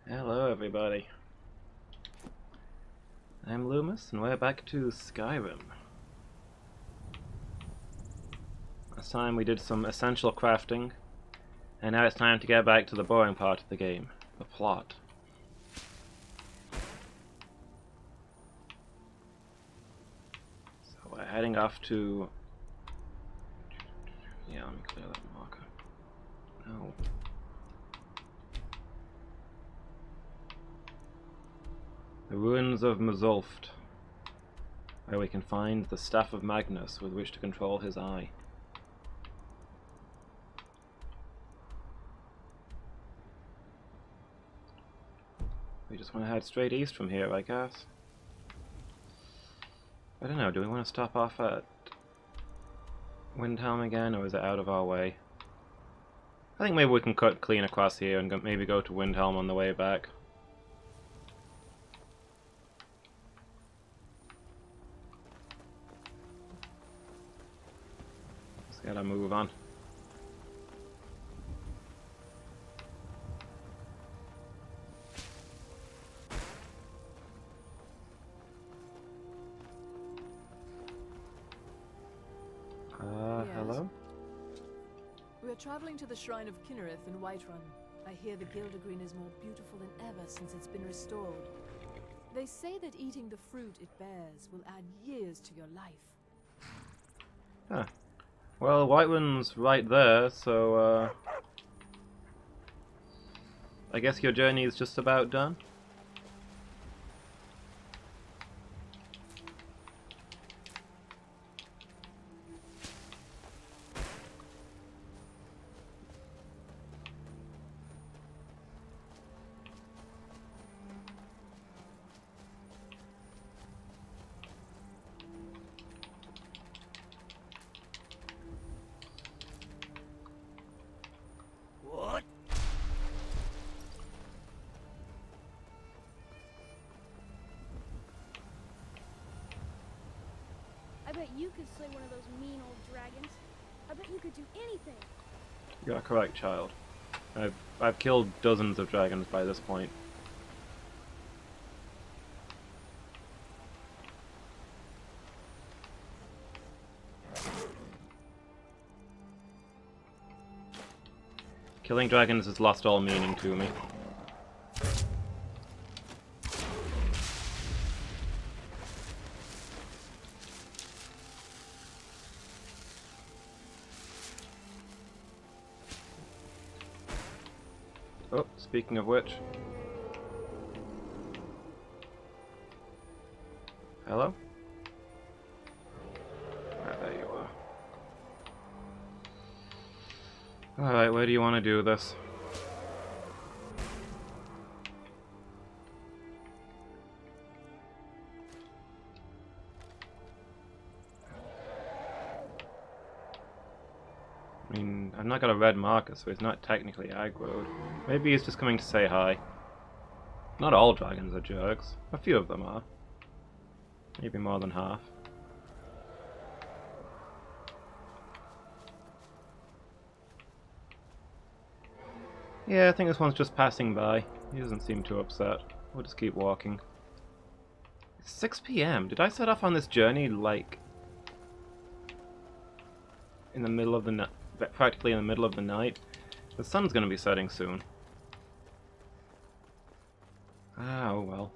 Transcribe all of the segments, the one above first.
Hello everybody, I'm Loomis and we're back to Skyrim. Last time we did some essential crafting, and now it's time to get back to the boring part of the game, the plot. So we're heading off to... Yeah, let me clear that marker. No. The ruins of Mazulft, where we can find the Staff of Magnus with which to control his eye. We just want to head straight east from here, I guess. I don't know, do we want to stop off at Windhelm again, or is it out of our way? I think maybe we can cut clean across here and maybe go to Windhelm on the way back. Let's get a move on. Hello? We're traveling to the Shrine of Kinnereth in Whiterun. I hear the Gildergreen is more beautiful than ever since it's been restored. They say that eating the fruit it bears will add years to your life. Huh. Well, Whiterun's right there, so I guess your journey is just about done? I bet you could slay one of those mean old dragons. I bet you could do anything. You are correct, child. I've killed dozens of dragons by this point. Killing dragons has lost all meaning to me. Oh, speaking of which. Hello? Ah, there you are. Alright, where do you want to do this? I mean, I've not got a red marker, so he's not technically aggroed. Maybe he's just coming to say hi. Not all dragons are jerks. A few of them are. Maybe more than half. Yeah, I think this one's just passing by. He doesn't seem too upset. We'll just keep walking. It's 6 PM. Did I set off on this journey, like, in the middle of the night? Practically in the middle of the night? The sun's gonna be setting soon. Ah, oh well.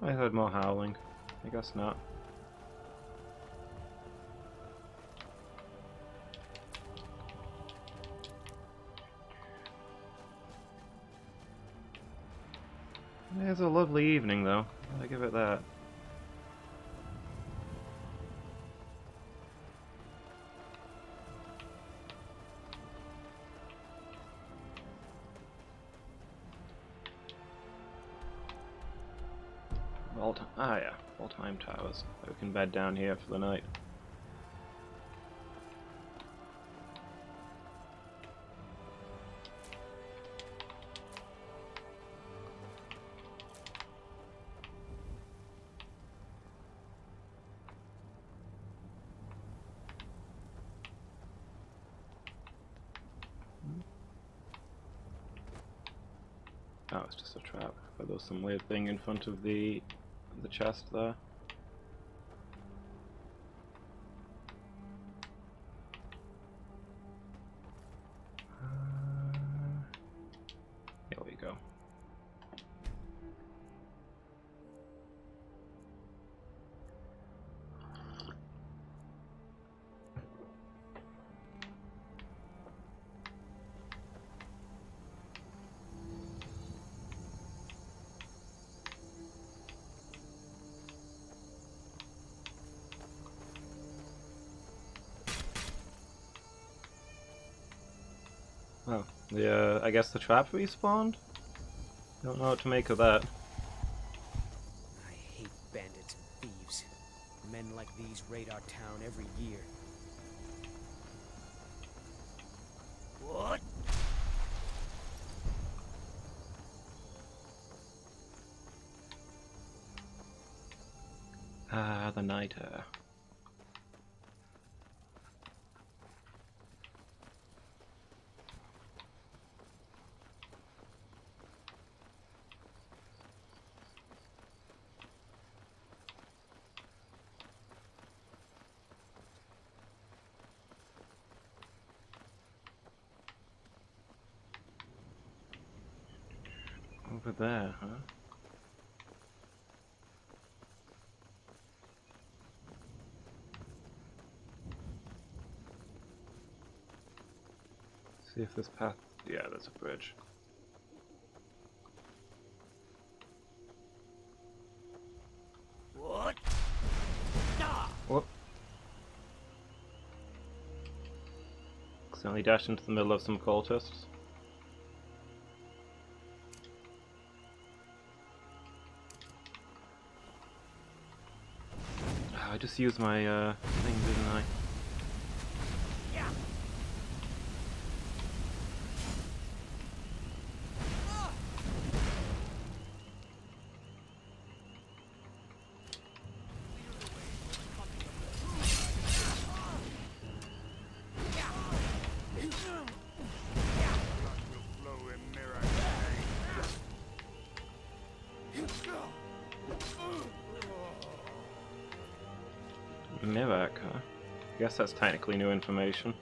I heard more howling. I guess not. It's a lovely evening, though. I give it that. Yeah, all-time towers. We can bed down here for the night. Oh, it's just a trap. But there's some weird thing in front of the chest there. Here we go. Oh, I guess the trap respawned? Don't know what to make of that. I hate bandits and thieves. Men like these raid our town every year. What? Ah, the night air. Over there, huh? See if this path... Yeah, there's a bridge. What? Whoop. Accidentally dashed into the middle of some cultists. I just used my thing, didn't I? Mirac, huh? I guess that's technically new information.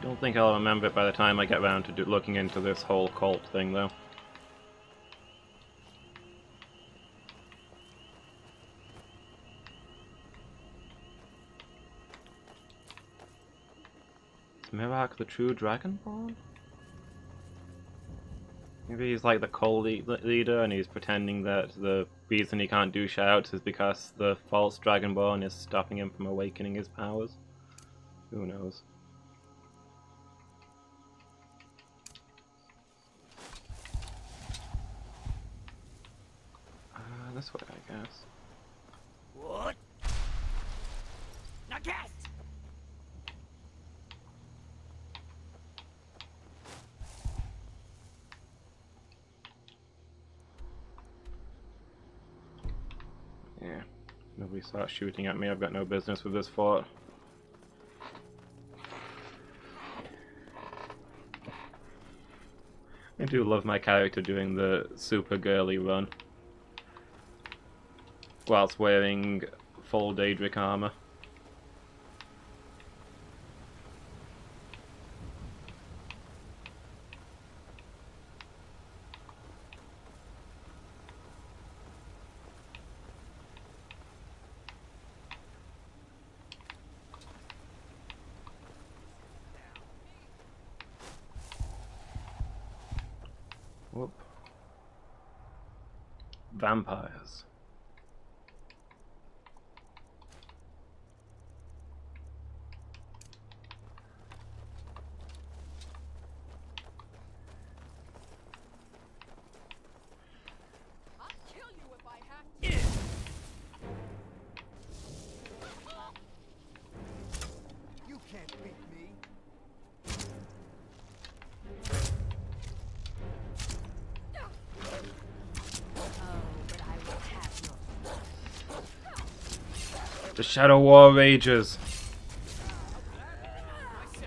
Don't think I'll remember it by the time I get around to looking into this whole cult thing, though. Is Mirac the true Dragonborn? Maybe he's like the cult leader and he's pretending that the reason he can't do shoutouts is because the false Dragonborn is stopping him from awakening his powers. Who knows? This way, I guess. What? Now get! Yeah. Nobody starts shooting at me. I've got no business with this fort. I do love my character doing the super girly run whilst wearing full Daedric armor. Whoop. Vampires. I'll kill you if I have to. You can't beat me. The Shadow War rages.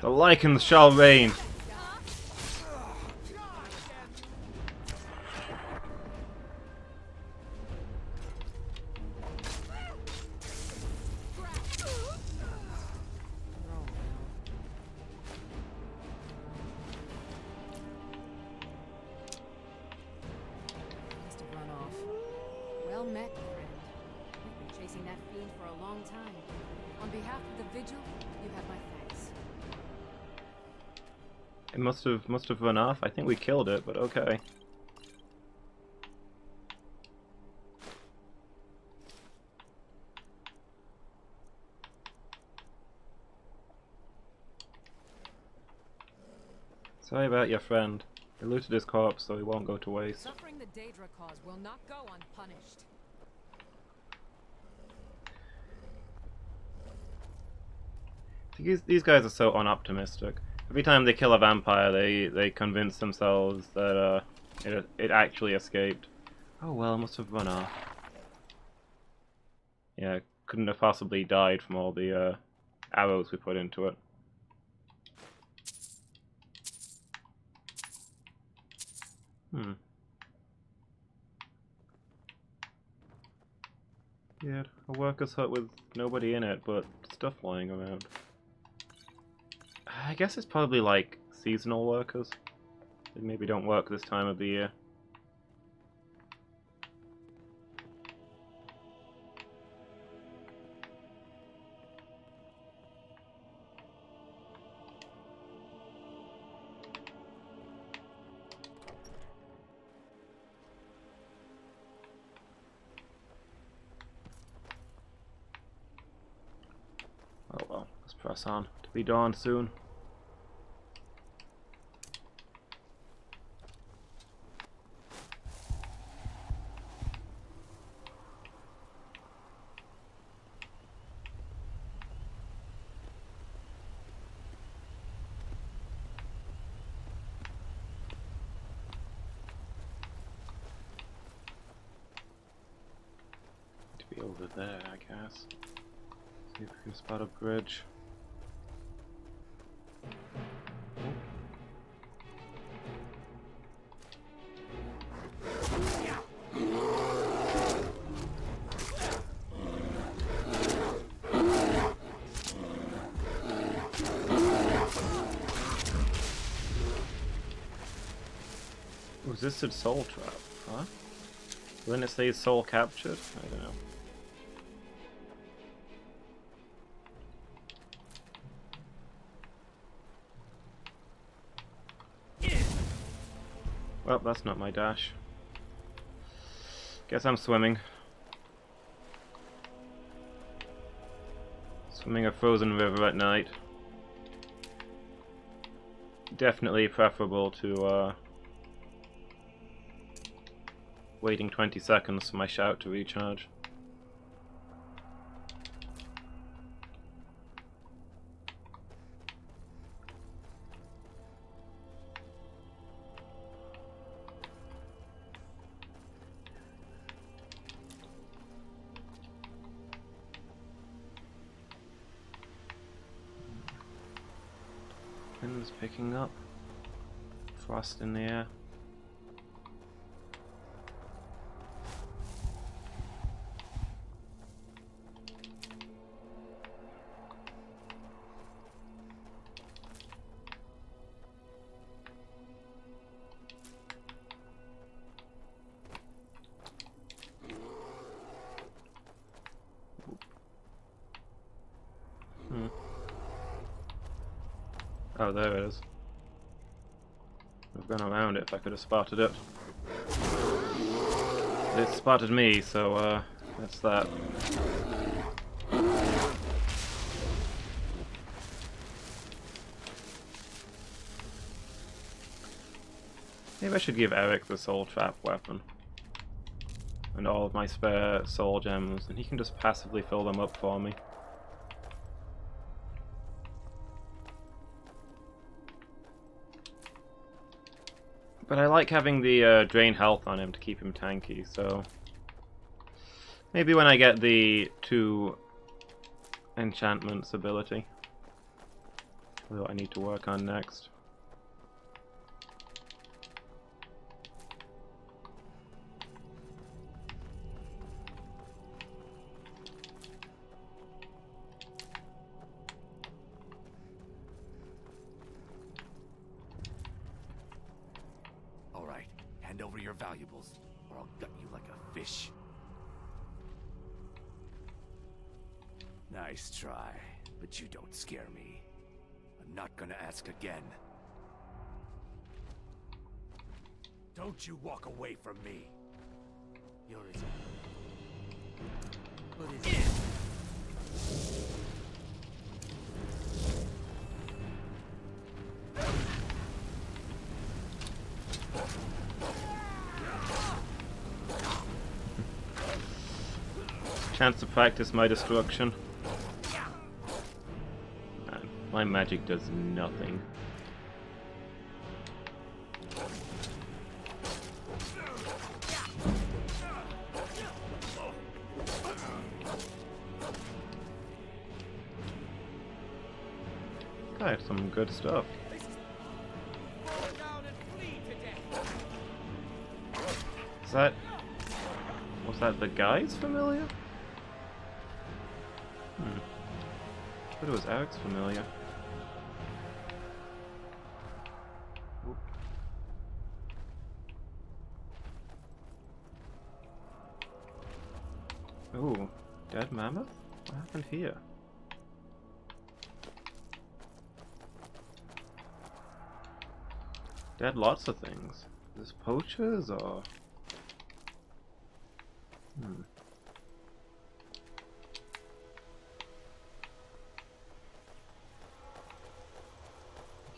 The Lycans shall reign. Must have run off. Well met, friend. You've been chasing that fiend for a long time. On behalf of the Vigil, you have my thanks. It must have run off. I think we killed it, but okay. Sorry about your friend. We looted his corpse, so he won't go to waste. Suffering the Daedra cause will not go unpunished. These guys are so unoptimistic. Every time they kill a vampire, they convince themselves that it actually escaped. Oh well, it must have run off. Yeah, couldn't have possibly died from all the arrows we put into it. Yeah, a worker's hut with nobody in it, but stuff lying around. I guess it's probably like seasonal workers. They maybe don't work this time of the year. Oh well, let's press on. To be dawn soon. To be over there, I guess. See if we can spot a bridge. Resisted soul trap, huh? Wouldn't it say soul captured? I don't know. Well, that's not my dash. Guess I'm swimming. Swimming a frozen river at night. Definitely preferable to waiting 20 seconds for my shout to recharge. Wind's picking up. Frost in the air. Oh, there it is. I've gone around it if I could have spotted it. It spotted me, so that's that. Maybe I should give Eric the soul trap weapon. And all of my spare soul gems, and he can just passively fill them up for me. But I like having the drain health on him to keep him tanky, so... Maybe when I get the 2 enchantments ability. What I need to work on next. All right, hand over your valuables, or I'll gut you like a fish. Nice try, but you don't scare me. I'm not gonna ask again. Don't you walk away from me. You're as... What is it? Chance to practice my destruction. Man, my magic does nothing. I have some good stuff. Is that... Was that the guy's familiar? I thought it was Eric's familiar. Whoop. Ooh, dead mammoth? What happened here? Dead lots of things. Is this poachers or...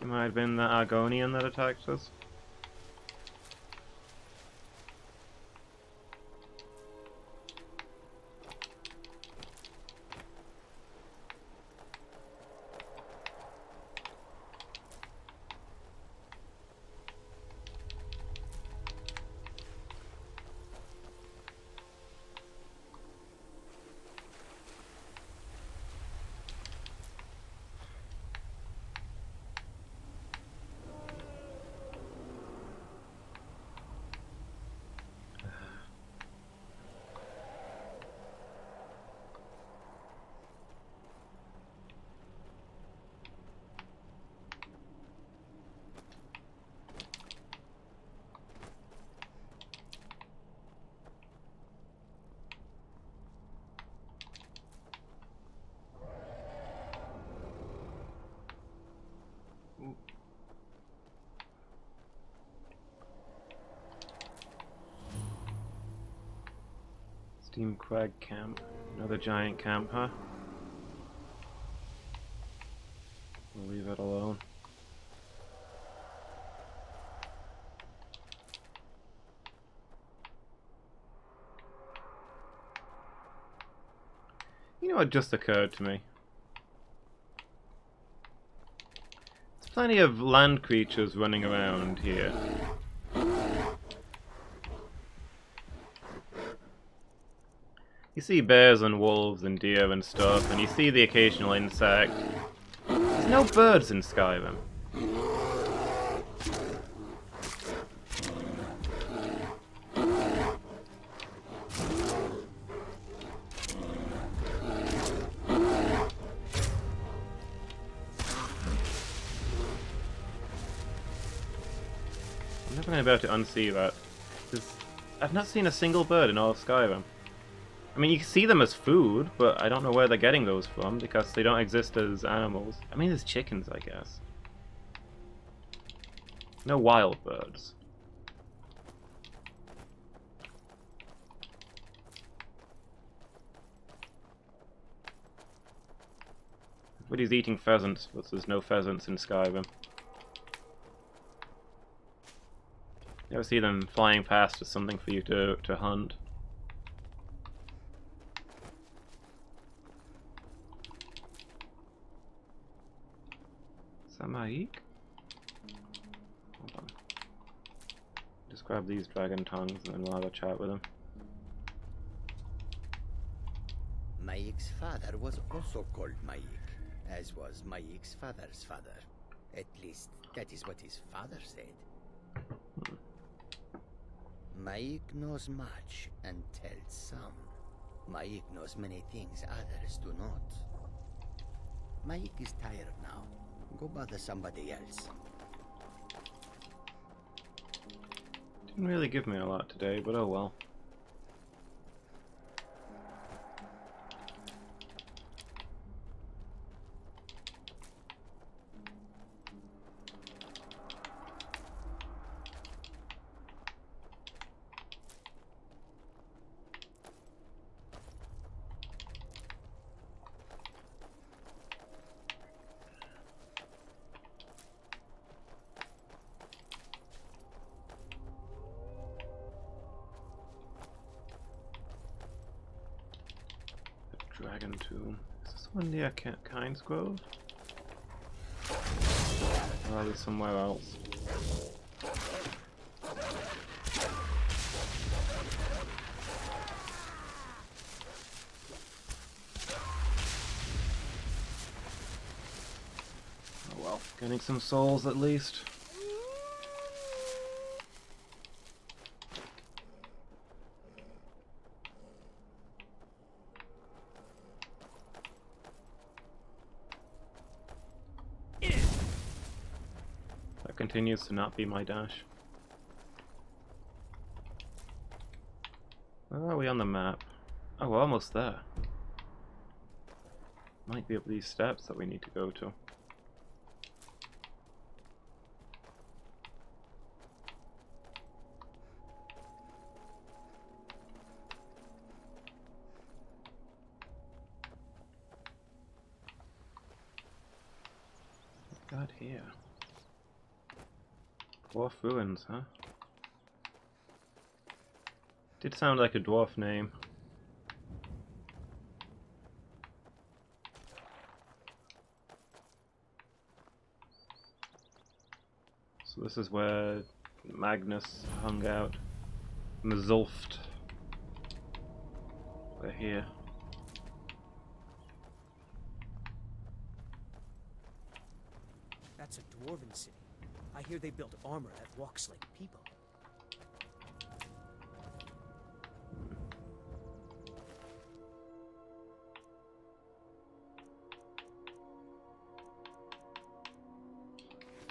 It might have been the Argonian that attacked us. Steam Crag Camp. Another giant camp, huh? We'll leave it alone. You know what just occurred to me? There's plenty of land creatures running around here. You see bears and wolves and deer and stuff, and you see the occasional insect. There's no birds in Skyrim. I'm never going to be able to unsee that. I've not seen a single bird in all of Skyrim. I mean, you can see them as food, but I don't know where they're getting those from, because they don't exist as animals. I mean, there's chickens, I guess. No wild birds. But he's eating pheasants, but there's no pheasants in Skyrim. You ever see them flying past as something for you to hunt? Is that Maik? Hold on. Just grab these dragon tongues and then we'll have a chat with him. Maik's father was also called Maik, as was Maik's father's father. At least, that is what his father said. Maik knows much and tells some. Maik knows many things others do not. Maik is tired now. Go bother somebody else. Didn't really give me a lot today, but oh well. Dragon Tomb. Is this one near Kynes Grove? Or are they somewhere else? Oh well, getting some souls at least. Continues to not be my dash. Where are we on the map? Oh, we're almost there. Might be up these steps that we need to go to. What's that here? Dwarf Ruins, huh? Did sound like a dwarf name. So this is where Magnus hung out. Mzulft. We're here. That's a dwarven city. I hear they built armor that walks like people.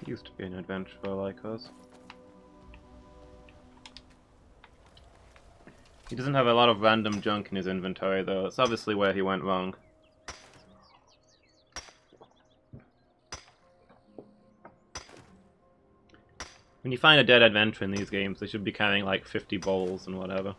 He used to be an adventurer like us. He doesn't have a lot of random junk in his inventory though. That's obviously where he went wrong. When you find a dead adventurer in these games, they should be carrying like 50 bowls and whatever.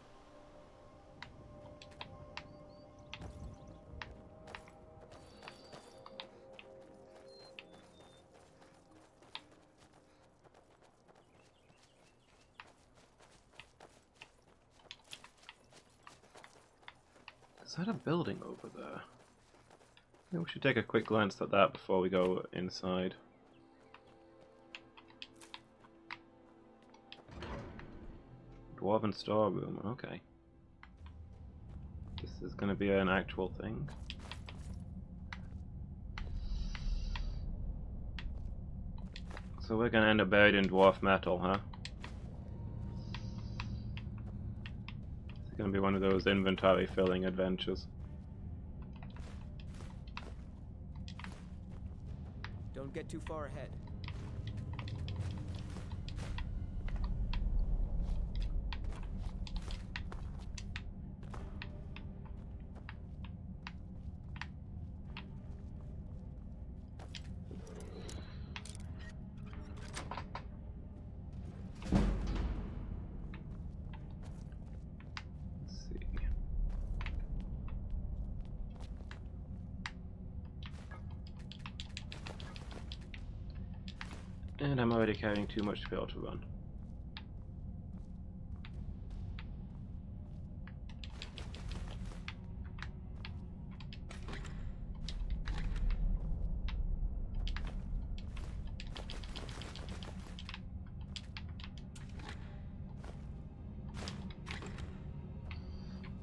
Is that a building over there? Maybe we should take a quick glance at that before we go inside. Dwarven storeroom, okay. This is going to be an actual thing. So we're going to end up buried in dwarf metal, huh? It's going to be one of those inventory filling adventures. Don't get too far ahead. And I'm already carrying too much to be able to run.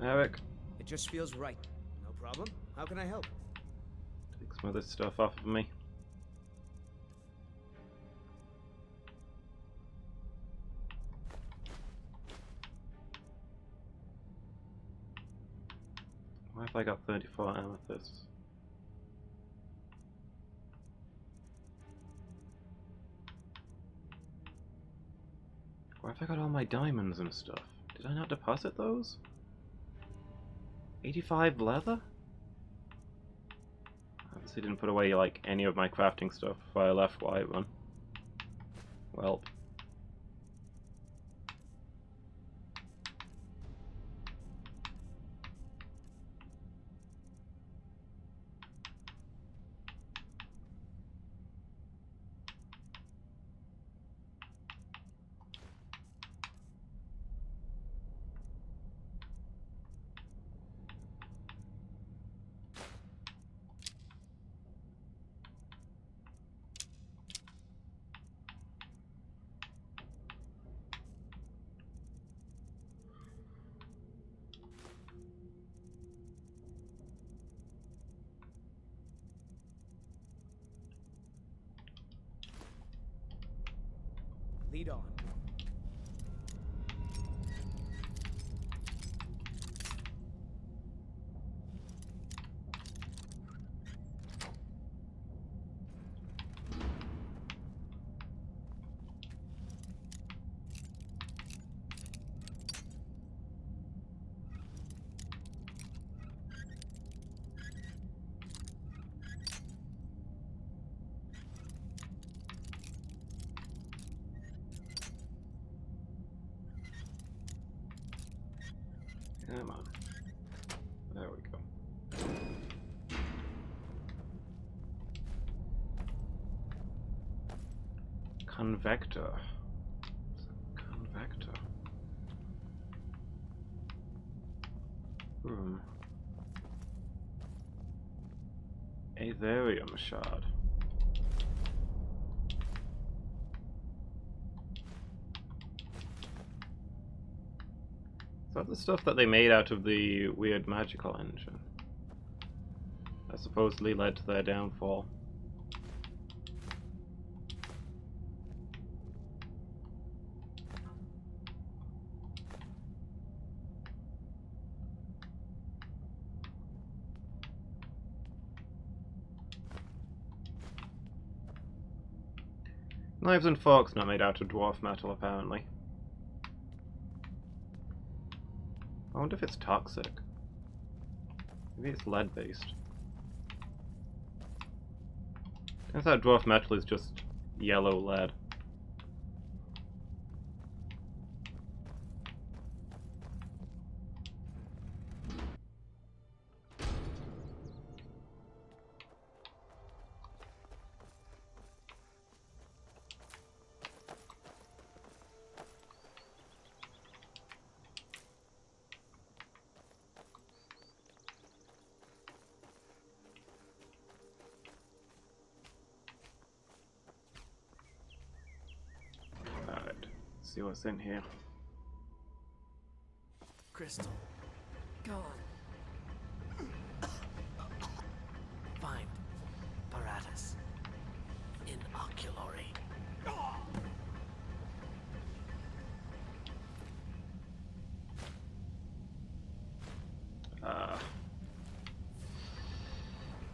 Eric, It just feels right. No problem. How can I help? take some of this stuff off of me. Why have I got 34 amethysts? Why have I got all my diamonds and stuff? Did I not deposit those? 85 leather? Obviously didn't put away like any of my crafting stuff before I left Whiterun. Welp. Lead on. Come on. There we go. Convector. Convector. Aetherium shard. Is that the stuff that they made out of the weird magical engine that supposedly led to their downfall? Knives and forks not made out of dwarf metal, apparently. I wonder if it's toxic. Maybe it's lead-based. Turns out dwarf metal is just yellow lead. See what's in here. Crystal. Go on. Find apparatus. Inoculary.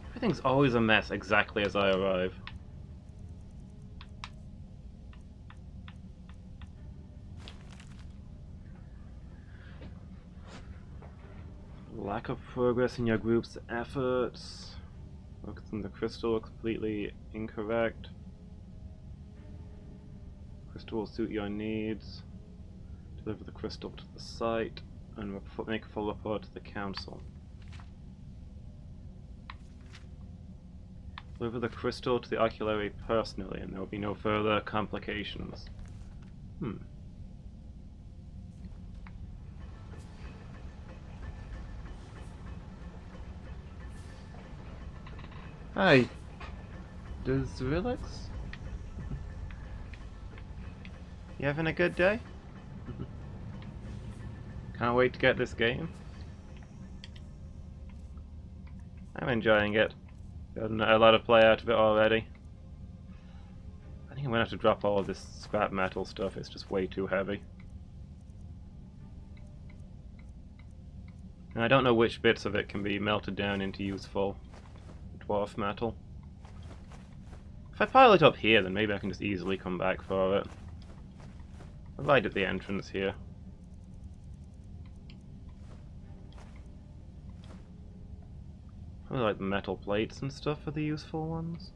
Everything's always a mess exactly as I arrive. Lack of progress in your group's efforts. Focus on the crystal looks completely incorrect. Crystal will suit your needs. Deliver the crystal to the site and make a full report to the council. Deliver the crystal to the oculary personally, and there will be no further complications. Hi. Does Relax? You having a good day? Can't wait to get this game. I'm enjoying it. Gotten a lot of play out of it already. I think I'm gonna have to drop all of this scrap metal stuff, it's just way too heavy. And I don't know which bits of it can be melted down into useful dwarf metal. If I pile it up here, then maybe I can just easily come back for it. Right at the entrance here. I like the metal plates and stuff are the useful ones.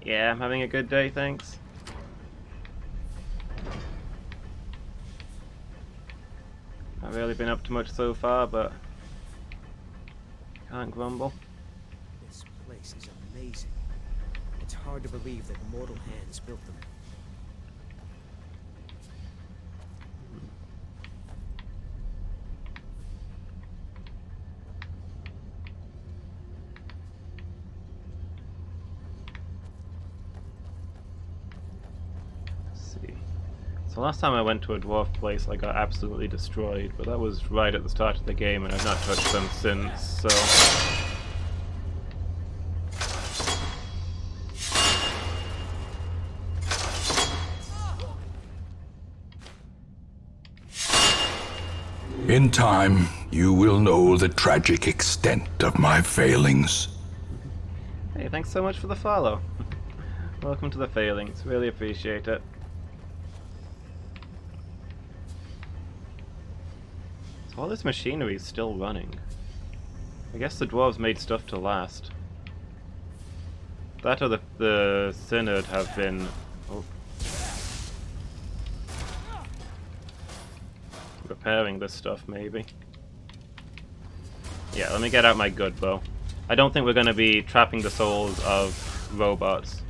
Yeah, I'm having a good day, thanks. Not really been up to much so far, but can't grumble. This place is amazing. It's hard to believe that mortal hands built them. So last time I went to a dwarf place I got absolutely destroyed, but that was right at the start of the game and I've not touched them since, so... In time, you will know the tragic extent of my failings. Hey, thanks so much for the follow. Welcome to the failings, really appreciate it. All this machinery is still running. I guess the dwarves made stuff to last. That or the Synod have been... Oh. Repairing this stuff, maybe. Yeah, let me get out my good bow. I don't think we're going to be trapping the souls of robots.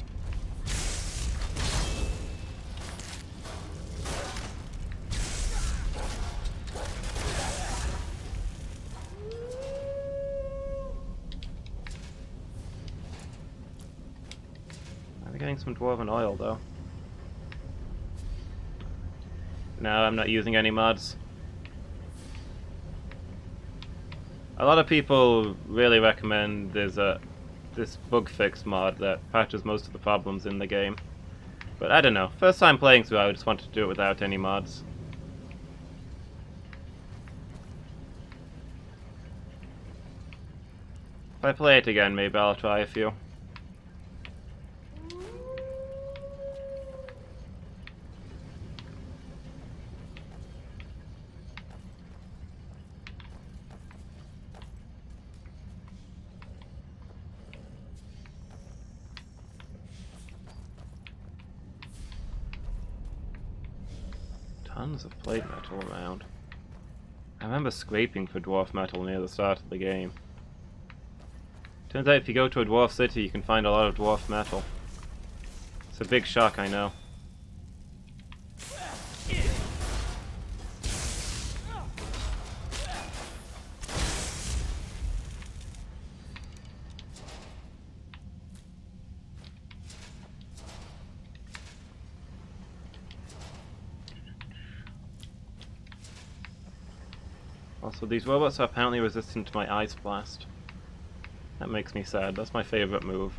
Getting some dwarven oil though. No, I'm not using any mods. A lot of people really recommend there's this bug fix mod that patches most of the problems in the game. But I don't know. First time playing through, I just wanted to do it without any mods. If I play it again, maybe I'll try a few. Tons of plate metal around. I remember scraping for dwarf metal near the start of the game. Turns out if you go to a dwarf city you can find a lot of dwarf metal. It's a big shock, I know. Also, these robots are apparently resistant to my ice blast. That makes me sad. That's my favorite move.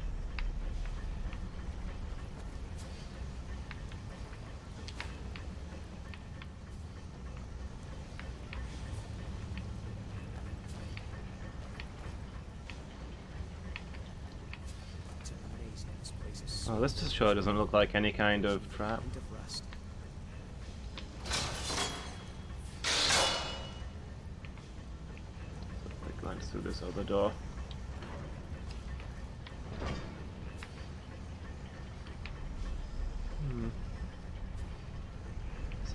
It's amazing. This place is so Oh, this just sure doesn't look like any kind of trap. kind of rust. Like glance through this other door.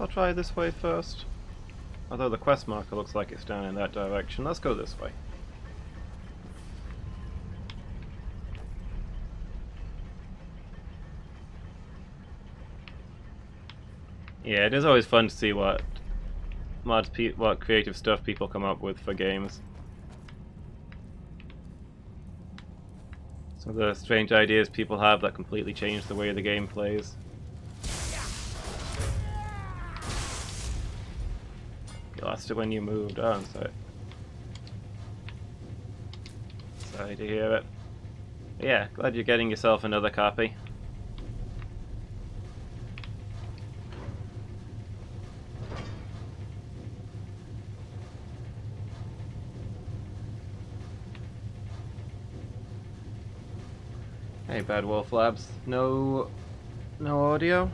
I'll try this way first. Although the quest marker looks like it's down in that direction. Let's go this way. Yeah, it is always fun to see what what creative stuff people come up with for games. Some of the strange ideas people have that completely change the way the game plays. You lost it when you moved. Oh, I'm sorry. Sorry to hear it. But yeah, glad you're getting yourself another copy. Hey, Bad Wolf Labs. No audio?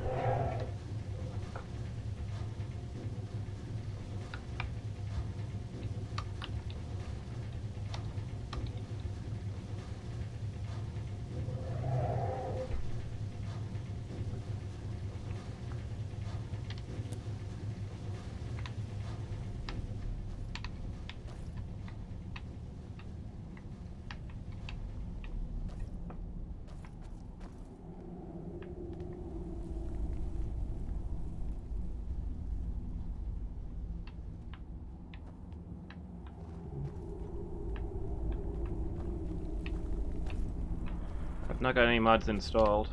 I've not got any mods installed.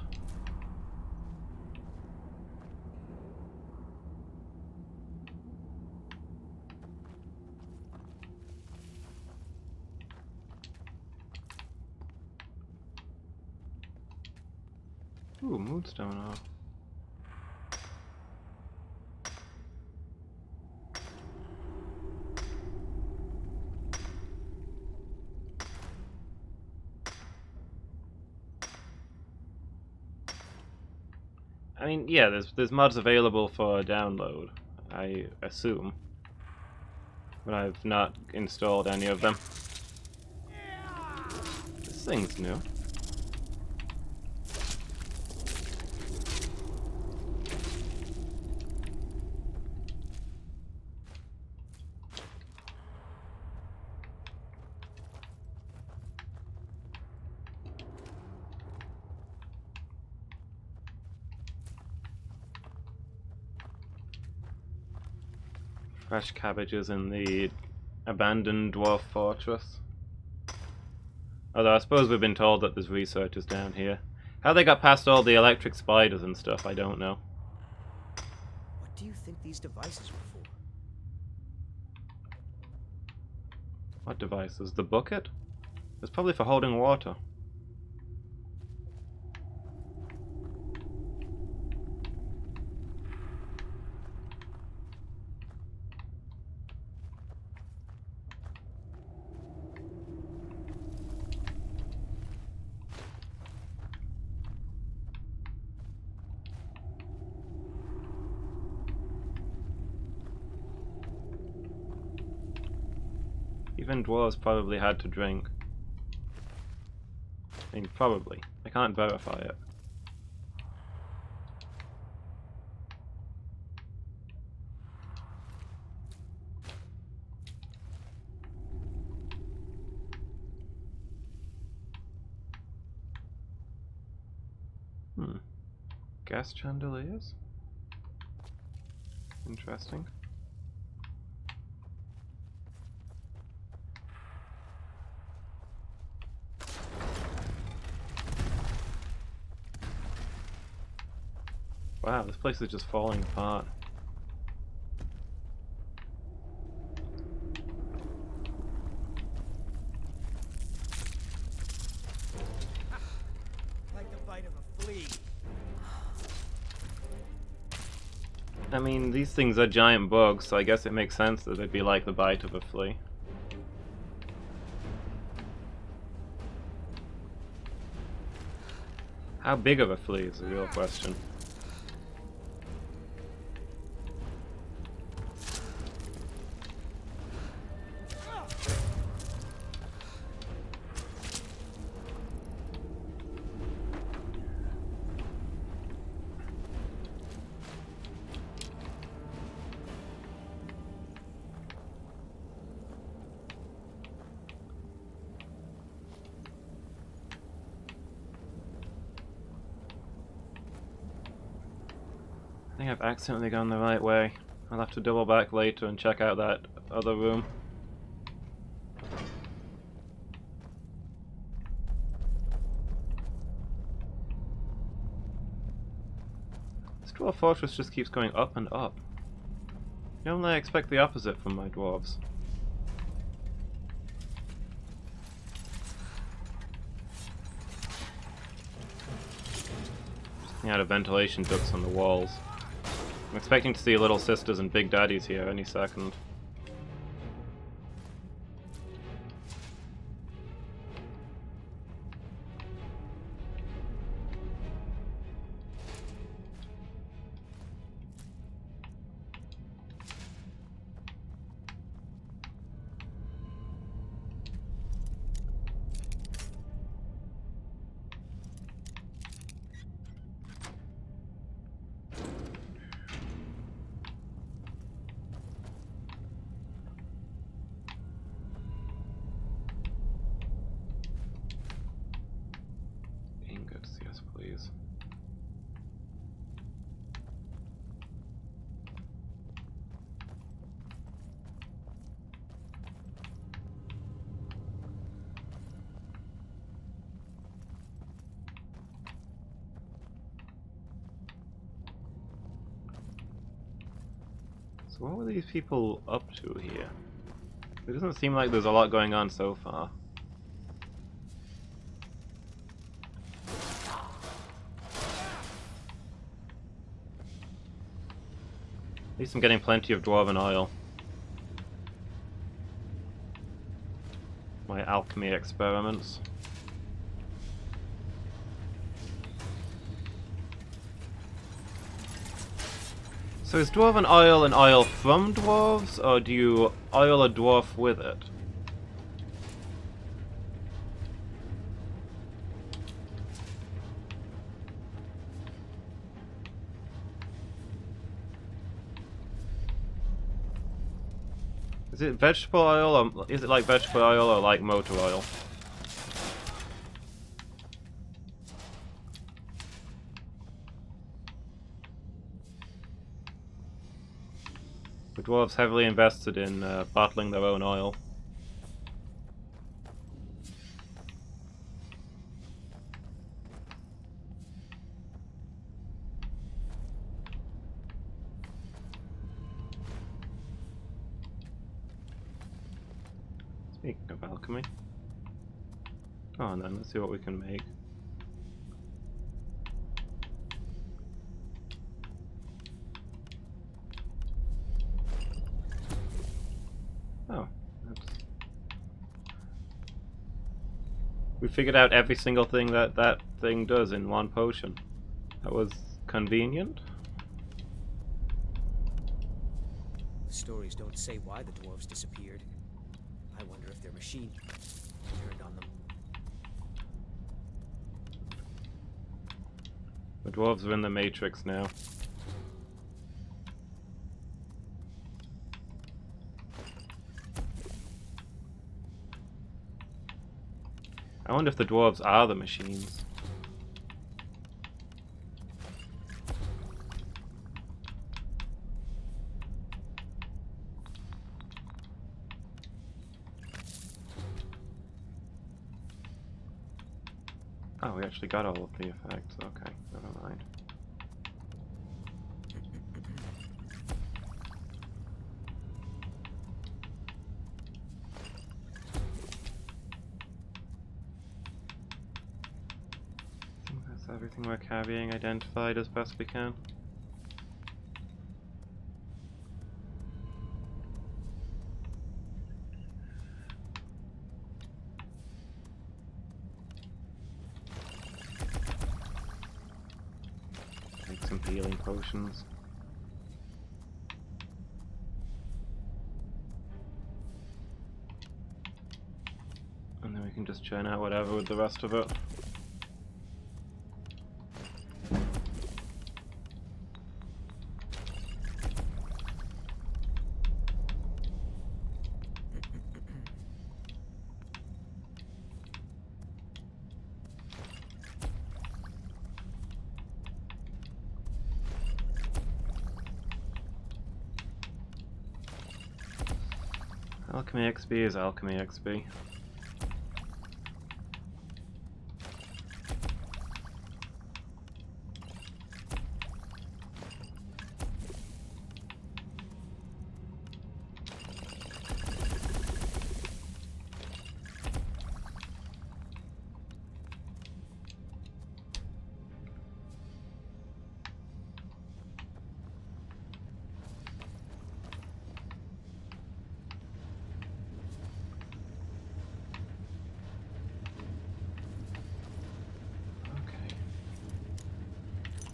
Ooh, Moonstone off. I mean, yeah, there's mods available for download, I assume. But I've not installed any of them. This thing's new. Fresh cabbages in the abandoned dwarf fortress. Although I suppose we've been told that there's researchers down here. How they got past all the electric spiders and stuff, I don't know. What do you think these devices were for? What devices? The bucket? It's probably for holding water. Even dwarves probably had to drink. I mean, probably. I can't verify it. Gas chandeliers? Interesting. Wow, this place is just falling apart. Like the bite of a flea. I mean, these things are giant bugs, so I guess it makes sense that they'd be like the bite of a flea. How big of a flea is the real question. think I've accidentally gone the right way. I'll have to double back later and check out that other room. This dwarf fortress just keeps going up and up. Normally I expect the opposite from my dwarves. Just out of ventilation ducts on the walls. I'm expecting to see little sisters and big daddies here any second. Ingots, yes please. So what were these people up to here? It doesn't seem like there's a lot going on so far. At least I'm getting plenty of dwarven oil. My alchemy experiments. So is dwarven oil an oil from dwarves, or do you oil a dwarf with it? Is it vegetable oil, or is it like vegetable oil or like motor oil? The dwarves heavily invested in bottling their own oil. Speaking of alchemy. Go on then, let's see what we can make. Oh, we figured out every single thing that thing does in one potion. That was convenient. The stories don't say why the dwarves disappeared. I wonder if their machine turned on them. The dwarves are in the Matrix now. I wonder if the dwarves are the machines. Oh, we actually got all of the effects. Okay, never mind. Everything we're carrying identified as best we can. Make some healing potions. And then we can just churn out whatever with the rest of it. Alchemy XP is alchemy XP.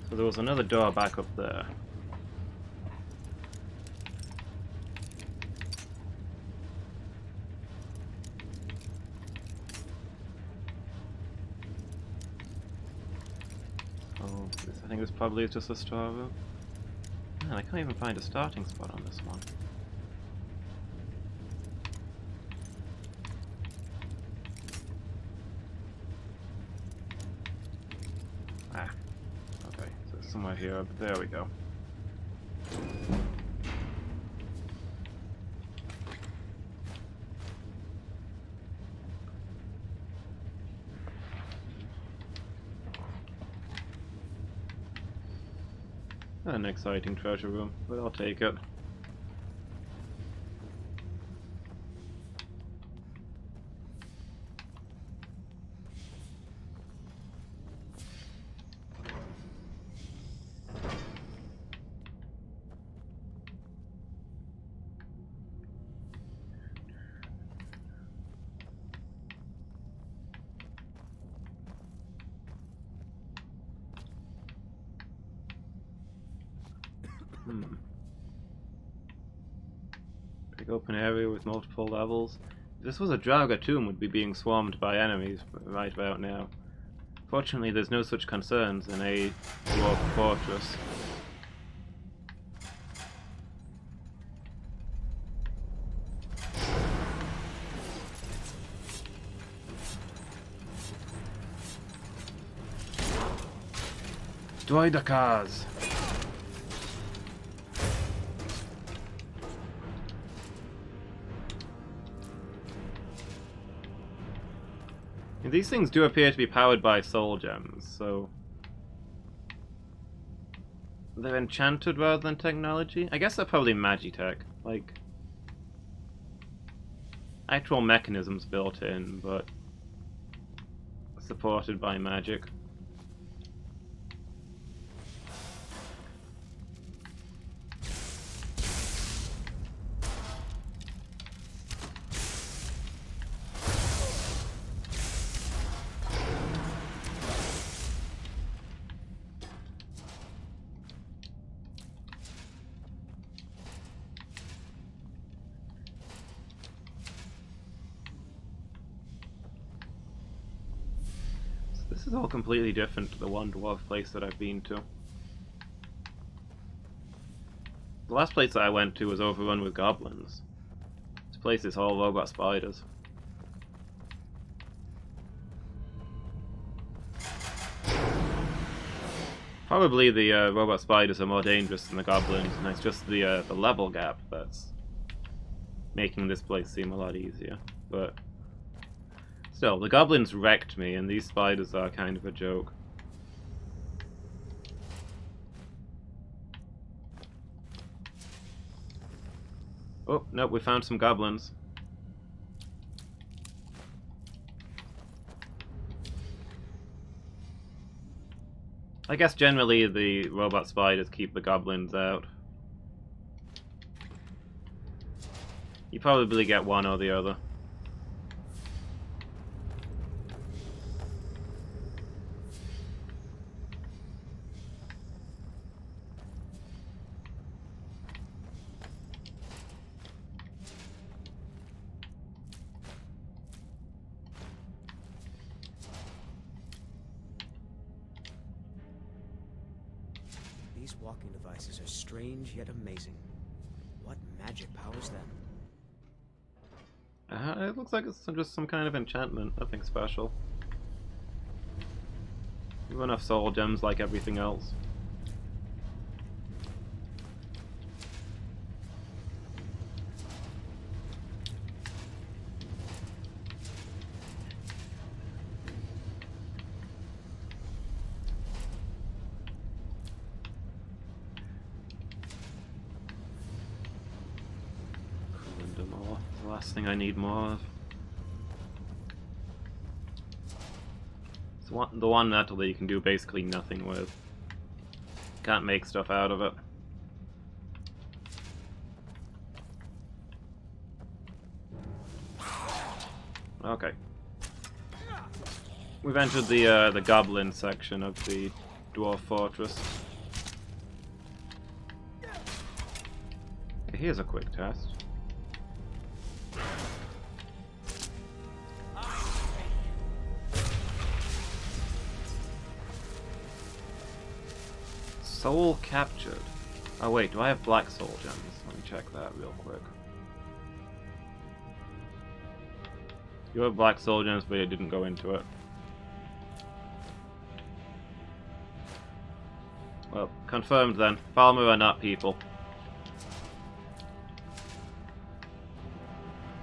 So there was another door back up there. Oh, I think this probably is just a storeroom. Man, I can't even find a starting spot on this one. Ah. Okay, so it's somewhere here. There we go. An exciting treasure room, but I'll take it. Big open area with multiple levels. If this was a Draugr tomb, would be being swarmed by enemies right about now. Fortunately, there's no such concerns in a dwarf fortress. Destroy the cars! And these things do appear to be powered by soul gems, so they're enchanted rather than technology. I guess they're probably magitech, like actual mechanisms built in, but supported by magic. This is all completely different to the one dwarf place that I've been to. The last place that I went to was overrun with goblins. This place is all robot spiders. Probably the robot spiders are more dangerous than the goblins, and it's just the level gap that's making this place seem a lot easier. But still, the goblins wrecked me, and these spiders are kind of a joke. Oh, nope, we found some goblins. I guess generally the robot spiders keep the goblins out. You probably get one or the other. These walking devices are strange yet amazing. What magic powers them? It looks like it's just some kind of enchantment, nothing special. You have enough soul gems like everything else. the last thing I need more of. It's the one metal that you can do basically nothing with. Can't make stuff out of it. Okay. We've entered the goblin section of the dwarf fortress. Here's a quick test. Soul captured. Oh wait, do I have black soul gems? Let me check that real quick. You have black soul gems, but it didn't go into it. Well, confirmed then. Falmer are not people.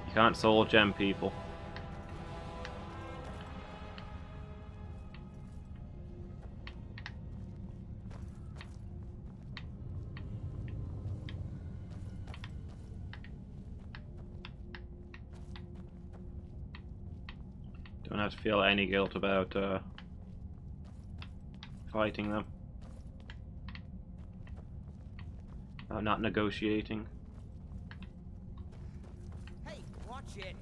You can't soul gem people. Don't have to feel any guilt about fighting them. Not negotiating. Hey, watch it!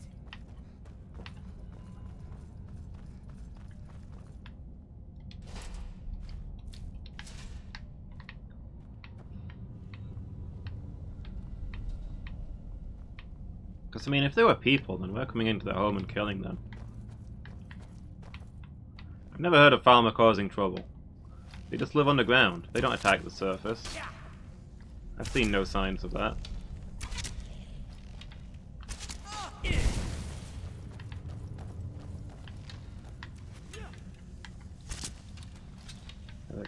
Because, I mean, if they were people, then we're coming into their home and killing them. I've never heard of Falmer causing trouble. They just live underground. They don't attack the surface. I've seen no signs of that. Do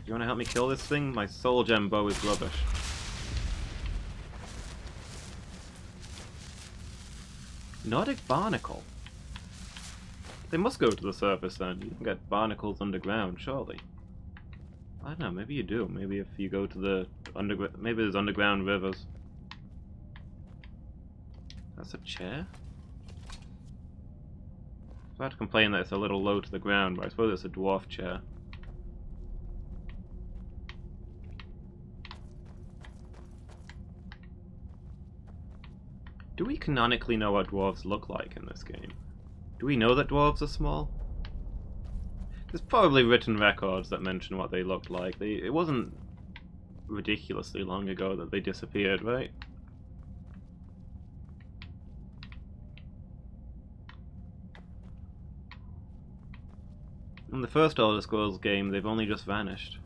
you want to help me kill this thing? My soul gem bow is rubbish. Nordic barnacle? They must go to the surface then. You can get barnacles underground, surely. I don't know, maybe you do. Maybe if you go to the underground... Maybe there's underground rivers. That's a chair? I have to complain that it's a little low to the ground, but I suppose it's a dwarf chair. Do we canonically know what dwarves look like in this game? Do we know that dwarves are small? There's probably written records that mention what they looked like. It wasn't ridiculously long ago that they disappeared, right? In the first Elder Scrolls game, they've only just vanished.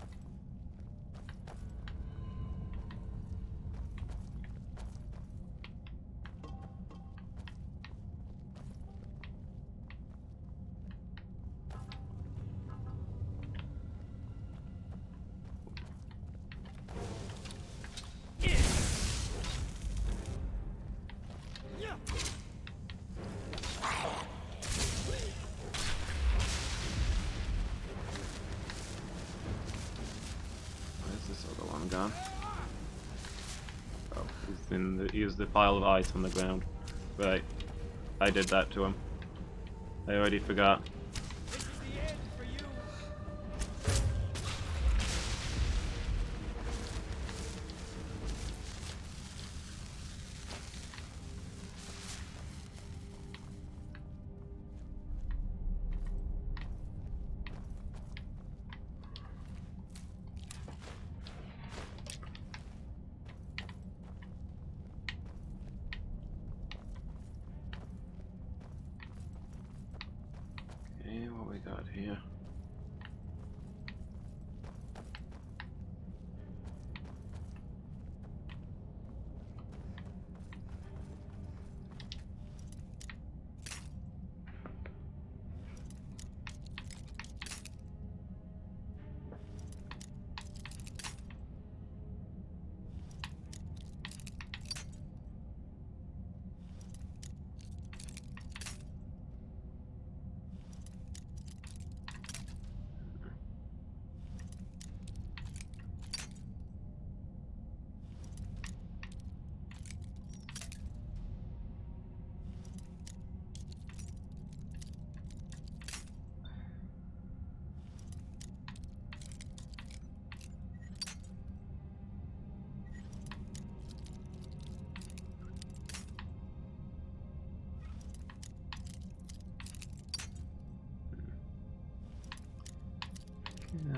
Gone. Oh, he's the pile of ice on the ground. Right. I did that to him. I already forgot. This is the end for you! Okay, what we got here?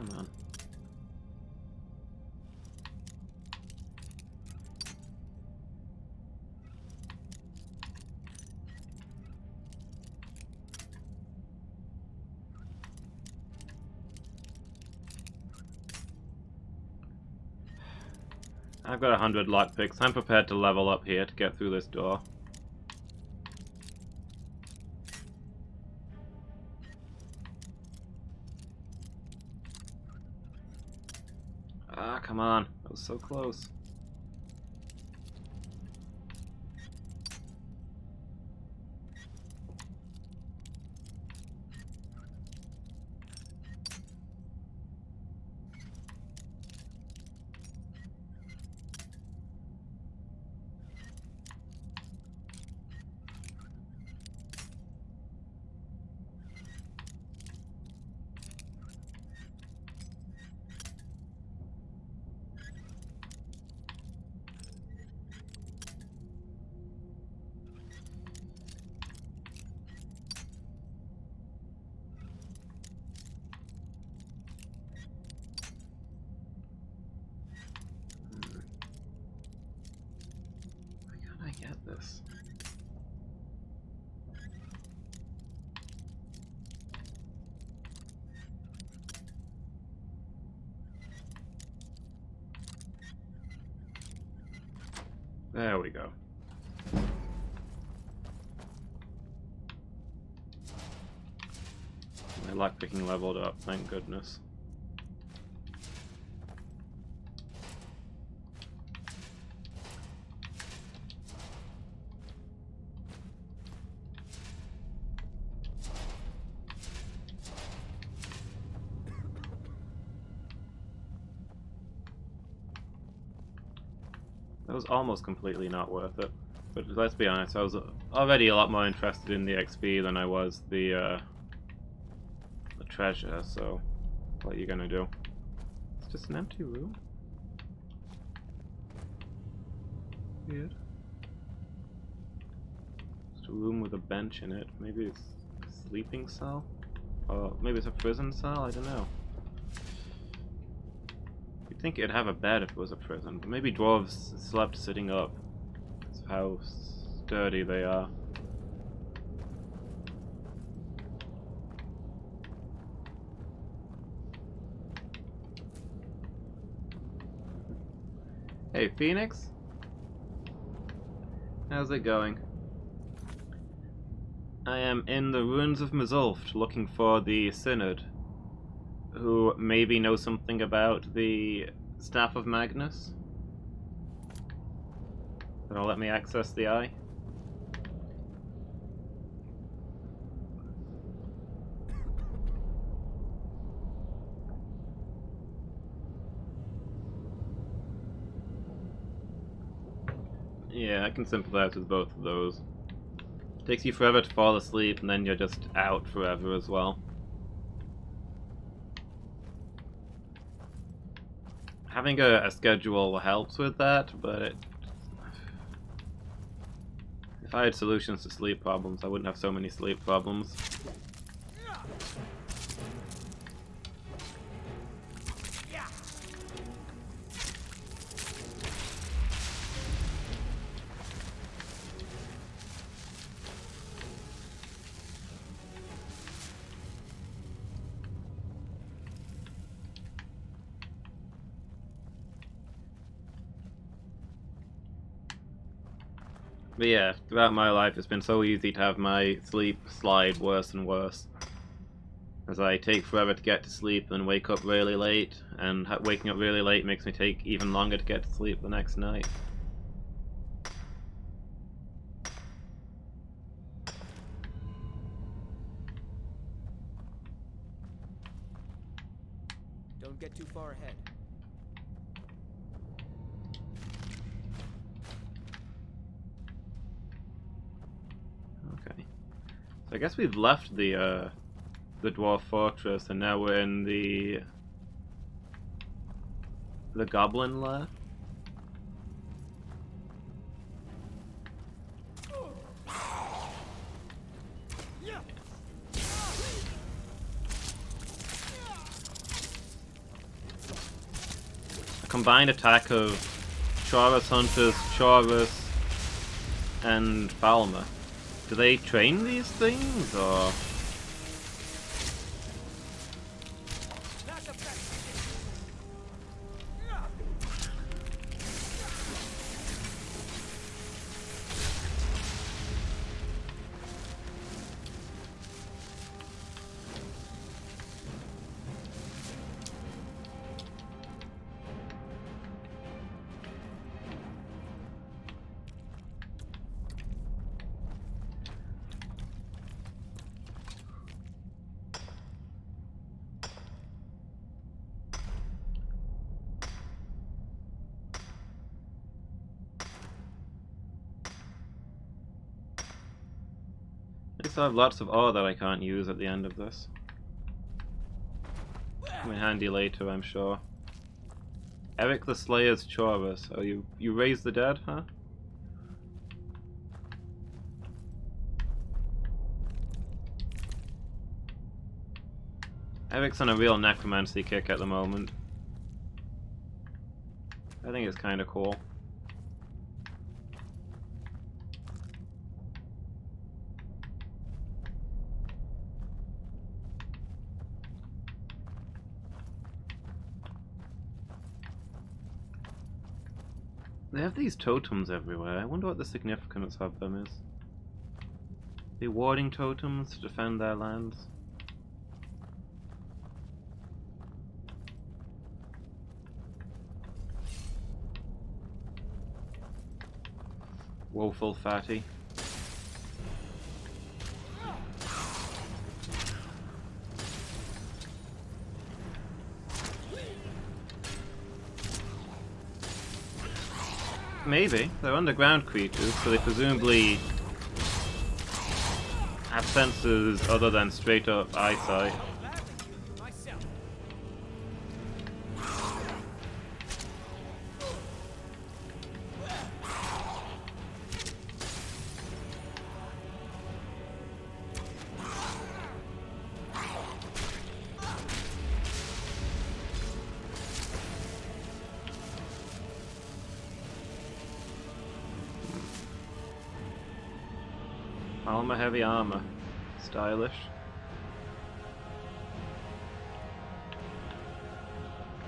Come on. I've got 100 lockpicks. I'm prepared to level up here to get through this door. Ah, come on. That was so close. Why can't I get this? There we go. My lockpicking leveled up, thank goodness. That was almost completely not worth it. But let's be honest, I was already a lot more interested in the XP than I was the treasure, so what are you gonna do? It's just an empty room? Weird. Just a room with a bench in it. Maybe it's a sleeping cell? Or maybe it's a prison cell? I don't know. You'd think it'd have a bed if it was a prison, but maybe dwarves slept sitting up. That's how sturdy they are. Hey, Phoenix? How's it going? I am in the ruins of Mizulft looking for the Synod, who maybe know something about the Staff of Magnus. That'll let me access the eye. Yeah, I can sympathize with both of those. Takes you forever to fall asleep, and then you're just out forever as well. Having a schedule helps with that, but if I had solutions to sleep problems, I wouldn't have so many sleep problems. But yeah, throughout my life it's been so easy to have my sleep slide worse and worse. As I take forever to get to sleep and wake up really late, and waking up really late makes me take even longer to get to sleep the next night. Don't get too far ahead. Okay. So I guess we've left the dwarf fortress, and now we're in the goblin lair. combined attack of Chaurus Hunters, Chaurus, and Falmer. Do they train these things, or...? At least I have lots of ore that I can't use at the end of this. Come in handy later, I'm sure. Eric the Slayer's Chaurus. Oh, you raise the dead, huh? Eric's on a real necromancy kick at the moment. I think it's kind of cool. They have these totems everywhere. I wonder what the significance of them is. They warding totems to defend their lands? Woeful fatty. Maybe. They're underground creatures, so they presumably have senses other than straight up eyesight. Armor, heavy armor. Stylish.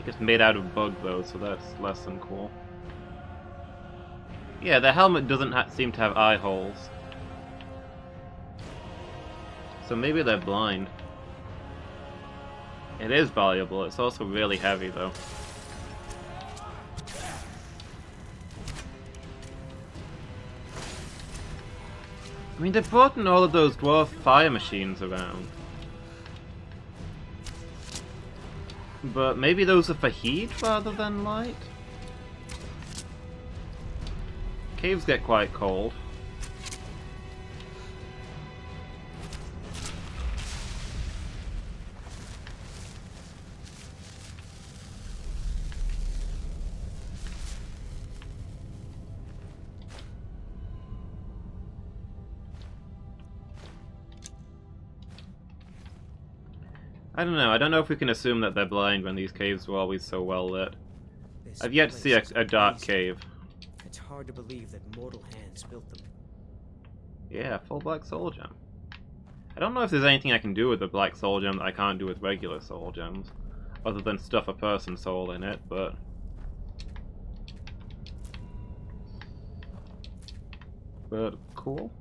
It's made out of bug though, so that's less than cool. Yeah, the helmet doesn't seem to have eye holes. So maybe they're blind. It is valuable, it's also really heavy though. I mean, they've brought in all of those dwarf fire machines around. But maybe those are for heat rather than light? Caves get quite cold. I don't know. I don't know if we can assume that they're blind when these caves were always so well lit. I've yet to see a dark cave. It's hard to believe that mortal hands built them. Yeah, full black soul gem. I don't know if there's anything I can do with the black soul gem that I can't do with regular soul gems, other than stuff a person's soul in it, but... cool.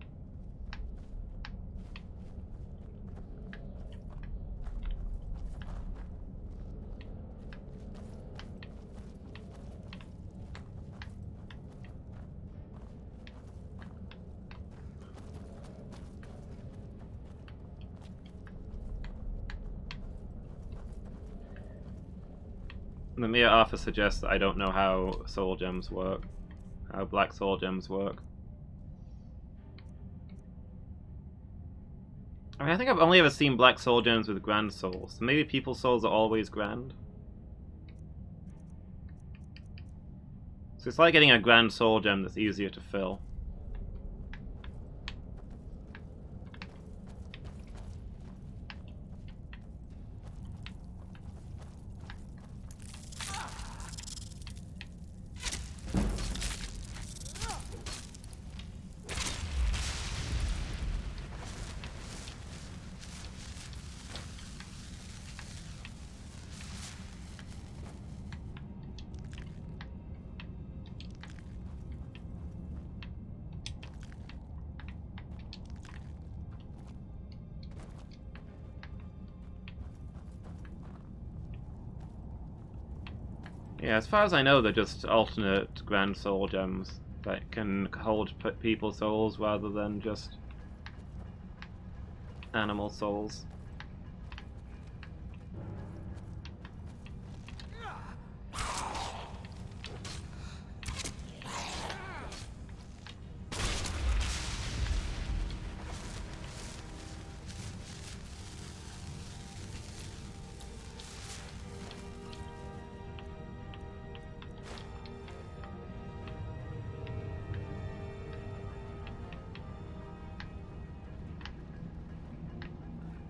The mere offer suggests that I don't know how soul gems work. How black soul gems work. I mean, I think I've only ever seen black soul gems with grand souls. So maybe people's souls are always grand? So it's like getting a grand soul gem that's easier to fill. Yeah, as far as I know, they're just alternate grand soul gems that can hold people's souls rather than just animal souls.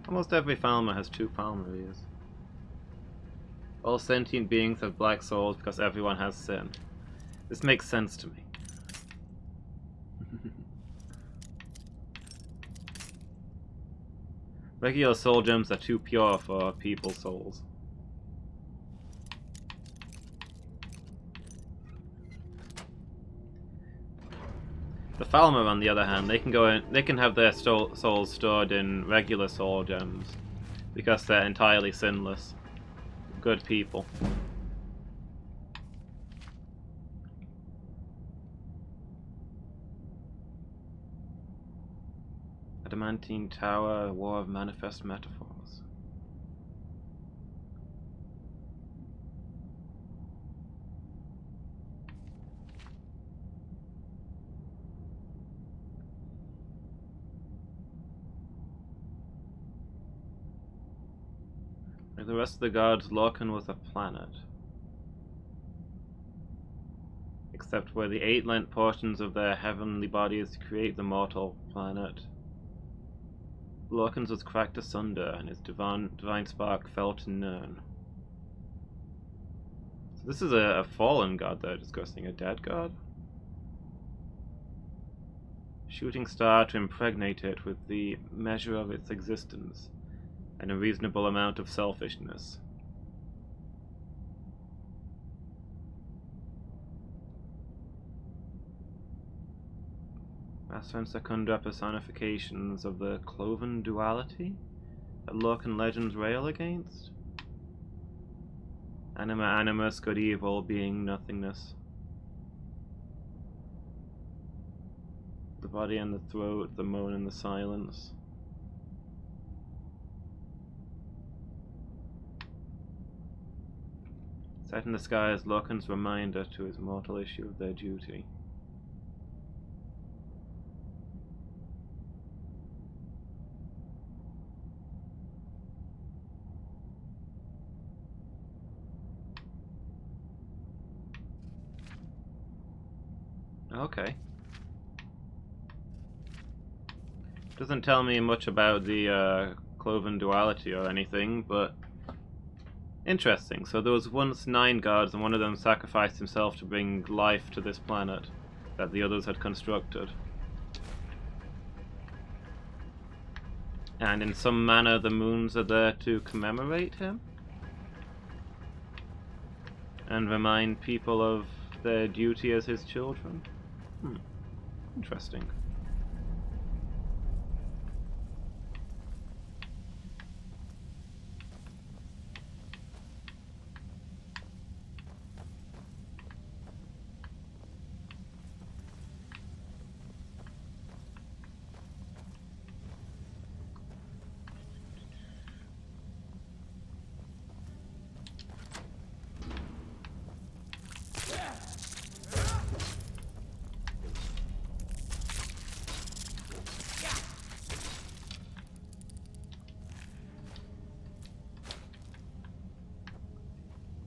Almost every Falmer has 2 Falmeries. All sentient beings have black souls because everyone has sin. This makes sense to me. Regular soul gems are too pure for people's souls. The Falmer, on the other hand, they can have their souls stored in regular soul gems because they're entirely sinless, good people. Adamantine Tower, a war of manifest metaphors. Like the rest of the gods, Lorcan was a planet. Except where the 8 lent portions of their heavenly bodies create the mortal planet. Lorcan's was cracked asunder, and his divine spark fell to none. So this is a fallen god they're discussing, a dead god? Shooting star to impregnate it with the measure of its existence, and a reasonable amount of selfishness. Master and Secunda personifications of the cloven duality that Lorcan legends rail against? Anima animus, good evil, being nothingness. The body and the throat, the moan and the silence. Set in the sky is Lorcan's reminder to his mortal issue of their duty. Okay. Doesn't tell me much about the cloven duality or anything, but interesting. So there was once 9 gods, and one of them sacrificed himself to bring life to this planet that the others had constructed. And in some manner the moons are there to commemorate him? And remind people of their duty as his children? Interesting.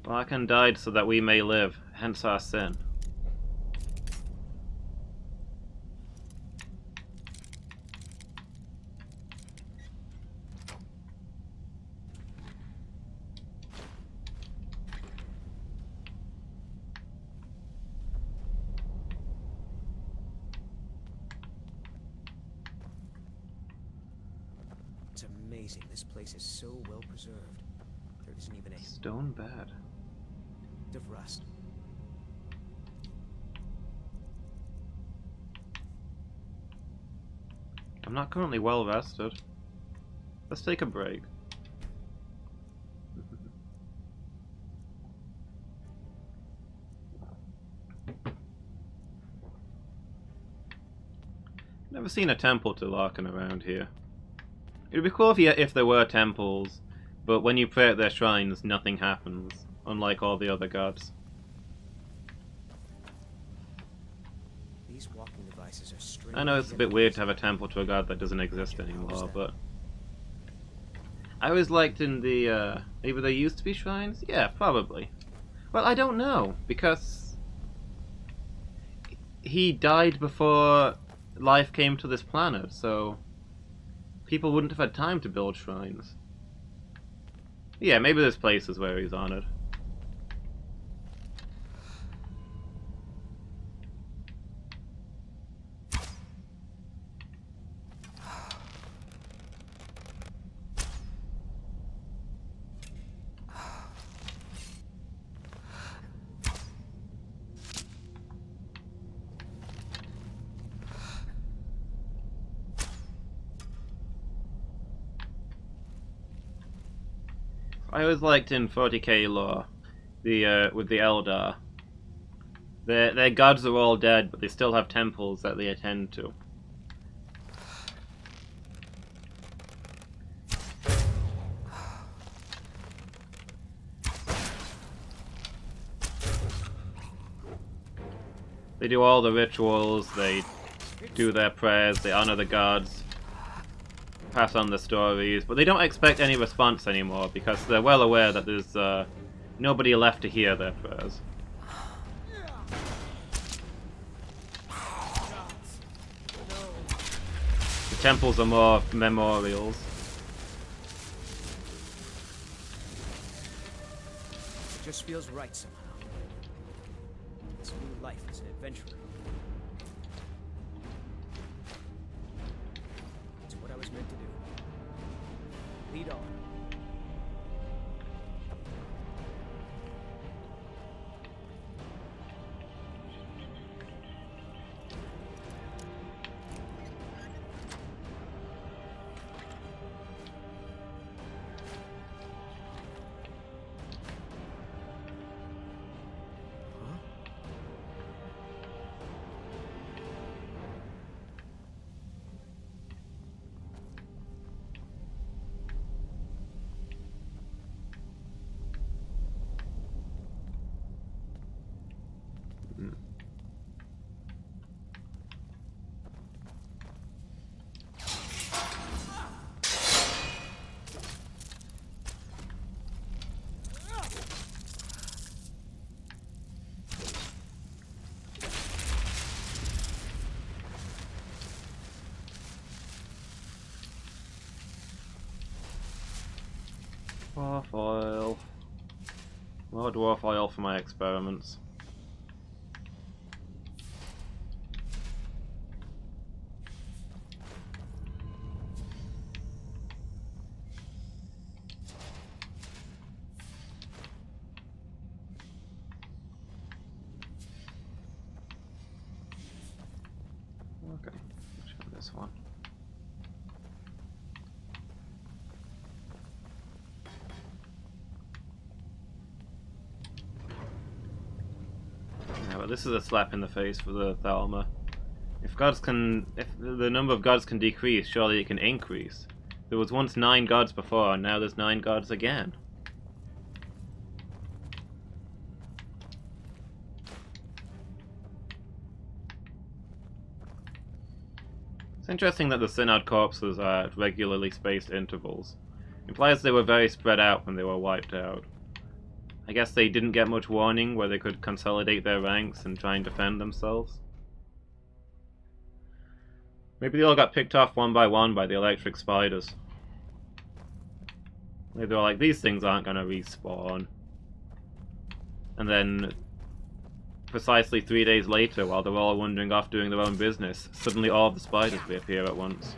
Larkin died so that we may live, hence our sin. It's amazing. This place is so well preserved. There isn't even a Stone bed. hint of rust. I'm not currently well rested. Let's take a break. Never seen a temple to Larkin around here. It'd be cool if there were temples, but when you pray at their shrines, nothing happens, unlike all the other gods. These walking devices are strange. I know it's a bit weird to have a temple to a god that doesn't exist anymore, but I always liked in the, maybe there used to be shrines? Yeah, probably. Well, I don't know, because he died before life came to this planet, so people wouldn't have had time to build shrines. Yeah, maybe there's places where he's honored. I always liked in 40k lore, with the Eldar. Their gods are all dead, but they still have temples that they attend to. They do all the rituals, they do their prayers, they honor the gods, pass on the stories, but they don't expect any response anymore because they're well aware that there's nobody left to hear their prayers. The temples are more memorials. It just feels right somehow. This new life as an adventurer. It's what I was meant to do. Lead on. Dwarf oil. More dwarf oil for my experiments. Okay, let's try this one. Yeah, but this is a slap in the face for the Thalma. If the number of gods can decrease, surely it can increase. There was once 9 gods before, and now there's 9 gods again. It's interesting that the Synod corpses are at regularly spaced intervals. It implies they were very spread out when they were wiped out. I guess they didn't get much warning where they could consolidate their ranks and try and defend themselves. Maybe they all got picked off one by the electric spiders. Maybe they were like, these things aren't gonna respawn. And then, precisely 3 days later, while they're all wandering off doing their own business, suddenly all of the spiders reappear at once.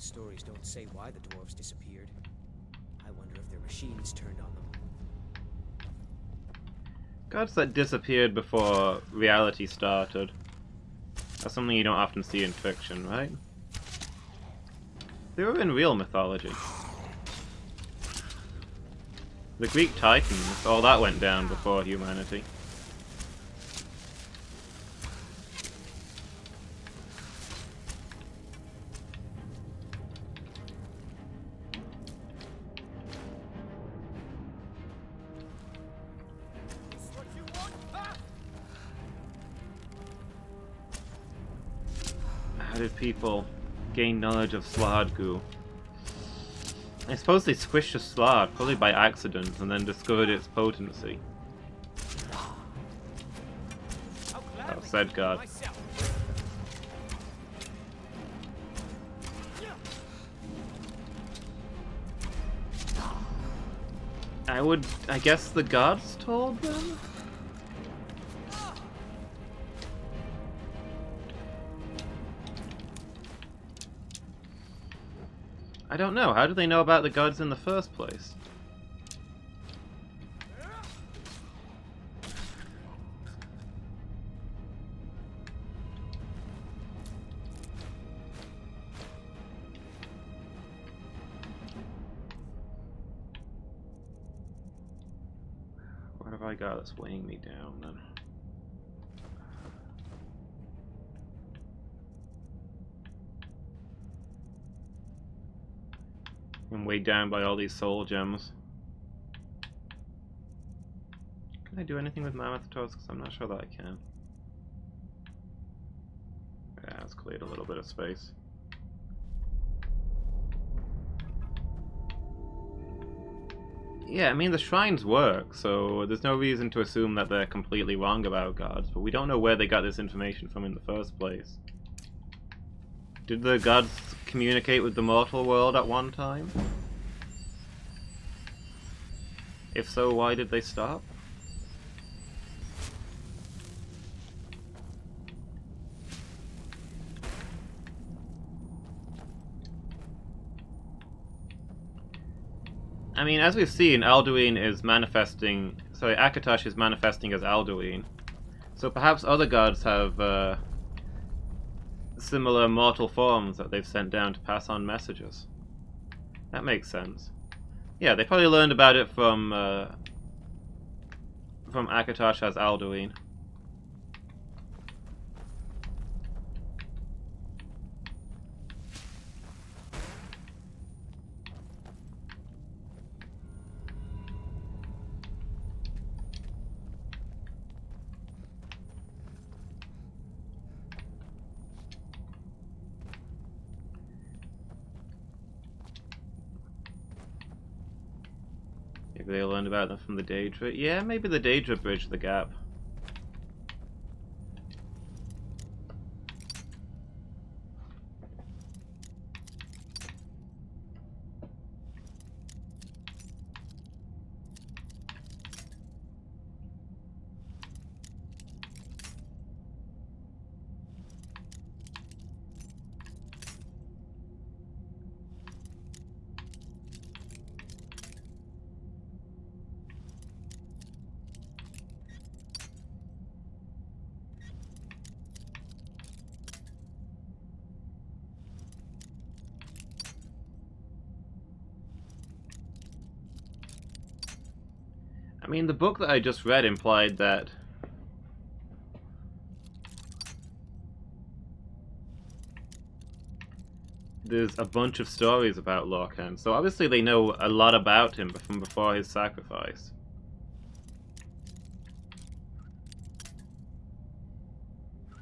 stories don't say why the dwarves disappeared. I wonder if their machines turned on them. Gods that disappeared before reality started. That's something you don't often see in fiction, right? They were in real mythology. The Greek Titans, all that went down before humanity. How did people gain knowledge of Slardgu? I suppose they squished a Slard, probably by accident, and then discovered its potency. Oh, said God. I guess the gods told them? I don't know. How do they know about the gods in the first place? What have I got that's weighing me down then? I'm weighed down by all these soul gems. Can I do anything with mammoth tusks? I'm not sure that I can. Yeah, it's cleared a little bit of space. Yeah, I mean the shrines work, so there's no reason to assume that they're completely wrong about gods, but we don't know where they got this information from in the first place. Did the gods communicate with the mortal world at one time? If so, why did they stop? I mean, as we've seen, Alduin is manifesting... Sorry, Akatosh is manifesting as Alduin. So perhaps other gods have similar mortal forms that they've sent down to pass on messages. That makes sense. Yeah, they probably learned about it from Akatosh as Alduin. Maybe they learned about them from the Daedra. Yeah, maybe the Daedra bridged the gap. I mean, the book that I just read implied that there's a bunch of stories about Lorcan, so obviously they know a lot about him from before his sacrifice.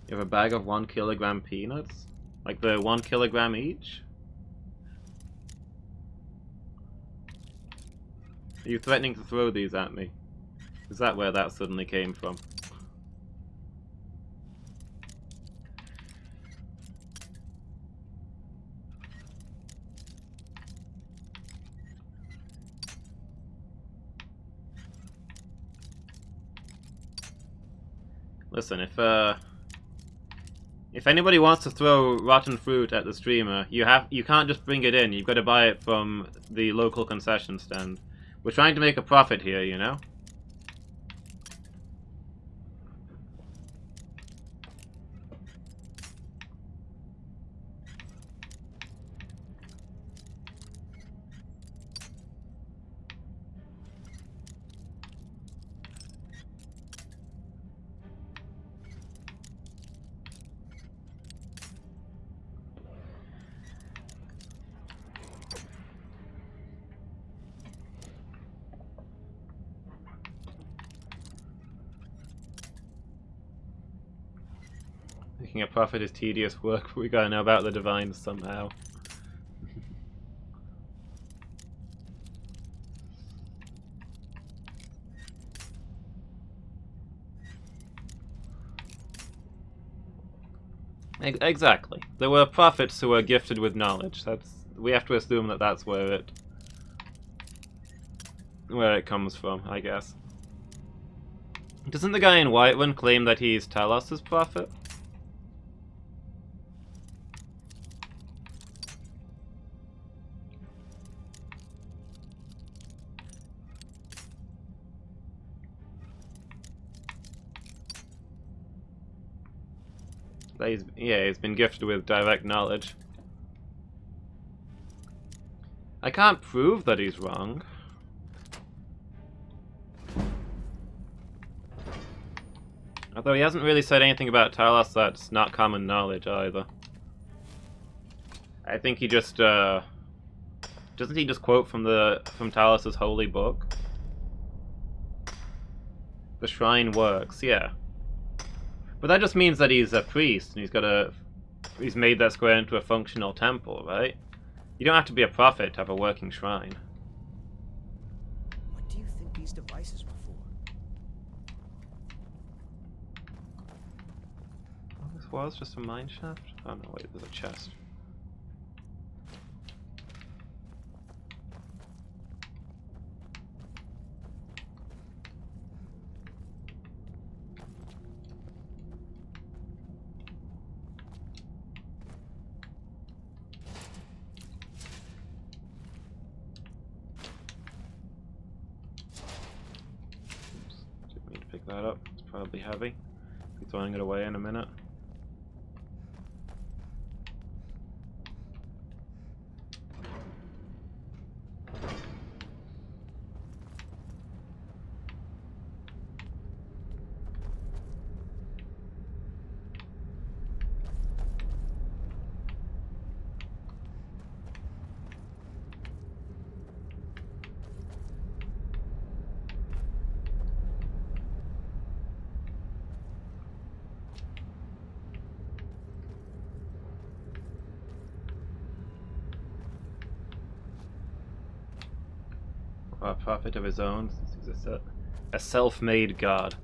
You have a bag of 1 kilogram peanuts? Like the 1 kilogram each? Are you threatening to throw these at me? Is that where that suddenly came from? Listen, if If anybody wants to throw rotten fruit at the streamer, you can't just bring it in. You've got to buy it from the local concession stand. We're trying to make a profit here, you know? Making a profit is tedious work, but we gotta know about the divines somehow. Exactly. There were prophets who were gifted with knowledge. We have to assume that that's where it comes from, I guess. Doesn't the guy in Whiterun claim that he's Talos' prophet? He's been gifted with direct knowledge. I can't prove that he's wrong. Although he hasn't really said anything about Talos that's not common knowledge either. I think he just doesn't he just quote from Talos' holy book? The shrine works, yeah. But that just means that he's a priest and he's made that square into a functional temple, right? You don't have to be a prophet to have a working shrine. What do you think these devices were for? Oh, this was just a mine shaft? Oh no, wait, there's a chest. That up. It's probably heavy. Be throwing it away in a minute. A prophet of his own, since he's a self-made god.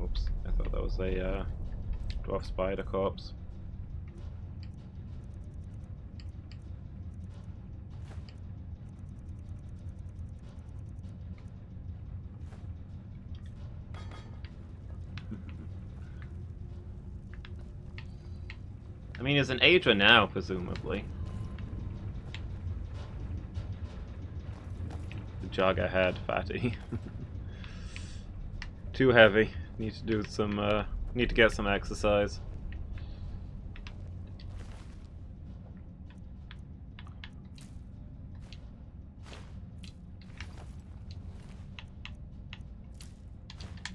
Oops, I thought that was a dwarf spider corpse. I mean, he's an Adra now, presumably. Jog ahead, fatty. Too heavy. Need to do some, need to get some exercise.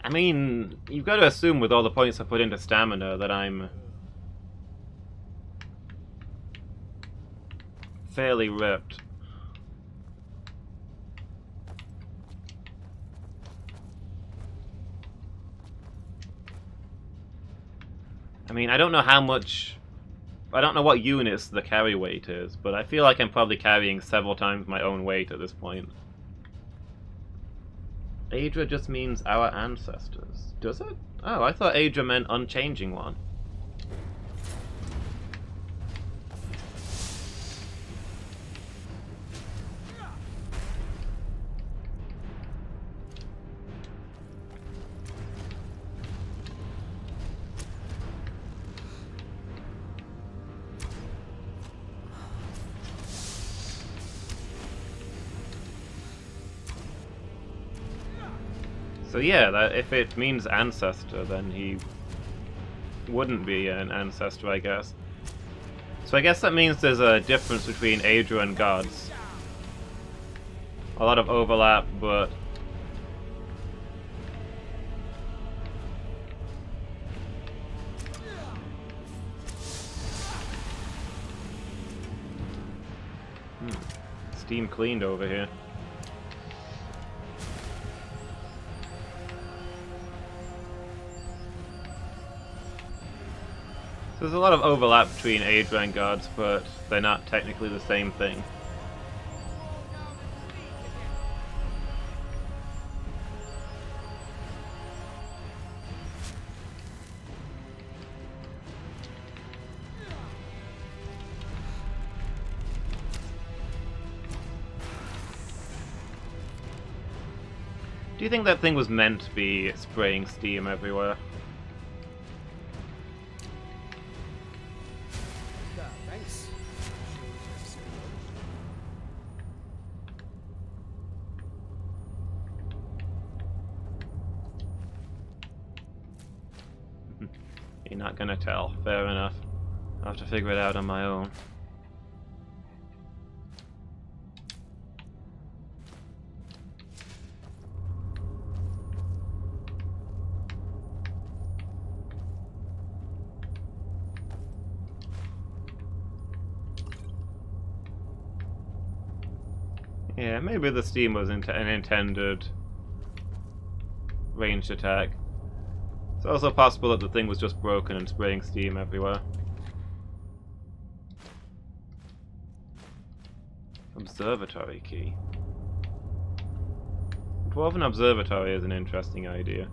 I mean, you've got to assume with all the points I put into stamina that I'm fairly ripped. I mean, I don't know what units the carry weight is, but I feel like I'm probably carrying several times my own weight at this point. Adra just means our ancestors. Does it? Oh, I thought Adra meant unchanging one. So yeah, that if it means ancestor, then he wouldn't be an ancestor, I guess. So I guess that means there's a difference between Aedra and gods. A lot of overlap, but... Steam cleaned over here. So there's a lot of overlap between Aedra and gods, but they're not technically the same thing. Do you think that thing was meant to be spraying steam everywhere? Thanks. You're not gonna tell. Fair enough. I'll have to figure it out on my own. Yeah, maybe the steam was an intended ranged attack. It's also possible that the thing was just broken and spraying steam everywhere. Observatory key. Dwarven observatory is an interesting idea.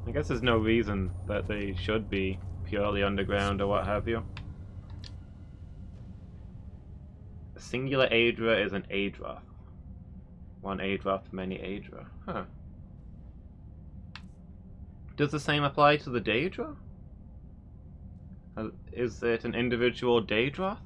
I guess there's no reason that they should be purely underground or what have you. A singular Aedra is an Aedroth. One Aedroth, many Aedra. Huh. Does the same apply to the Daedra? Is it an individual Daedroth?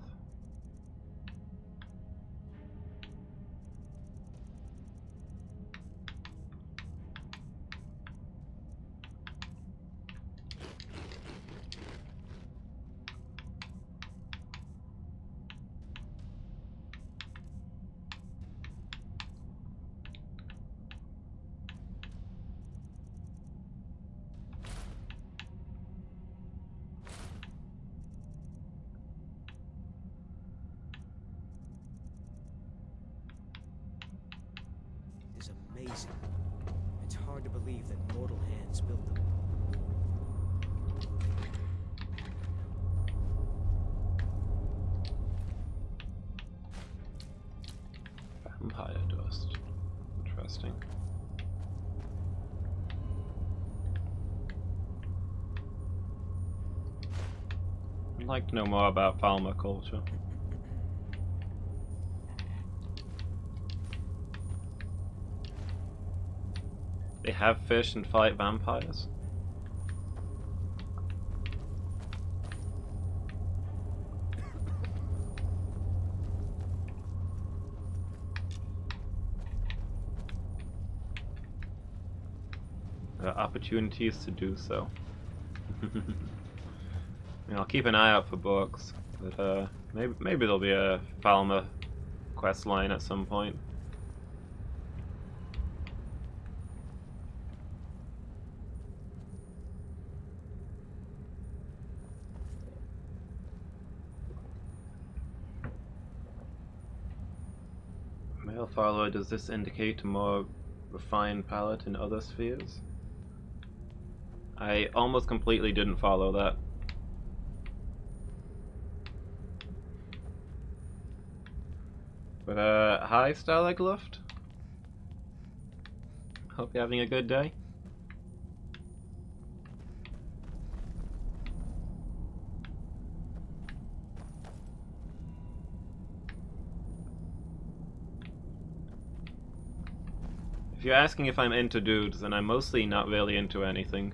Is amazing. It's hard to believe that mortal hands built them. Vampire dust. Interesting. I'd like to know more about Falmer culture. They have fish and fight vampires? There are opportunities to do so. I'll keep an eye out for books, but maybe there'll be a Falmer quest line at some point. Male follower, does this indicate a more refined palette in other spheres? I almost completely didn't follow that. But hi Stalagluft. Hope you're having a good day. If you're asking if I'm into dudes, then I'm mostly not really into anything.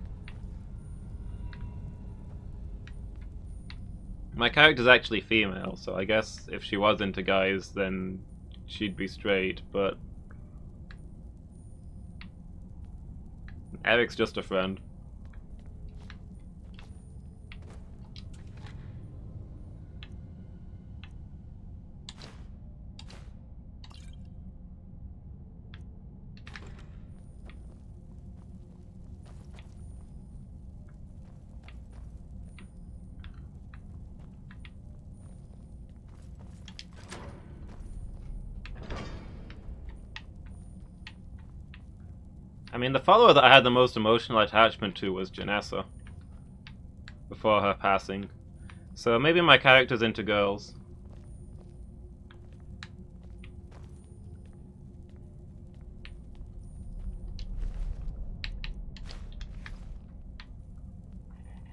My character's actually female, so I guess if she was into guys, then she'd be straight, but... Eric's just a friend. I mean, the follower that I had the most emotional attachment to was Janessa before her passing. So maybe my character's into girls.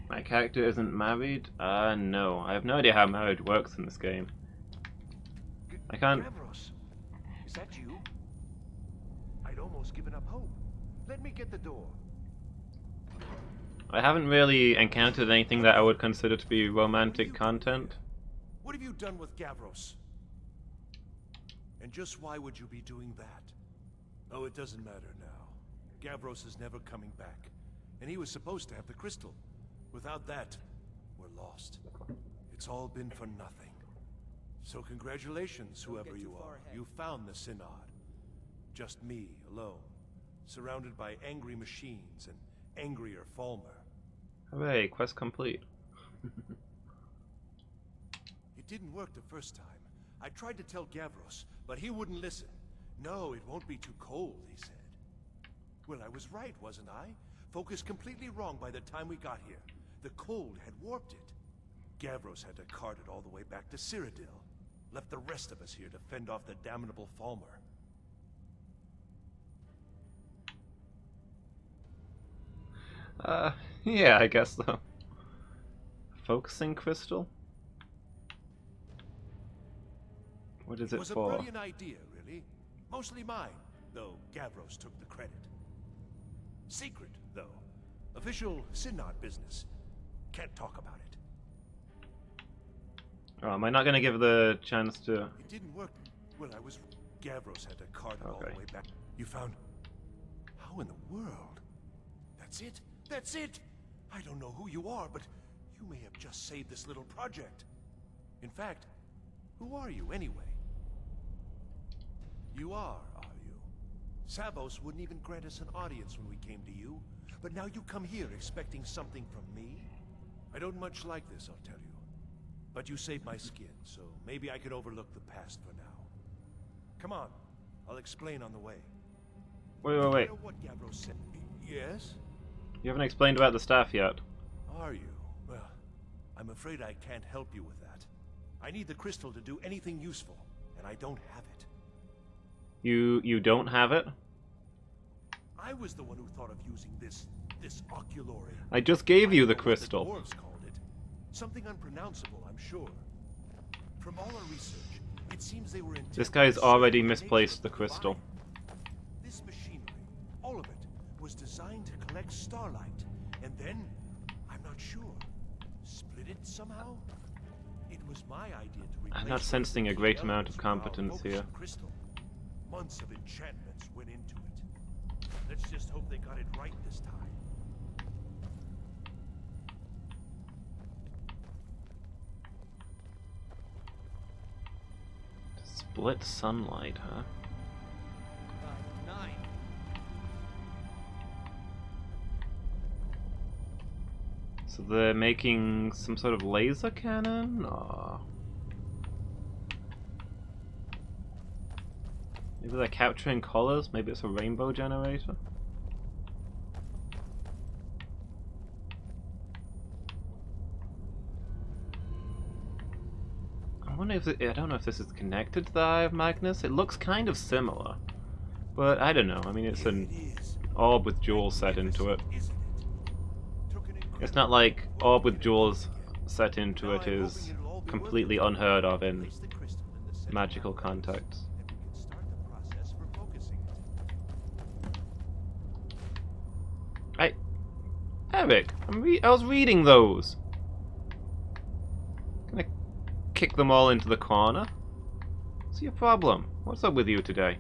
My character isn't married? No. I have no idea how marriage works in this game. I can't... Gavros, is that you? I'd almost given up hope. Let me get the door. I haven't really encountered anything that I would consider to be romantic content. What have you done with Gavros? And just why would you be doing that? Oh, it doesn't matter now. Gavros is never coming back. And he was supposed to have the crystal. Without that, we're lost. It's all been for nothing. So congratulations, whoever you are. You found the Synod. Just me, alone. Surrounded by angry machines and angrier Falmer. Hooray, quest complete. It didn't work the first time. I tried to tell Gavros, but he wouldn't listen. No, it won't be too cold, he said. Well, I was right, wasn't I? Focused completely wrong by the time we got here. The cold had warped it. Gavros had to cart it all the way back to Cyrodiil. Left the rest of us here to fend off the damnable Falmer. Yeah, I guess so. Focusing crystal? What is it for? It was a brilliant idea, really. Mostly mine, though Gavros took the credit. Secret, though. Official Synod business. Can't talk about it. Oh, am I not gonna give the chance to... It didn't work. Well, I was... Gavros had to cart it all the way back. You found... How in the world? That's it? That's it! I don't know who you are, but you may have just saved this little project. In fact, who are you anyway? You are you? Savos wouldn't even grant us an audience when we came to you, but now you come here expecting something from me? I don't much like this, I'll tell you. But you saved my skin, so maybe I could overlook the past for now. Come on, I'll explain on the way. Wait. You know what Gavros said? Yes? You haven't explained about the staff yet. Are you? Well, I'm afraid I can't help you with that. I need the crystal to do anything useful, and I don't have it. You don't have it? I was the one who thought of using this oculorium. I just gave you the I don't know what crystal. The dwarves called it. Something unpronounceable, I'm sure. From all our research, it seems they were intended This guy's to already serve the misplaced nature the of crystal. divine. This machinery, all of it, was designed to collect starlight, and then, I'm not sure, split it somehow? It was my idea to replace I'm not one sensing the a key great amount of elements with our competence focusing here. Crystal. Months of enchantments went into it. Let's just hope they got it right this time. Split sunlight, huh? 9. So they're making some sort of laser cannon, or maybe they're capturing colors. Maybe it's a rainbow generator. I wonder if I don't know if this is connected to the Eye of Magnus. It looks kind of similar, but I don't know. I mean, it's an orb with jewels set into it. It's not like orb with jewels set into it is completely unheard of in magical contexts. Hey, Eric, I was reading those. Gonna kick them all into the corner. What's your problem? What's up with you today?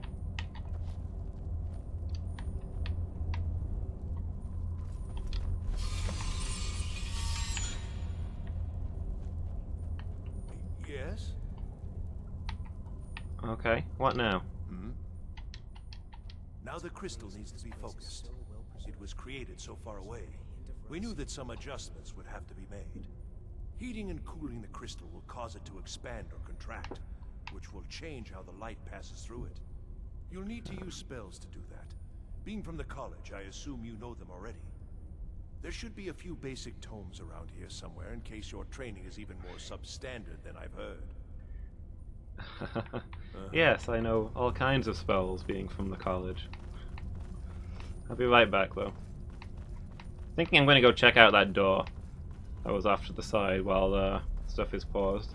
Okay, what now? Hmm? Now the crystal needs to be focused. It was created so far away. We knew that some adjustments would have to be made. Heating and cooling the crystal will cause it to expand or contract, which will change how the light passes through it. You'll need to use spells to do that. Being from the college, I assume you know them already. There should be a few basic tomes around here somewhere in case your training is even more substandard than I've heard. Yes, I know all kinds of spells being from the college. I'll be right back though. Thinking I'm going to go check out that door that was off to the side while stuff is paused.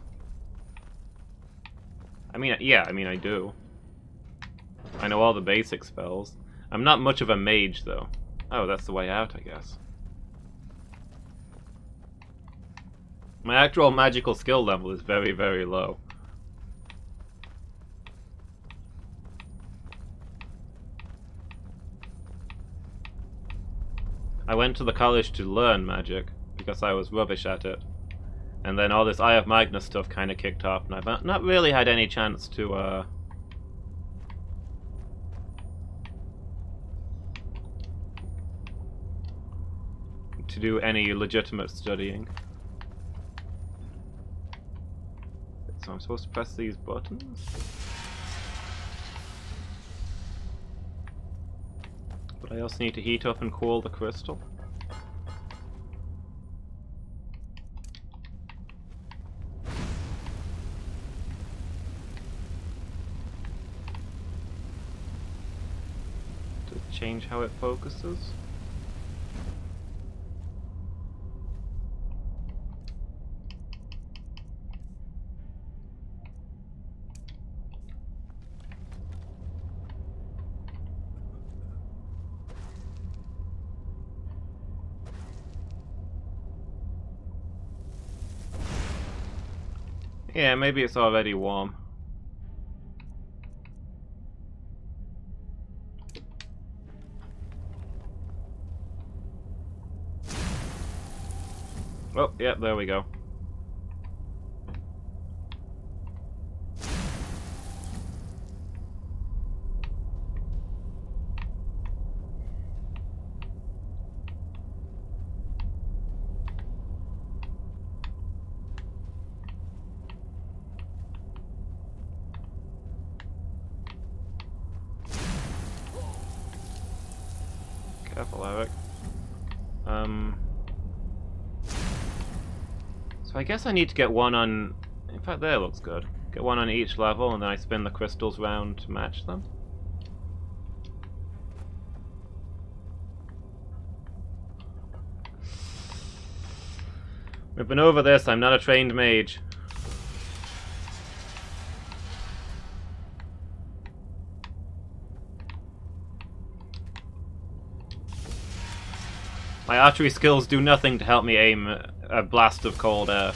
I mean, yeah, I do. I know all the basic spells. I'm not much of a mage though. Oh, that's the way out, I guess. My actual magical skill level is very, very low. I went to the college to learn magic, because I was rubbish at it. And then all this Eye of Magnus stuff kind of kicked off, and I've not really had any chance to do any legitimate studying. So I'm supposed to press these buttons? But I also need to heat up and cool the crystal. To change how it focuses. Yeah, maybe it's already warm. Oh, yeah, there we go. Careful, Eric. So I guess I need to get one on... In fact, there looks good. Get one on each level, and then I spin the crystals round to match them. We've been over this, I'm not a trained mage. My archery skills do nothing to help me aim a blast of cold air.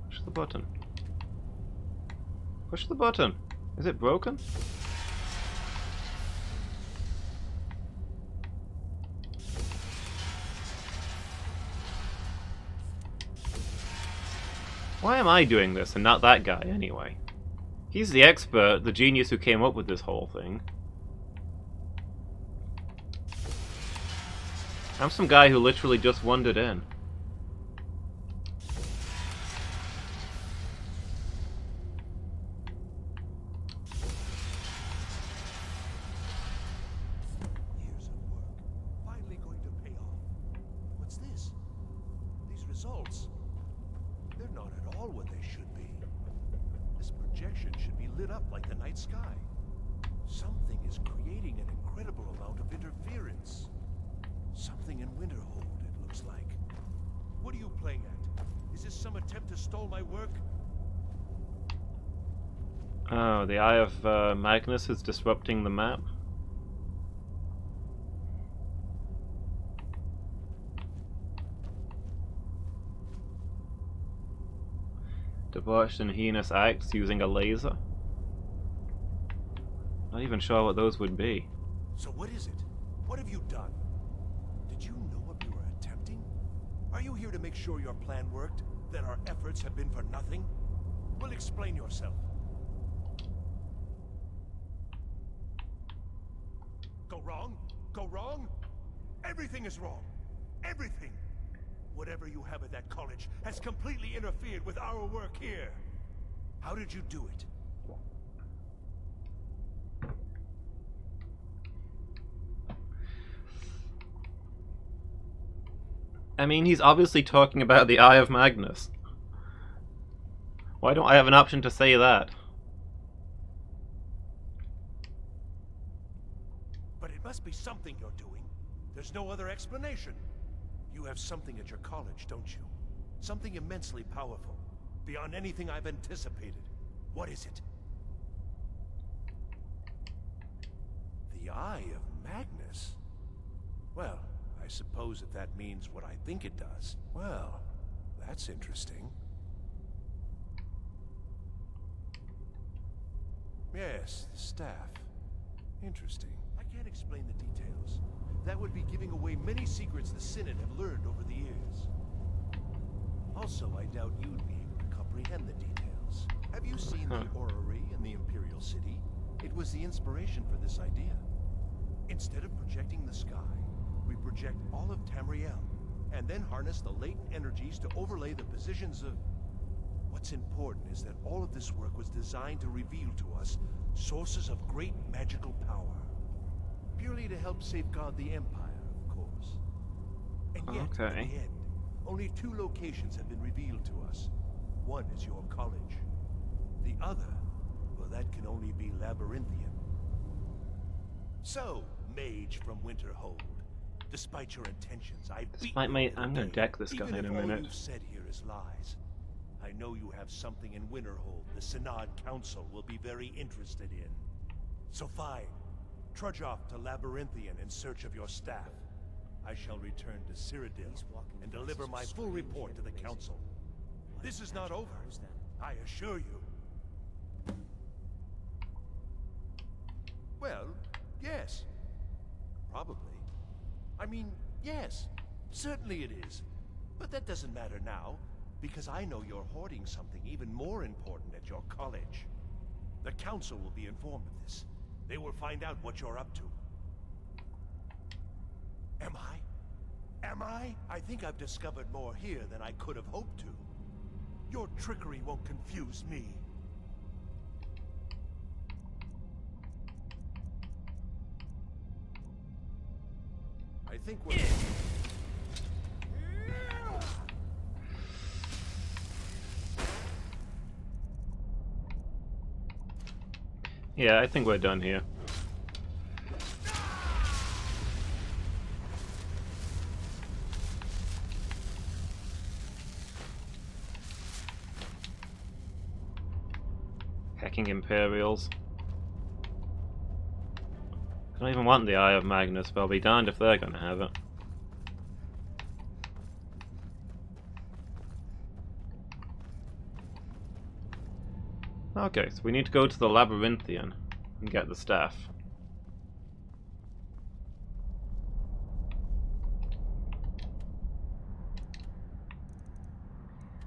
Push the button. Push the button. Is it broken? Why am I doing this and not that guy, anyway? He's the expert, the genius who came up with this whole thing. I'm some guy who literally just wandered in. Years of work, finally going to pay off. What's this? These results. They're not at all what they should be. This projection should be lit up like the night sky. Something is creating an incredible amount of interference. Something in Winterhold, it looks like. What are you playing at? Is this some attempt to stall my work? Oh, the Eye of Magnus is disrupting the map. Debauched and heinous acts using a laser. Not even sure what those would be. So what is it? What have you done? Did you know what we were attempting? Are you here to make sure your plan worked? That our efforts have been for nothing? Well, explain yourself. Go wrong? Go wrong? Everything is wrong. Everything. Whatever you have at that college has completely interfered with our work here. How did you do it? I mean, he's obviously talking about the Eye of Magnus. Why don't I have an option to say that? But it must be something you're doing. There's no other explanation. You have something at your college, don't you? Something immensely powerful, beyond anything I've anticipated. What is it? The Eye of Magnus? Well, I suppose if that means what I think it does. Well, that's interesting. Yes, the staff. Interesting. I can't explain the details. That would be giving away many secrets the Synod have learned over the years. Also, I doubt you'd be able to comprehend the details. Have you seen the orrery in the Imperial City? It was the inspiration for this idea. Instead of projecting the sky, we project all of Tamriel, and then harness the latent energies to overlay the positions of... What's important is that all of this work was designed to reveal to us sources of great magical power. Purely to help safeguard the Empire, of course. And yet, in the end, only 2 locations have been revealed to us. One is your college. The other, well, that can only be Labyrinthian. So, mage from Winterhold, despite your intentions, I'm gonna deck this guy in a minute. All you've said here is lies. I know you have something in Winterhold the Synod Council will be very interested in. So fine, trudge off to Labyrinthian in search of your staff. I shall return to Cyrodiil and deliver my full report to the Council. This is not over, I assure you. Well, yes. Probably. I mean, yes. Certainly it is. But that doesn't matter now, because I know you're hoarding something even more important at your college. The Council will be informed of this. They will find out what you're up to. Am I? Am I? I think I've discovered more here than I could have hoped to. Your trickery won't confuse me. I think we're... Yeah, I think we're done here. Hecking Imperials. I don't even want the Eye of Magnus, but I'll be darned if they're gonna have it. Okay, so we need to go to the Labyrinthian and get the staff.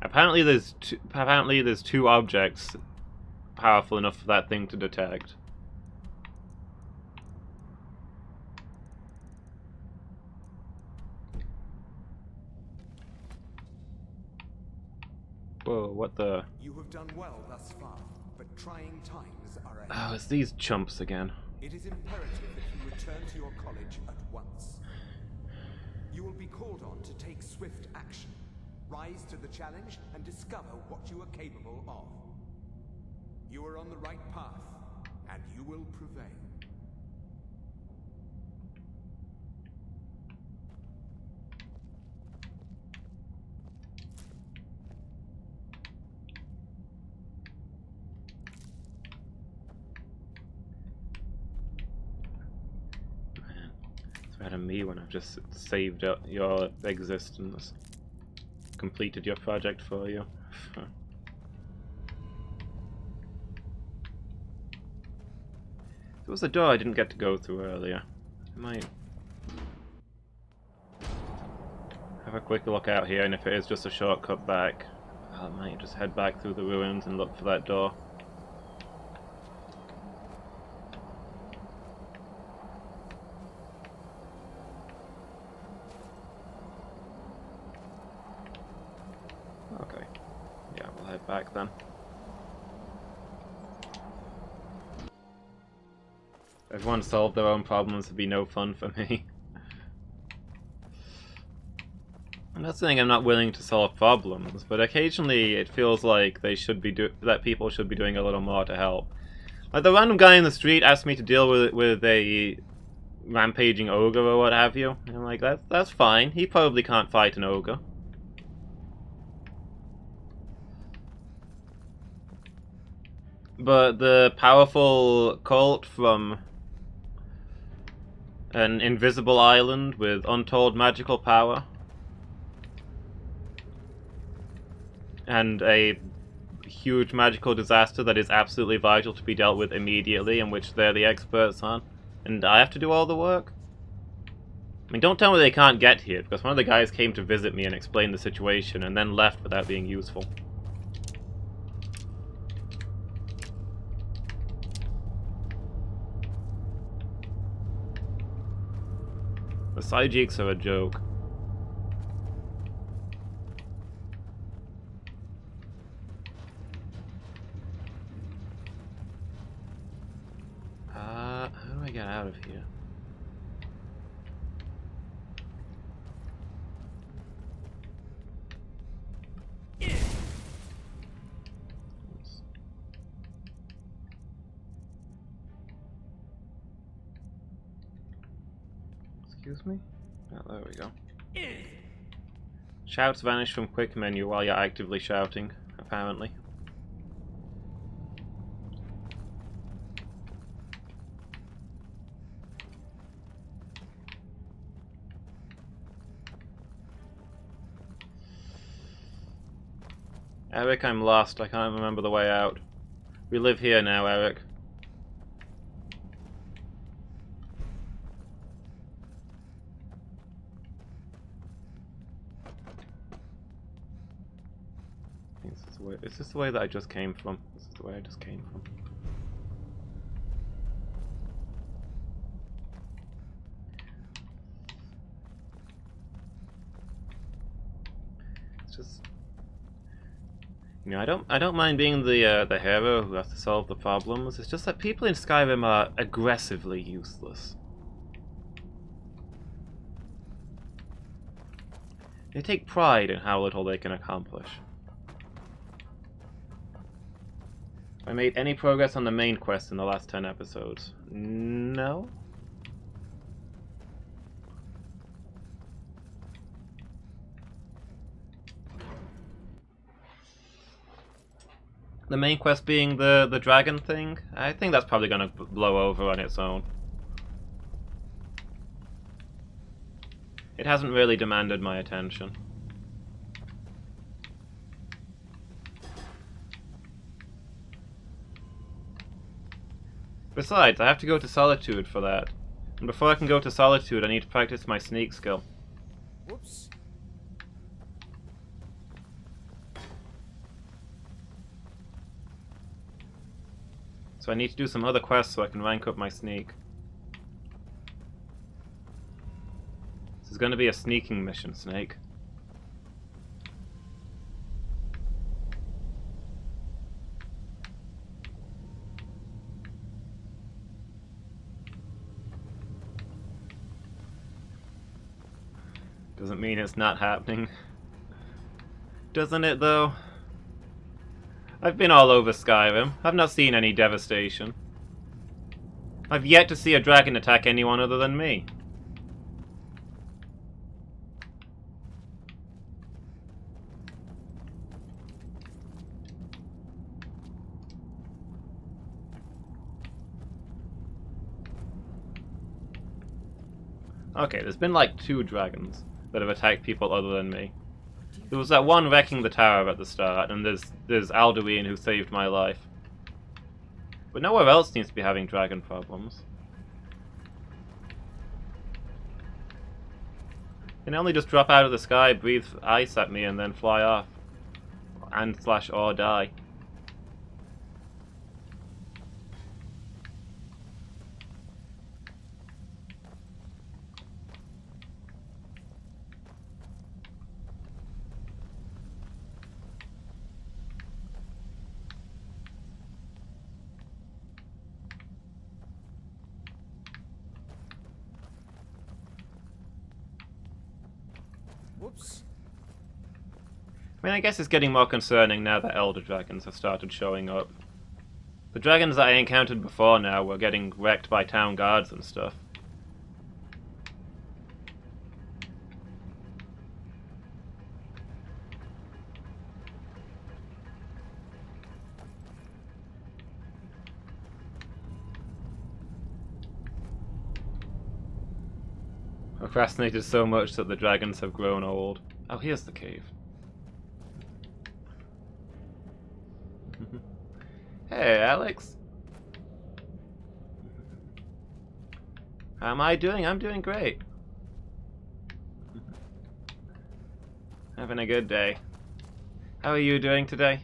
Apparently there's two objects powerful enough for that thing to detect. Whoa, what the... You have done well thus far, but trying times are ahead. Oh, it's these chumps again. It is imperative that you return to your college at once. You will be called on to take swift action, rise to the challenge, and discover what you are capable of. You are on the right path, and you will prevail. Out of me when I've just saved up your existence, completed your project for you. There was a door I didn't get to go through earlier. I might have a quick look out here, and if it is just a shortcut back, I might just head back through the ruins and look for that door. Okay. Yeah, we'll head back then. If everyone solved their own problems, it'd be no fun for me. I'm not saying I'm not willing to solve problems, but occasionally it feels like they should be that people should be doing a little more to help. Like the random guy in the street asked me to deal with a rampaging ogre or what have you. And I'm like, that's fine. He probably can't fight an ogre. But the powerful cult from an invisible island with untold magical power and a huge magical disaster that is absolutely vital to be dealt with immediately, and which they're the experts on, and I have to do all the work? I mean, don't tell me they can't get here, because one of the guys came to visit me and explain the situation, and then left without being useful. The Psyjiks are a joke. How do I get out of here? Excuse me? Oh, there we go. Shouts vanish from quick menu while you're actively shouting, apparently. Eric, I'm lost. I can't remember the way out. We live here now, Eric. Is this the way that I just came from? This is the way I just came from. It's just, you know, I don't mind being the hero who has to solve the problems. It's just that people in Skyrim are aggressively useless. They take pride in how little they can accomplish. I made any progress on the main quest in the last 10 episodes? No? The main quest being the dragon thing? I think that's probably gonna blow over on its own. It hasn't really demanded my attention. Besides, I have to go to Solitude for that. And before I can go to Solitude, I need to practice my sneak skill. Whoops. So I need to do some other quests so I can rank up my sneak. This is going to be a sneaking mission, Snake. Doesn't mean it's not happening. Doesn't it, though? I've been all over Skyrim. I've not seen any devastation. I've yet to see a dragon attack anyone other than me. Okay, there's been like 2 dragons that have attacked people other than me. There was that one wrecking the tower at the start, and there's Alduin who saved my life. But nowhere else seems to be having dragon problems. They only just drop out of the sky, breathe ice at me, and then fly off. And slash or die. Whoops. I mean, I guess it's getting more concerning now that elder dragons have started showing up. The dragons that I encountered before now were getting wrecked by town guards and stuff. Procrastinated so much that the dragons have grown old. Oh, here's the cave. Hey, Alex. How am I doing? I'm doing great. Having a good day. How are you doing today?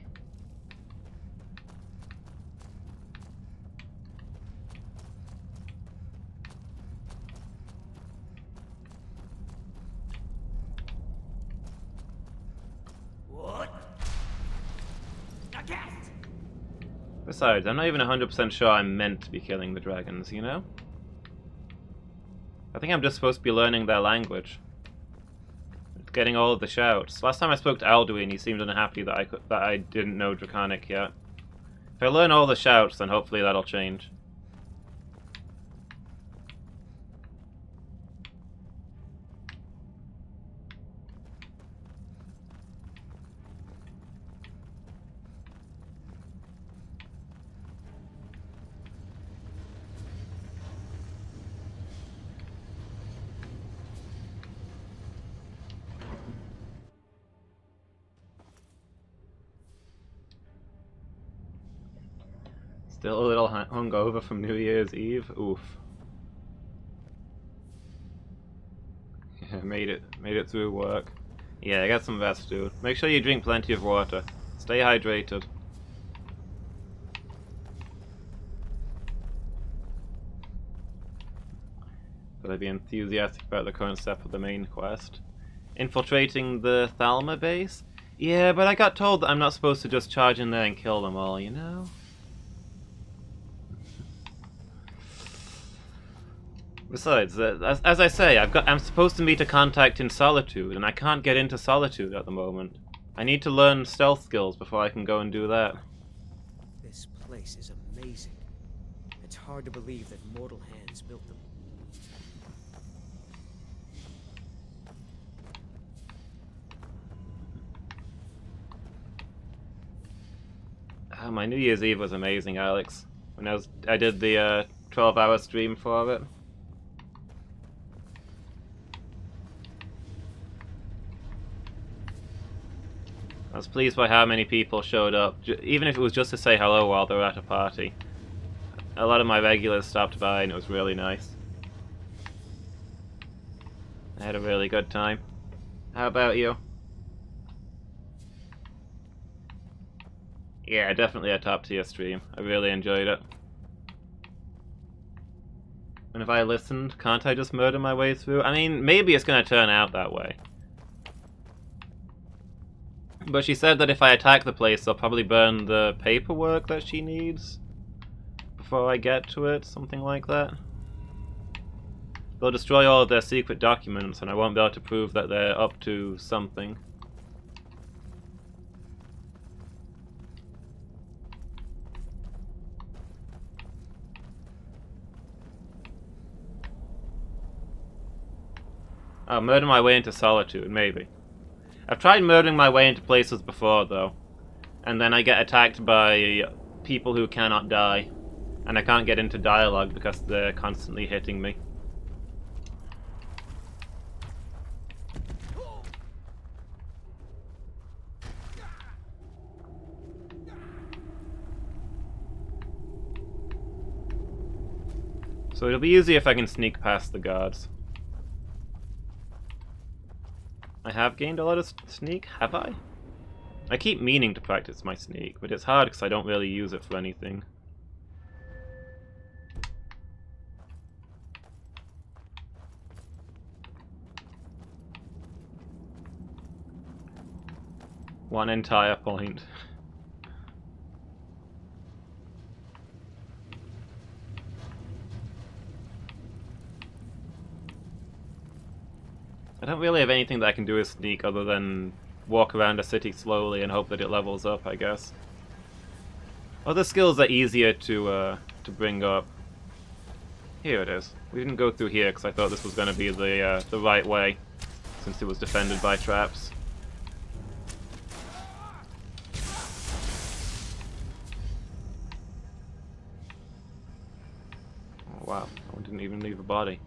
Besides, I'm not even 100% sure I'm meant to be killing the dragons, you know? I think I'm just supposed to be learning their language. Getting all of the shouts. Last time I spoke to Alduin, he seemed unhappy that I didn't know Draconic yet. If I learn all the shouts, then hopefully that'll change. Still a little hungover from New Year's Eve. Oof. Yeah, made it through work. Yeah, get some rest, dude. Make sure you drink plenty of water. Stay hydrated. But I'd be enthusiastic about the current step of the main quest. Infiltrating the Thalma base? Yeah, but I got told that I'm not supposed to just charge in there and kill them all, you know? Besides, as I say, I'm supposed to meet a contact in Solitude, and I can't get into Solitude at the moment. I need to learn stealth skills before I can go and do that. This place is amazing. It's hard to believe that mortal hands built them. Oh, my New Year's Eve was amazing, Alex. When I did the 12-hour stream for it. I was pleased by how many people showed up, even if it was just to say hello while they were at a party. A lot of my regulars stopped by and it was really nice. I had a really good time. How about you? Yeah, definitely a top tier stream. I really enjoyed it. And if I listened, can't I just murder my way through? I mean, maybe it's going to turn out that way. But she said that if I attack the place, I'll probably burn the paperwork that she needs before I get to it, something like that. They'll destroy all of their secret documents, and I won't be able to prove that they're up to something. I'll murder my way into Solitude, maybe. I've tried murdering my way into places before, though. And then I get attacked by people who cannot die. And I can't get into dialogue because they're constantly hitting me. So it'll be easy if I can sneak past the guards. I have gained a lot of sneak, have I? I keep meaning to practice my sneak, but it's hard because I don't really use it for anything. One entire point. I don't really have anything that I can do with sneak other than walk around a city slowly and hope that it levels up, I guess. Other skills are easier to bring up. Here it is. We didn't go through here because I thought this was going to be the right way, since it was defended by traps. Oh wow, that one didn't even leave a body.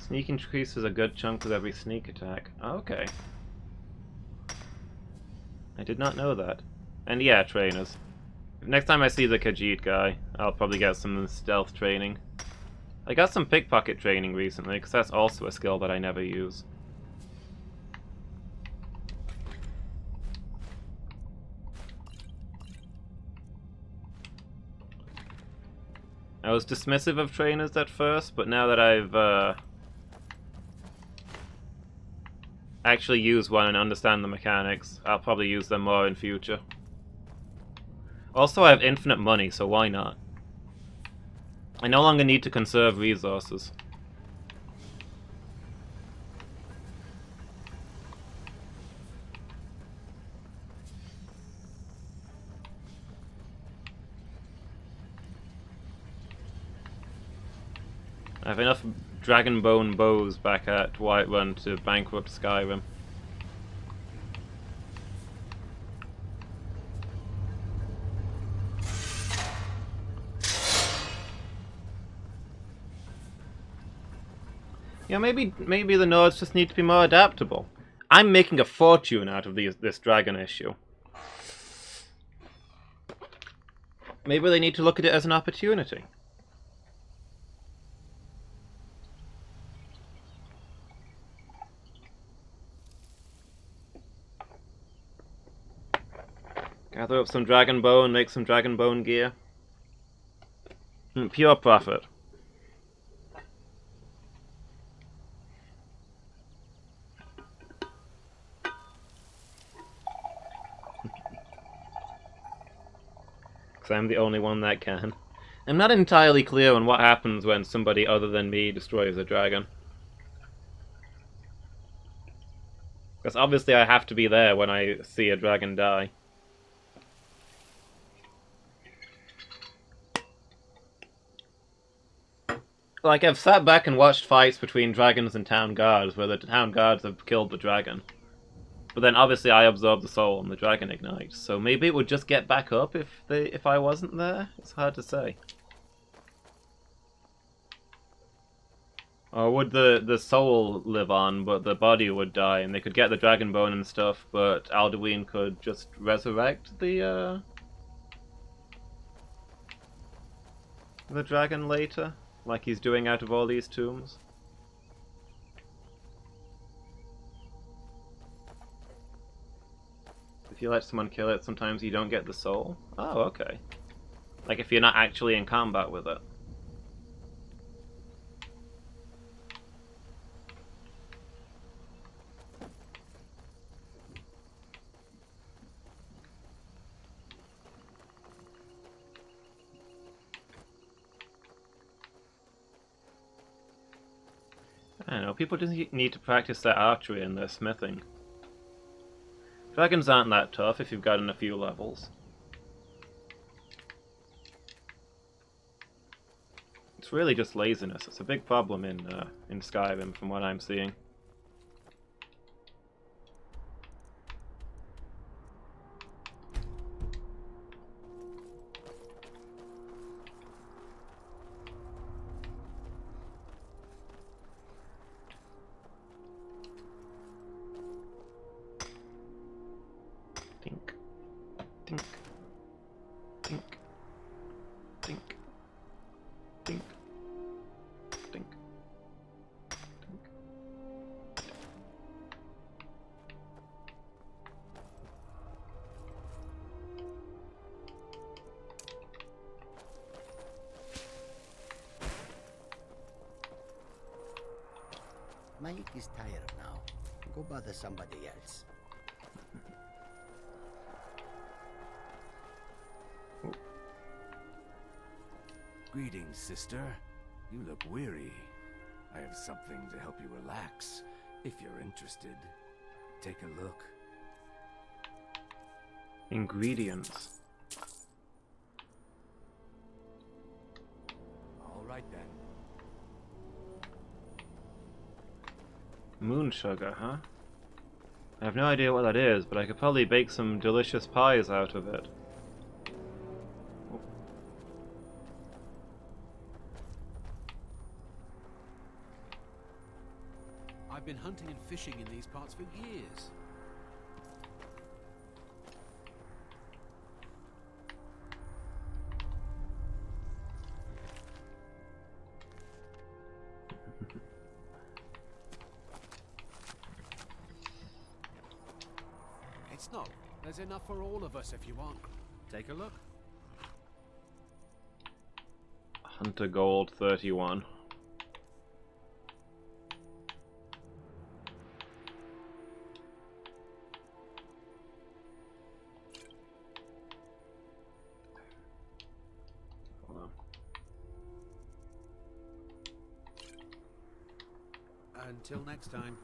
Sneak increases a good chunk with every sneak attack. Oh, okay. I did not know that. And yeah, trainers. Next time I see the Khajiit guy, I'll probably get some stealth training. I got some pickpocket training recently, because that's also a skill that I never use. I was dismissive of trainers at first, but now that I've actually use one and understand the mechanics, I'll probably use them more in future. Also, I have infinite money, so why not? I no longer need to conserve resources. I have enough Dragonbone bows back at Whiterun to bankrupt Skyrim. Yeah, maybe the Nords just need to be more adaptable. I'm making a fortune out of this dragon issue. Maybe they need to look at it as an opportunity. Gather up some dragon bone, make some dragon bone gear. Pure profit. Because I'm the only one that can. I'm not entirely clear on what happens when somebody other than me destroys a dragon. Because obviously I have to be there when I see a dragon die. Like, I've sat back and watched fights between dragons and town guards where the town guards have killed the dragon. But then obviously I absorb the soul and the dragon ignites. So maybe it would just get back up if I wasn't there? It's hard to say. Or would the soul live on, but the body would die, and they could get the dragon bone and stuff, but Alduin could just resurrect the dragon later? Like he's doing out of all these tombs? If you let someone kill it, sometimes you don't get the soul? Oh, okay. Like if you're not actually in combat with it. I don't know, people just need to practice their archery and their smithing. Dragons aren't that tough if you've gotten a few levels. It's really just laziness. It's a big problem in Skyrim from what I'm seeing. Tink. Tink. Tink. Tink. Tink. Tink. Mike is tired now. Go bother somebody else. Greetings, sister. You look weary. I have something to help you relax, if you're interested. Take a look. Ingredients. All right then. Moon sugar, huh? I have no idea what that is, but I could probably bake some delicious pies out of it. I've been hunting and fishing in these parts for years. It's not. There's enough for all of us if you want. Take a look. Hunter Gold 31. Until next time.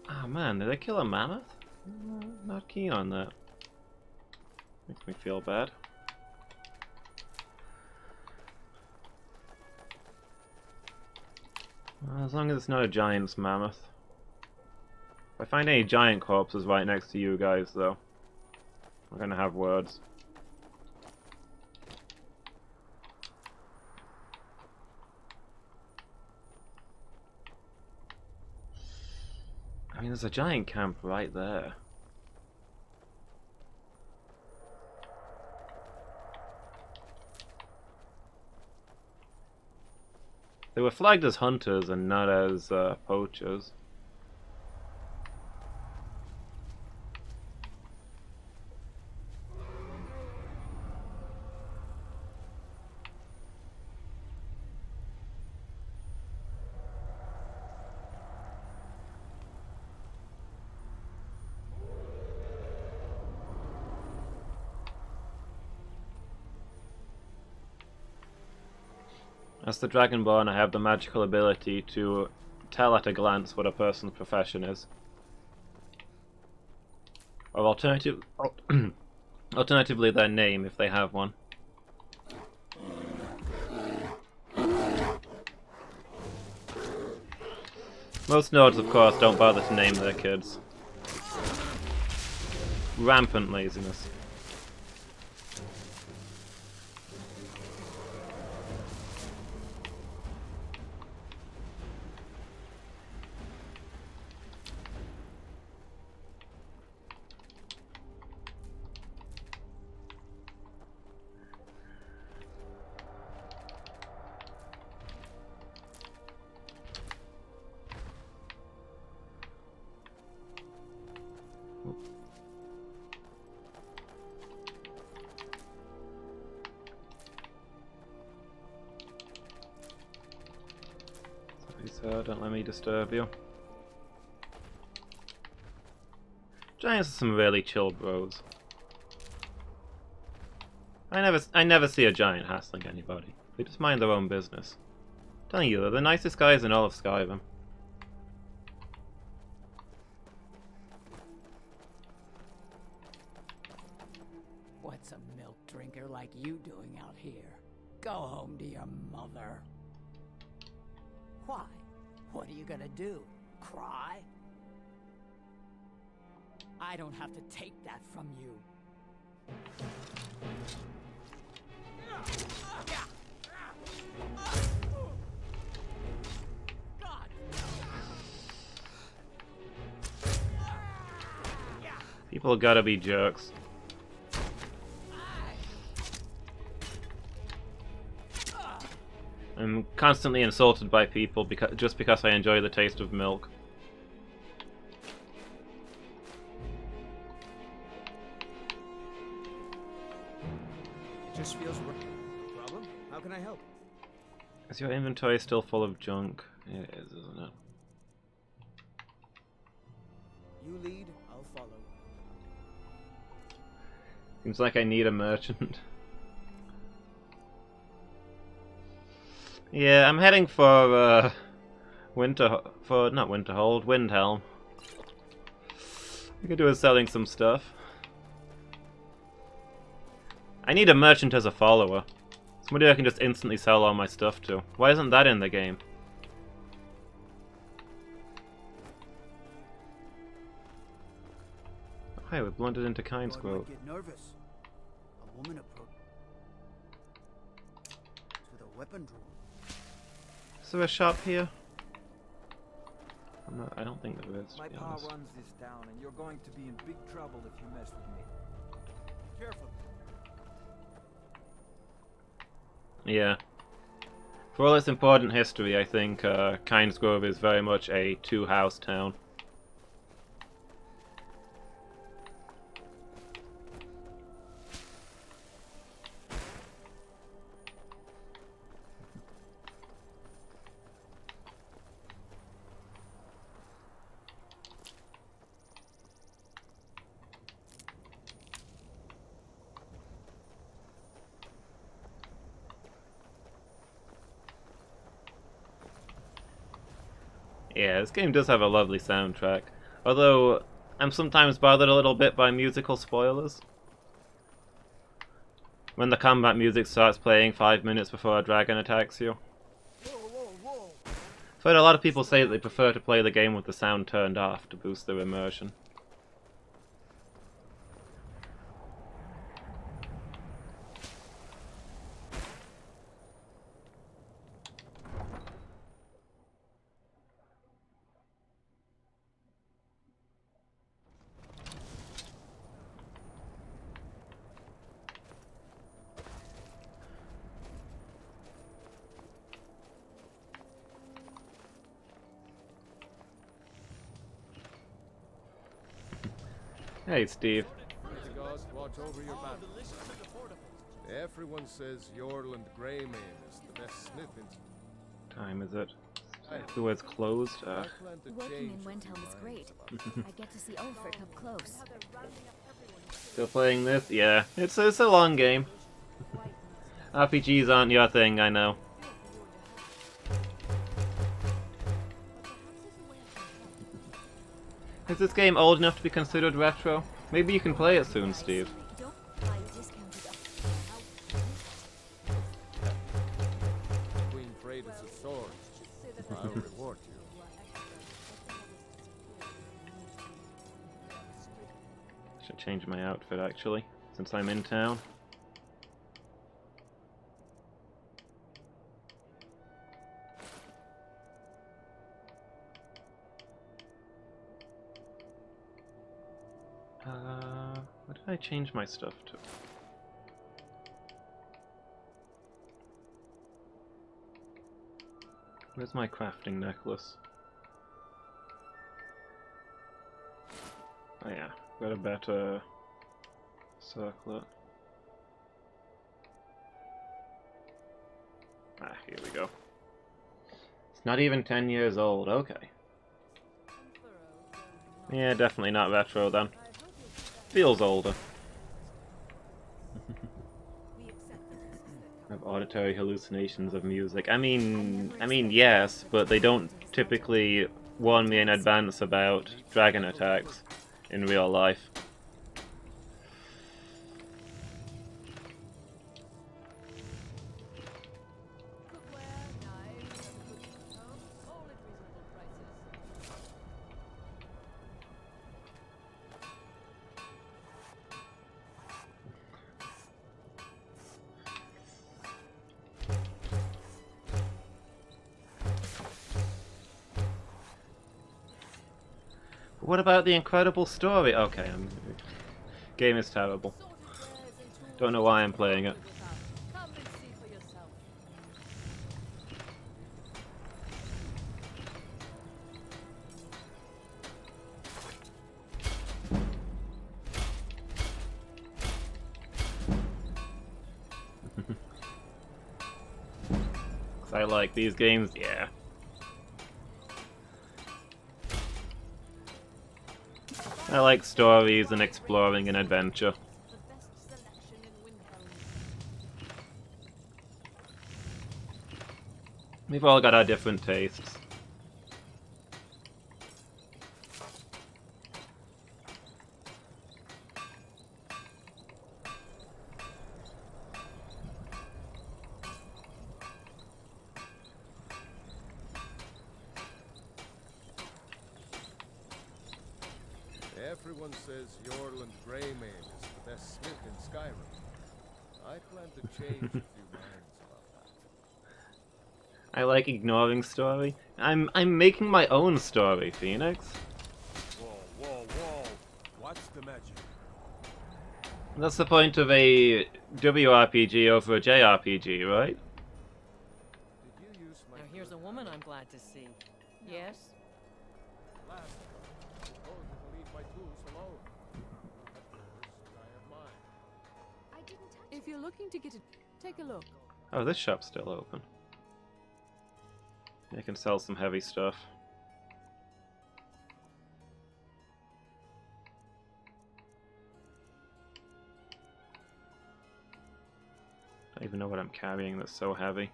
Oh man, did I kill a mammoth? Not keen on that. Makes me feel bad. Well, as long as it's not a giant's mammoth. If I find any giant corpses right next to you guys, though, we're gonna have words. I mean, there's a giant camp right there. They were flagged as hunters and not as poachers. As the Dragonborn, I have the magical ability to tell at a glance what a person's profession is. Or alternatively their name, if they have one. Most Nords, of course, don't bother to name their kids. Rampant laziness. So don't let me disturb you. Giants are some really chill bros. I never see a giant hassling anybody. They just mind their own business. I'm telling you, they're the nicest guys in all of Skyrim. What's a milk drinker like you doing out here? Go home to your mother. Why? What are you gonna do? Cry? I don't have to take that from you. People gotta be jerks. I'm constantly insulted by people just because I enjoy the taste of milk. It just feels right. Problem? How can I help? Is your inventory still full of junk? It is, isn't it? You lead, I'll follow. Seems like I need a merchant. Yeah, I'm heading for not Winterhold, Windhelm. We could do is selling some stuff. I need a merchant as a follower. Somebody I can just instantly sell all my stuff to. Why isn't that in the game? Hey, we blundered into Kind's Grove. Get nervous. A woman approached with a weapon drawn. Is there a shop here? I don't think there is. My pa runs this town, and you're going to be in big trouble if you mess with me. Careful. Yeah. For all its important history, I think Kind's Grove is very much a two-house town. Yeah, this game does have a lovely soundtrack, although I'm sometimes bothered a little bit by musical spoilers. When the combat music starts playing 5 minutes before a dragon attacks you. I've heard a lot of people say that they prefer to play the game with the sound turned off to boost their immersion. Hey, Steve. Watch over your battle. Everyone says Yorland Greymane is the best smith in... Time is it? The word's closed. Working in Windhelm is great. I get to see Ulfric up close. Still playing this? Yeah, it's a long game. RPGs aren't your thing, I know. Is this game old enough to be considered retro? Maybe you can play it soon, Steve. Queen Freydis' sword. I'll reward you. I should change my outfit, actually, since I'm in town. What did I change my stuff to? Where's my crafting necklace? Oh yeah, got a better circlet. Ah, here we go. It's not even 10 years old, okay. Yeah, definitely not retro then. Feels older. I have auditory hallucinations of music. I mean, yes, but they don't typically warn me in advance about dragon attacks in real life. What about the incredible story? Okay, game is terrible. Don't know why I'm playing it. Come and see for yourself. I like these games, yeah. I like stories and exploring and adventure. We've all got our different tastes. Everyone says Yorland Greymane is the best smith in Skyrim. I plan to change a few minds about that. I like ignoring story. I'm making my own story, Phoenix. Whoa, whoa, whoa. What's the magic? That's the point of a WRPG over a JRPG, right? Now here's a woman I'm glad to see. Yes? If you're looking to get it, take a look. Oh, this shop's still open. I can sell some heavy stuff. I don't even know what I'm carrying that's so heavy.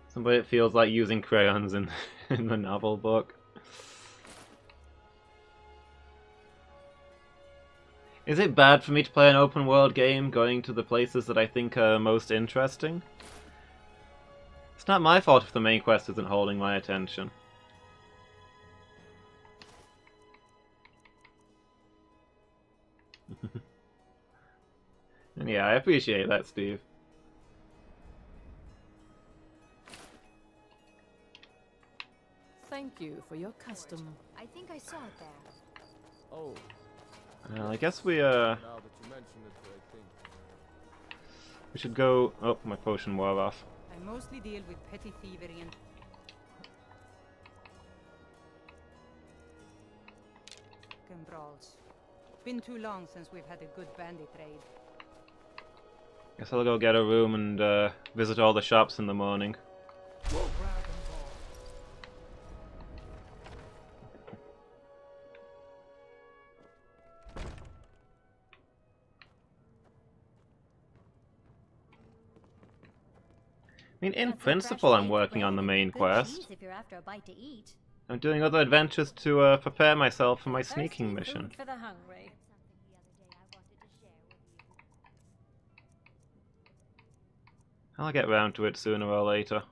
Somebody it feels like using crayons in, in the novel book. Is it bad for me to play an open world game going to the places that I think are most interesting? It's not my fault if the main quest isn't holding my attention. And yeah, I appreciate that, Steve. Thank you for your custom. I think I saw it there. Oh. I guess we Now that you mention it, I think. we should go. Oh, my potion wore off. I mostly deal with petty thievery and brawls. Been too long since we've had a good bandit raid. Guess I'll go get a room and visit all the shops in the morning. I mean, in principle, I'm working on the main quest. If you're after a bite to eat. I'm doing other adventures to prepare myself for my sneaking mission. For the hungry. I'll get round to it sooner or later.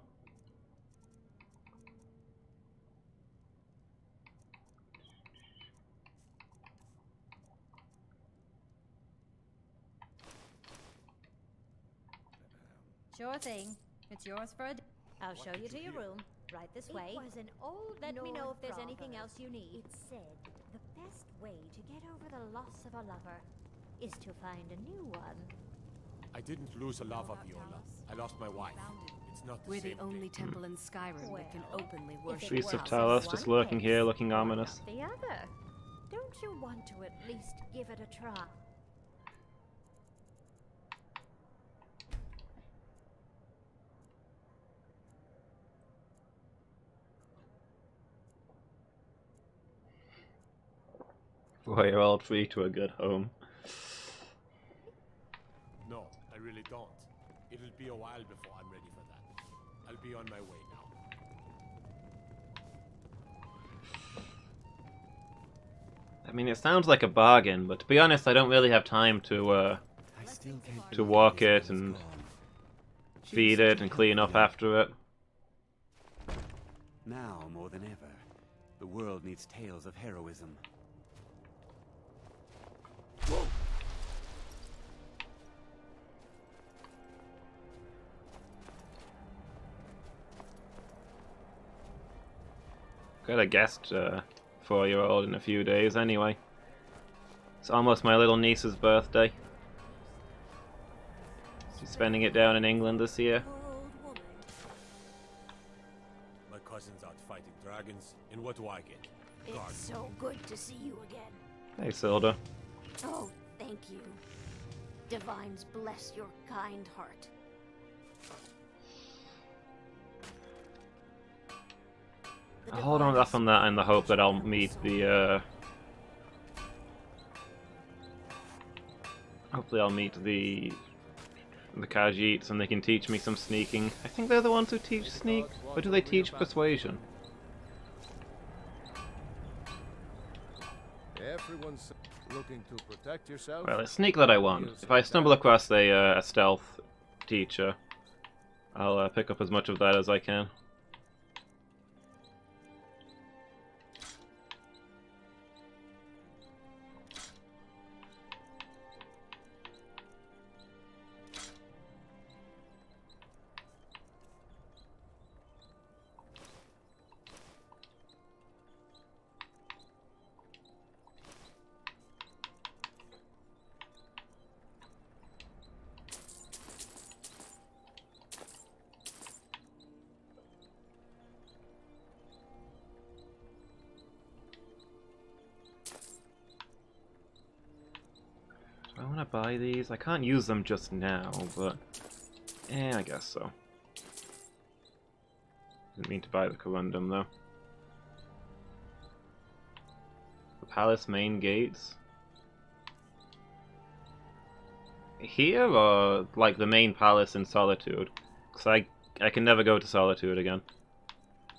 Sure thing. It's yours for a day. I'll show you to your room. Right this way. It was an old Let me know if there's proverb. anything else you need. It said, the best way to get over the loss of a lover is to find a new one. I didn't lose a lover, Viola. I lost my wife. It's not the We're same the only thing. temple in Skyrim that can openly worship. Streets of well, Talos just lurking here, looking ominous. The other. Don't you want to at least give it a try? Boy, you're all free to a good home. No, I really don't. It'll be a while before I'm ready for that. I'll be on my way now. I mean, it sounds like a bargain, but to be honest, I don't really have time to walk it and feed it and clean up after it. Now, more than ever, the world needs tales of heroism. Got a guest 4-year-old in a few days anyway. It's almost my little niece's birthday. She's spending it down in England this year. My cousin's out fighting dragons, and what do I get? It's so good to see you again. Hey, Silda. Oh, thank you. Divines bless your kind heart. I'll hold on off on that in the hope that I'll meet the, hopefully I'll meet the Khajiits and they can teach me some sneaking. I think they're the ones who teach sneak, or do they teach persuasion? Everyone's looking to protect yourself. Well, it's sneak that I want. If I stumble across a stealth teacher, I'll pick up as much of that as I can. Do I want to buy these? I can't use them just now, but I guess so. Didn't mean to buy the corundum though. The palace main gates. Here, or like the main palace in Solitude? Because I can never go to Solitude again.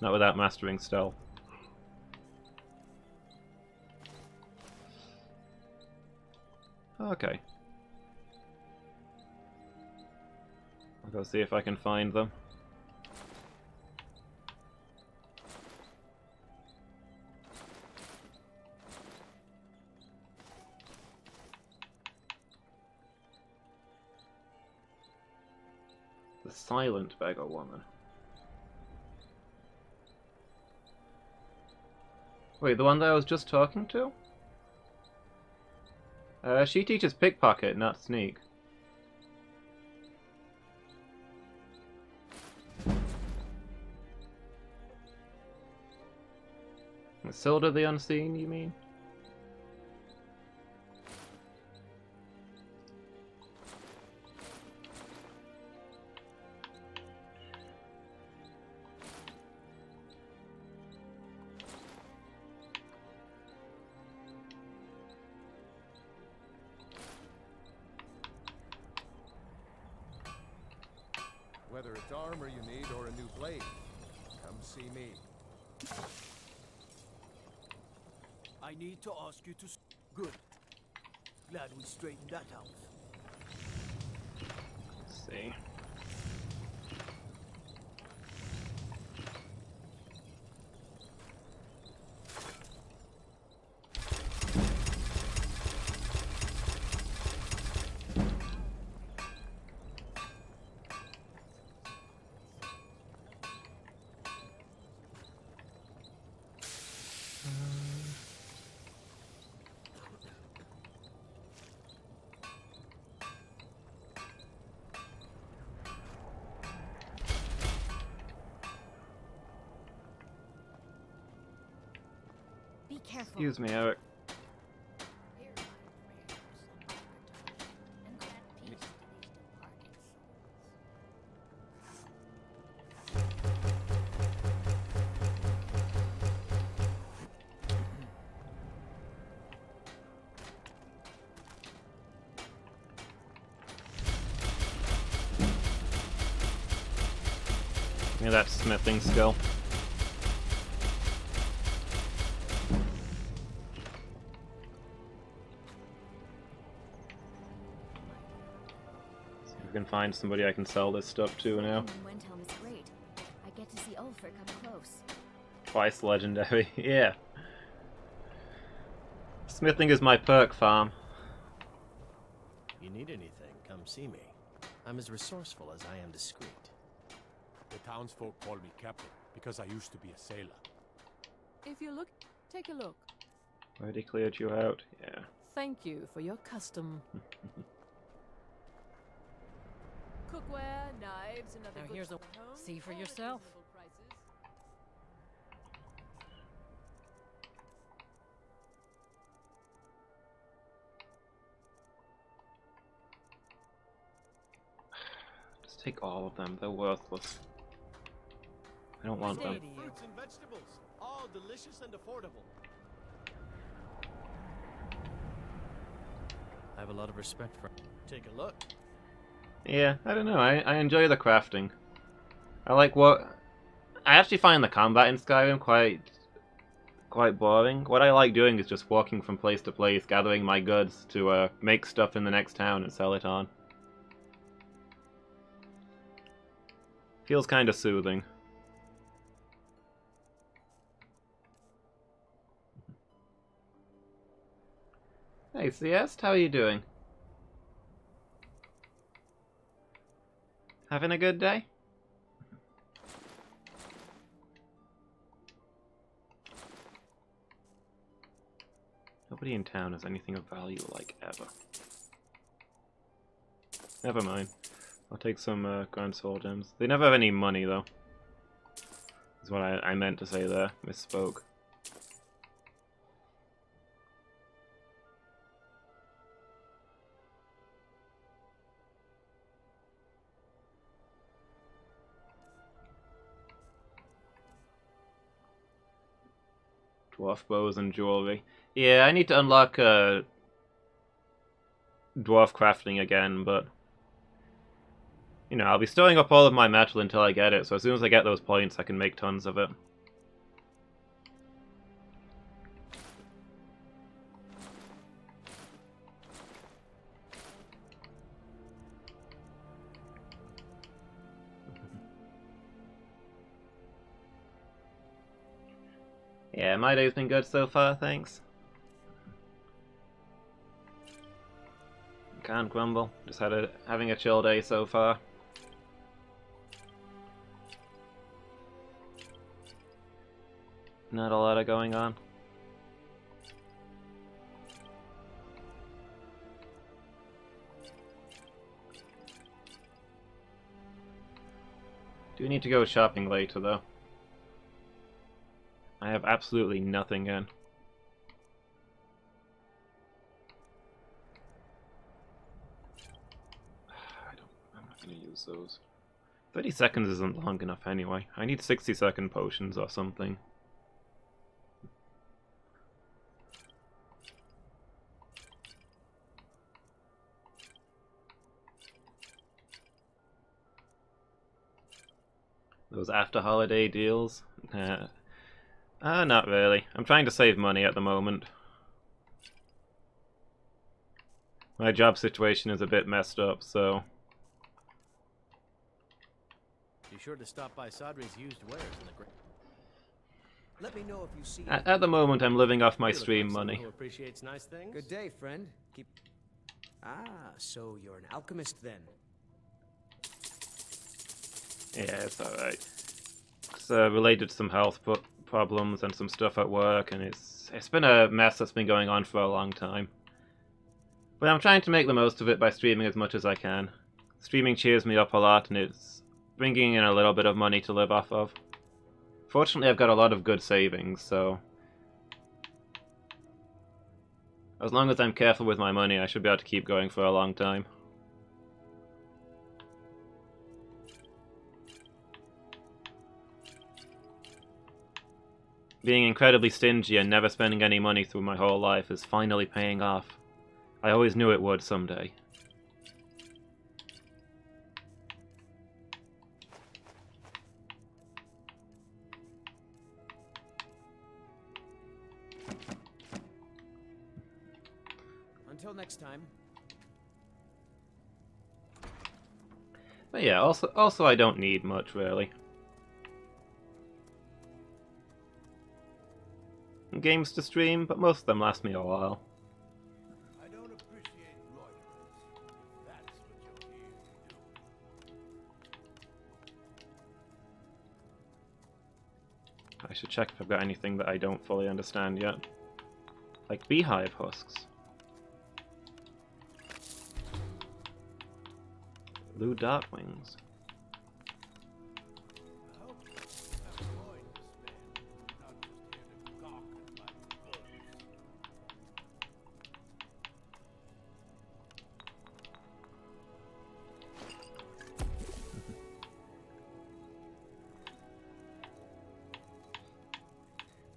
Not without mastering stealth. Okay. I'll go see if I can find them. The silent beggar woman. Wait, the one that I was just talking to? She teaches pickpocket, not sneak. Silda the Unseen, you mean? Whether it's armor you need or a new blade, come see me. I need to ask you to... Good. Glad we straightened that out. Let's see. Be careful. Excuse me, Eric. Yeah, that smithing skill. See if we can find somebody I can sell this stuff to now. Windhelm is great. I get to see Ulfric up close. Twice legendary, yeah. Smithing is my perk farm. You need anything, come see me. I'm as resourceful as I am discreet. The townsfolk call me captain because I used to be a sailor. If you look, take a look. Already cleared you out? Yeah. Thank you for your custom. Cookware, knives, and other Now goods here's for a the home, see for all at yourself. reasonable prices. Just take all of them. They're worthless. I don't want them. Fruits and vegetables, all delicious and affordable. I have a lot of respect for. Take a look. Yeah, I don't know. I enjoy the crafting. I like what... I actually find the combat in Skyrim quite boring. What I like doing is just walking from place to place, gathering my goods to make stuff in the next town and sell it on. Feels kind of soothing. Hey, Celeste, how are you doing? Having a good day? Nobody in town has anything of value like ever. Never mind. I'll take some Grand Soul Gems. They never have any money, though. Is what I meant to say there. Misspoke. Dwarf bows and jewelry. Yeah, I need to unlock dwarf crafting again, but you know, I'll be storing up all of my metal until I get it, so as soon as I get those points I can make tons of it. Yeah, my day's been good so far, thanks. Can't grumble. Just having a chill day so far. Not a lot of going on. Do need to go shopping later, though. I have absolutely nothing in. I'm not going to use those. 30 seconds isn't long enough anyway. I need 60-second potions or something. Those after holiday deals? Not really. I'm trying to save money at the moment. My job situation is a bit messed up, so... Be sure to stop by Sadri's used wares in the great. Let me know if you see. At the moment, I'm living off my You look stream like someone money. who appreciates nice things. Good day, friend. Keep. Ah, so you're an alchemist then? Yeah, it's alright. It's related to some health problems and some stuff at work, and it's been a mess that's been going on for a long time. But I'm trying to make the most of it by streaming as much as I can. Streaming cheers me up a lot, and it's bringing in a little bit of money to live off of. Fortunately, I've got a lot of good savings, so... as long as I'm careful with my money, I should be able to keep going for a long time. Being incredibly stingy and never spending any money through my whole life is finally paying off. I always knew it would someday. Until next time. But yeah, also I don't need much, really. Games to stream, but most of them last me a while. I don't appreciate loiterers, if that's what you're here to do. I should check if I've got anything that I don't fully understand yet. Like beehive husks. Blue dartwings.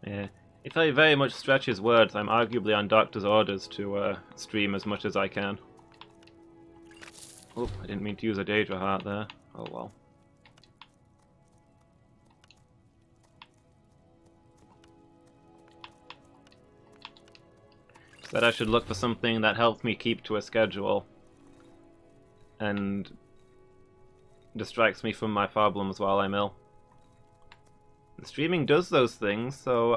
Yeah. If I very much stretch his words, I'm arguably on Doctor's orders to stream as much as I can. Oh, I didn't mean to use a Daedra heart there. Oh well. Said I should look for something that helps me keep to a schedule and distracts me from my problems while I'm ill. The streaming does those things, so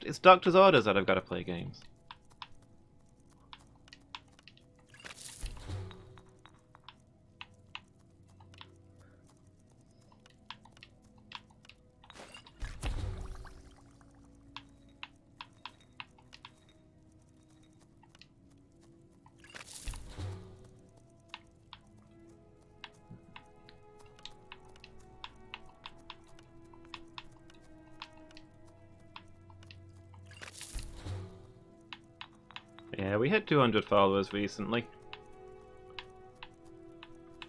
it's Doctor's orders that I've got to play games. Yeah, we hit 200 followers recently.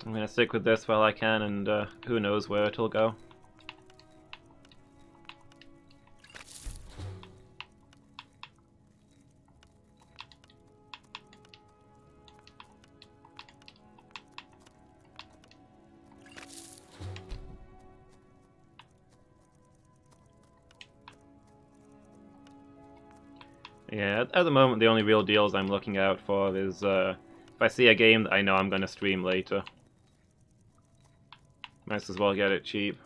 I'm gonna stick with this while I can, and who knows where it'll go. Yeah, at the moment the only real deals I'm looking out for is if I see a game that I know I'm going to stream later. Might as well get it cheap.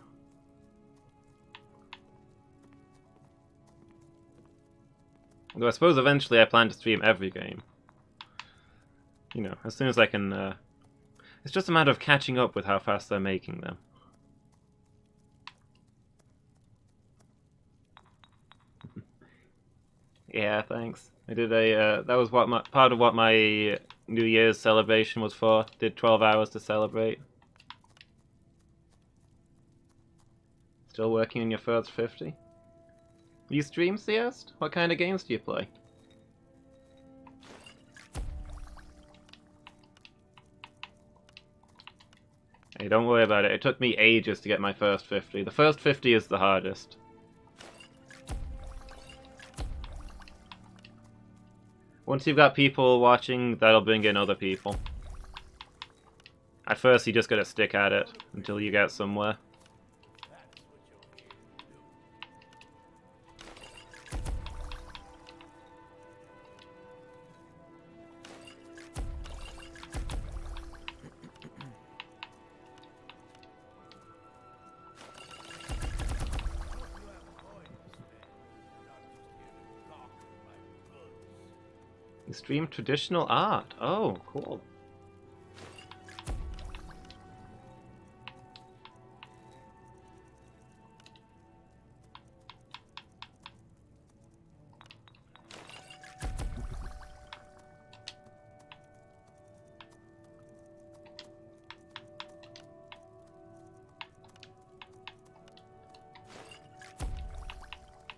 Although I suppose eventually I plan to stream every game. You know, as soon as I can... It's just a matter of catching up with how fast they're making them. Yeah, thanks. I did a, that was what part of what my New Year's celebration was for. Did 12 hours to celebrate. Still working on your first 50? You stream, Siest? What kind of games do you play? Hey, don't worry about it. It took me ages to get my first 50. The first 50 is the hardest. Once you've got people watching, that'll bring in other people. At first, you just gotta stick at it until you get somewhere. You stream traditional art. Oh, cool.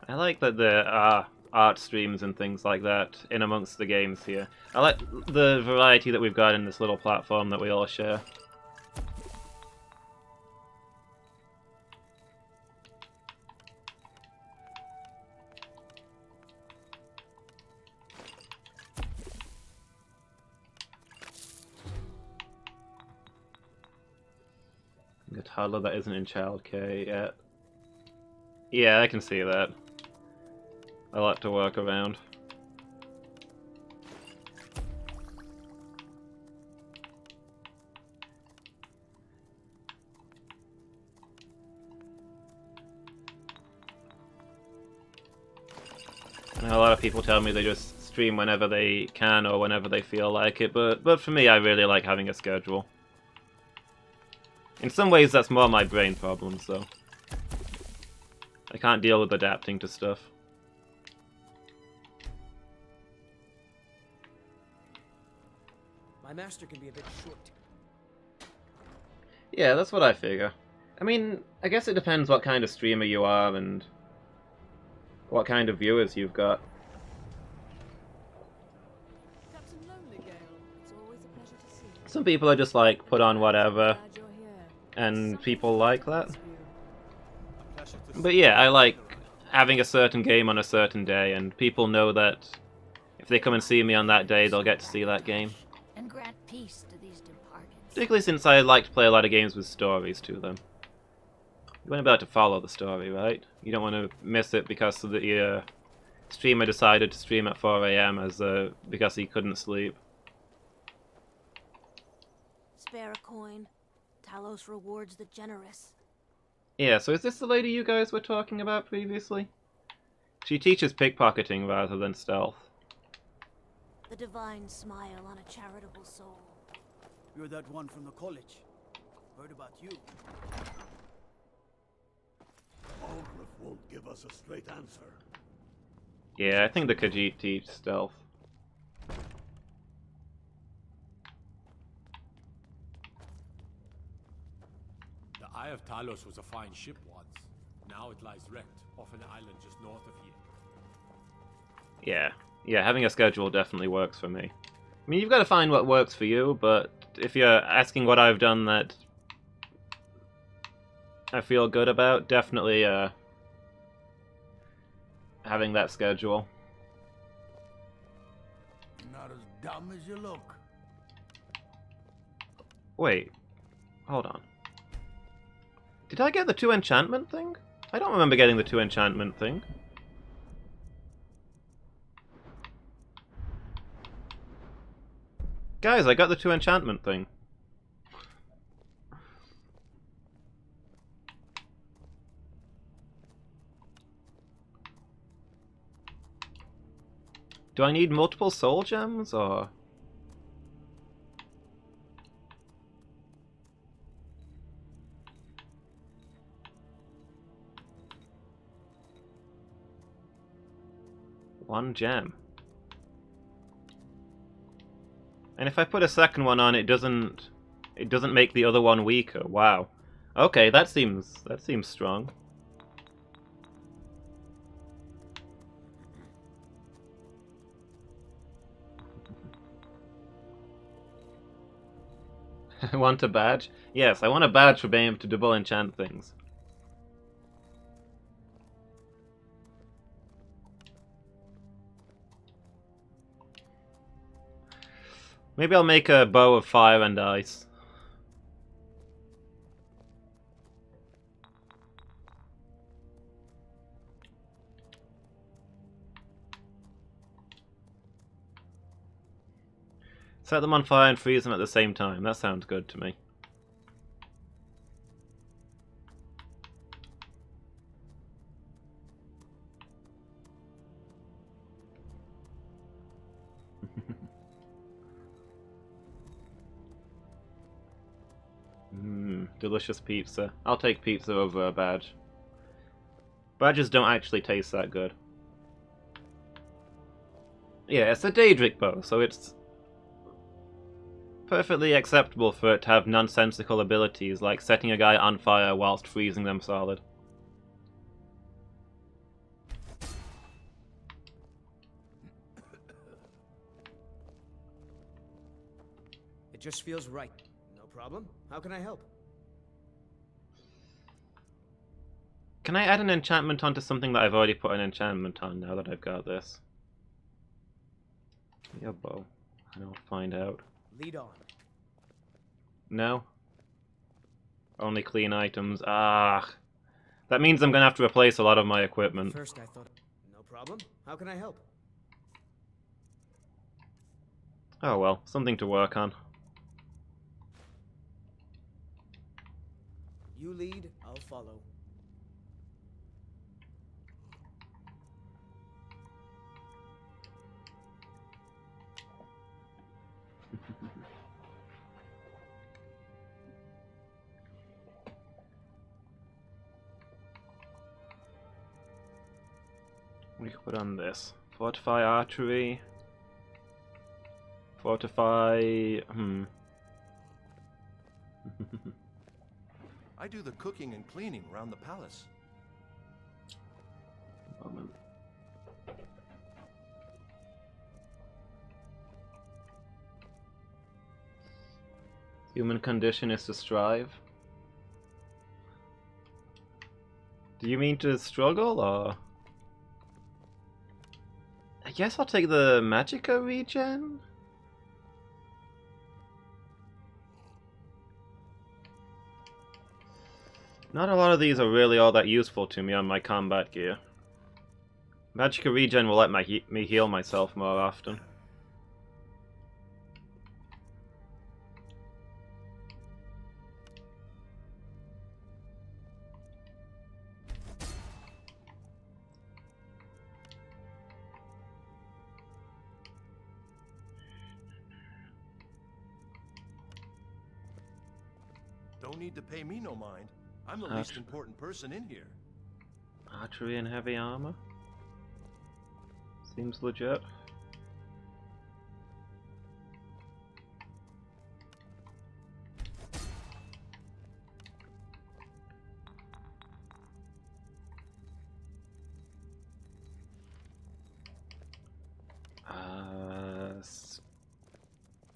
I like that the art streams and things like that in amongst the games here. I like the variety that we've got in this little platform that we all share. A toddler that isn't in childcare yet. Yeah, I can see that. A lot to work around. I know a lot of people tell me they just stream whenever they can or whenever they feel like it, but for me I really like having a schedule. In some ways that's more my brain problems though. I can't deal with adapting to stuff. My master can be a bit short. Yeah, that's what I figure. I mean, I guess it depends what kind of streamer you are and what kind of viewers you've got. Captain Lonelygale, it's always a pleasure to see you. Some people are just like, put on whatever, and people like that. But yeah, I like having a certain game on a certain day, and people know that if they come and see me on that day, they'll get to see that game. And grant peace to these departed. Particularly since I like to play a lot of games with stories to them. You want to be able to follow the story, right? You don't want to miss it because the streamer decided to stream at 4 AM because he couldn't sleep. Spare a coin. Talos rewards the generous. Yeah, so is this the lady you guys were talking about previously? She teaches pickpocketing rather than stealth. The divine smile on a charitable soul. You're that one from the college. Heard about you. Aldrich won't give us a straight answer. Yeah, I think the Khajiit teach stealth. The Eye of Talos was a fine ship once. Now it lies wrecked off an island just north of here. Yeah, having a schedule definitely works for me. I mean, you've got to find what works for you, but if you're asking what I've done that I feel good about, definitely having that schedule. Not as dumb as you look. Wait, hold on. Did I get the 2 enchantment thing? I don't remember getting the 2 enchantment thing. Guys, I got the 2 enchantment thing. Do I need multiple soul gems, or...? One gem. And if I put a second one on, it doesn't make the other one weaker. Wow. Okay, that seems strong. I want a badge? Yes, I want a badge for being able to double enchant things. Maybe I'll make a bow of fire and ice. Set them on fire and freeze them at the same time. That sounds good to me. Delicious pizza. I'll take pizza over a badge. Badges don't actually taste that good. Yeah, it's a Daedric bow, so it's perfectly acceptable for it to have nonsensical abilities like setting a guy on fire whilst freezing them solid. It just feels right. No problem. How can I help? Can I add an enchantment onto something that I've already put an enchantment on now that I've got this? Yeah, bow. And I'll find out. Lead on. No? Only clean items. Ah. That means I'm gonna have to replace a lot of my equipment. First I thought... No problem. How can I help? Oh well, something to work on. You lead, I'll follow. We can put on this. Fortify archery. Fortify... I do the cooking and cleaning around the palace. Moment. Human condition is to strive. Do you mean to struggle, or...? I guess I'll take the Magicka regen? Not a lot of these are really all that useful to me on my combat gear. Magicka regen will let me heal myself more often. Don't need to pay me no mind. I'm the least important person in here. Archery and heavy armor? Seems legit.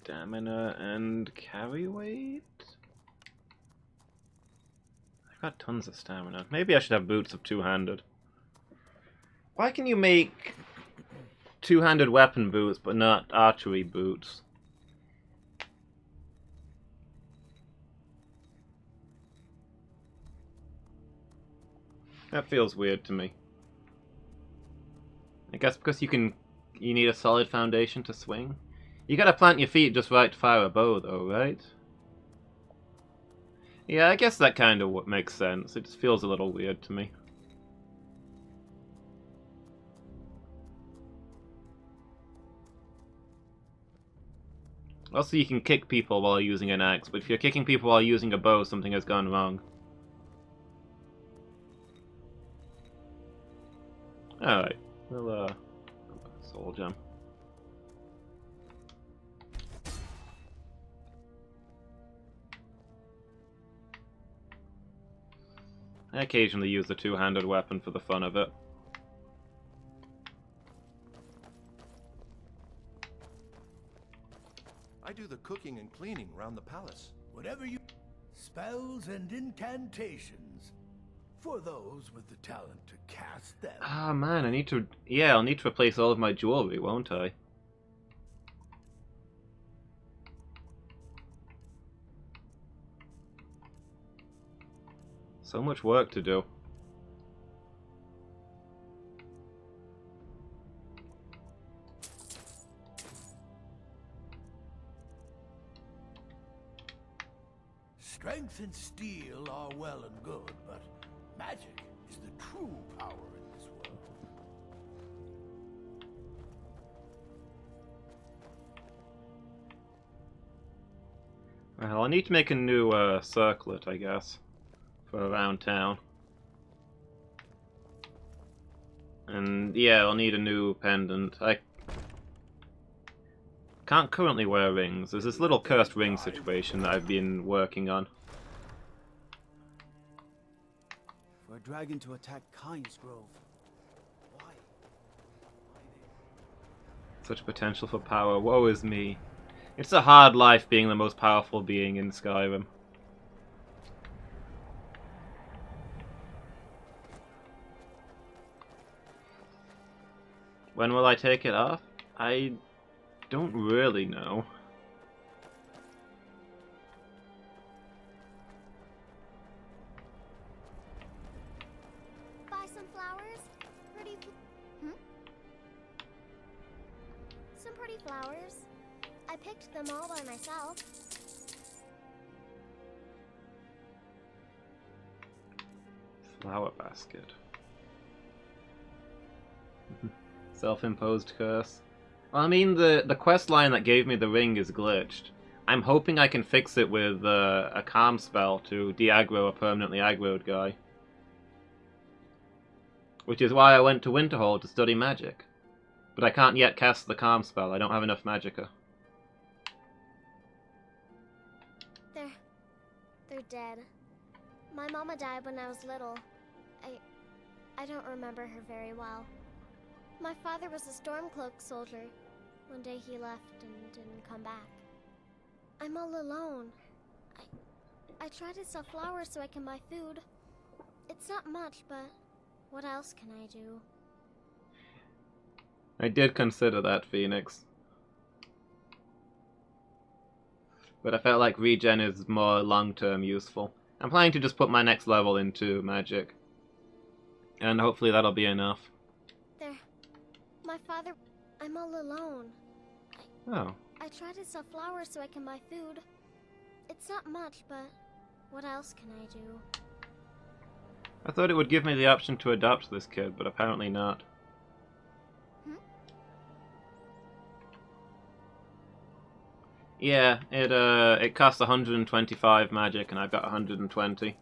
Stamina and carry weight? I've got tons of stamina. Maybe I should have boots of two-handed. Why can you make two-handed weapon boots but not archery boots? That feels weird to me. I guess because you need a solid foundation to swing. You gotta plant your feet just right to fire a bow though, right? Yeah, I guess that kind of makes sense. It just feels a little weird to me. Also, you can kick people while using an axe, but if you're kicking people while using a bow, something has gone wrong. Alright, we'll, soul gem. I occasionally use the two-handed weapon for the fun of it. I do the cooking and cleaning around the palace. Whatever you... Spells and incantations. For those with the talent to cast them. Ah, man, I need to... Yeah, I'll need to replace all of my jewelry, won't I? So much work to do. Strength and steel are well and good, but magic is the true power in this world. Well, I need to make a new circlet, I guess, for around town. And yeah, I'll need a new pendant. I can't currently wear rings. There's this little cursed ring situation that I've been working on. For a dragon to attack Kyne's Grove. Why? Such potential for power. Woe is me. It's a hard life being the most powerful being in Skyrim. When will I take it off? I don't really know. Buy some flowers? Some pretty flowers. I picked them all by myself. Flower basket. Self-imposed curse. Well, I mean, the quest line that gave me the ring is glitched. I'm hoping I can fix it with a calm spell to de-aggro a permanently aggroed guy. Which is why I went to Winterhold to study magic. But I can't yet cast the calm spell, I don't have enough magicka. They're dead. My mama died when I was little. I don't remember her very well. My father was a Stormcloak soldier. One day he left and didn't come back. I'm all alone. I try to sell flowers so I can buy food. It's not much, but what else can I do? I did consider that, Phoenix. But I felt like regen is more long-term useful. I'm planning to just put my next level into magic. And hopefully that'll be enough. My father... I'm all alone. Oh. I try to sell flowers so I can buy food. It's not much, but what else can I do? I thought it would give me the option to adopt this kid, but apparently not. Yeah, it costs 125 magic and I've got 120.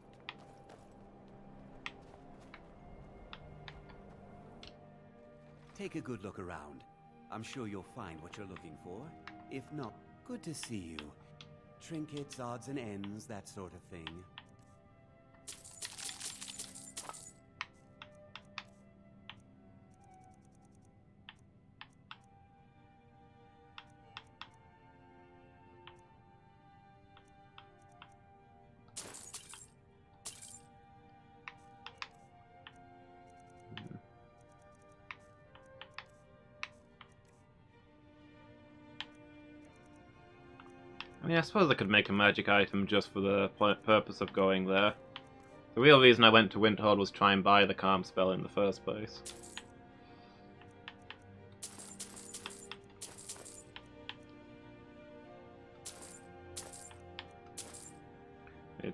Take a good look around. I'm sure you'll find what you're looking for. If not, good to see you. Trinkets, odds and ends, that sort of thing. I mean, I suppose I could make a magic item just for the purpose of going there. The real reason I went to Winterhold was to try and buy the calm spell in the first place.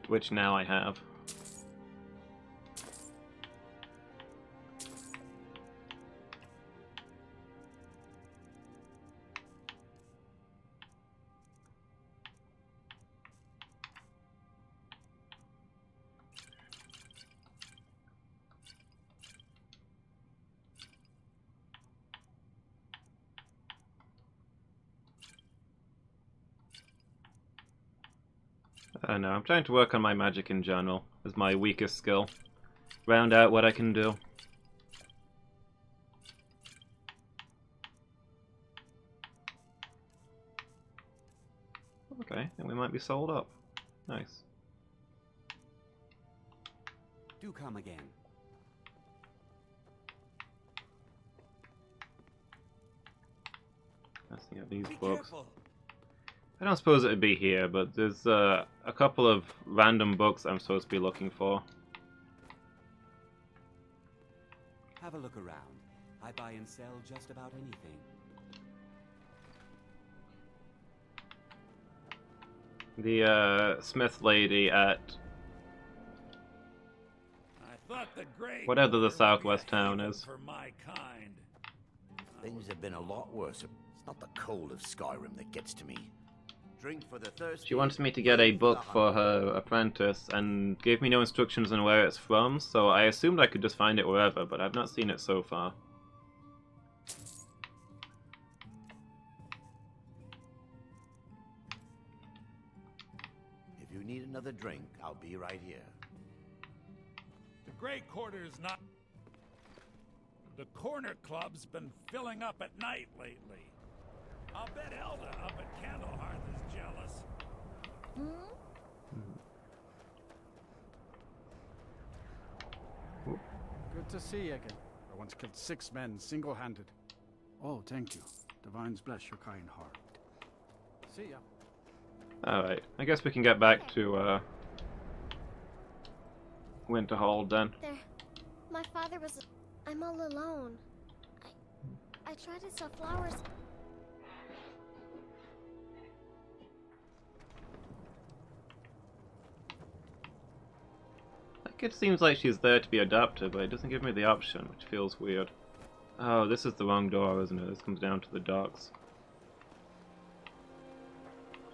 Which now I have. I know, I'm trying to work on my magic in general as my weakest skill. Round out what I can do. Okay, and we might be sold up. Nice. Do come again. Let's see these books. I don't suppose it would be here, but there's a couple of random books I'm supposed to be looking for. Have a look around. I buy and sell just about anything. The Smith lady at whatever the southwest town is. For my kind. Things have been a lot worse. It's not the cold of Skyrim that gets to me. Drink for the thirsty. She wanted me to get a book for her apprentice and gave me no instructions on where it's from, so I assumed I could just find it wherever, but I've not seen it so far. If you need another drink, I'll be right here. The Grey Quarter's not... The Corner Club's been filling up at night lately. I'll bet Elda up at Candlehearth is jealous. Good to see you again. I once killed 6 men single-handed. Oh, thank you. Divines bless your kind heart. See ya. Alright, I guess we can get back to Winterhold then. My father was... I'm all alone. I try to sell flowers... It seems like she's there to be adopted, but it doesn't give me the option, which feels weird. Oh, this is the wrong door, isn't it? This comes down to the docks.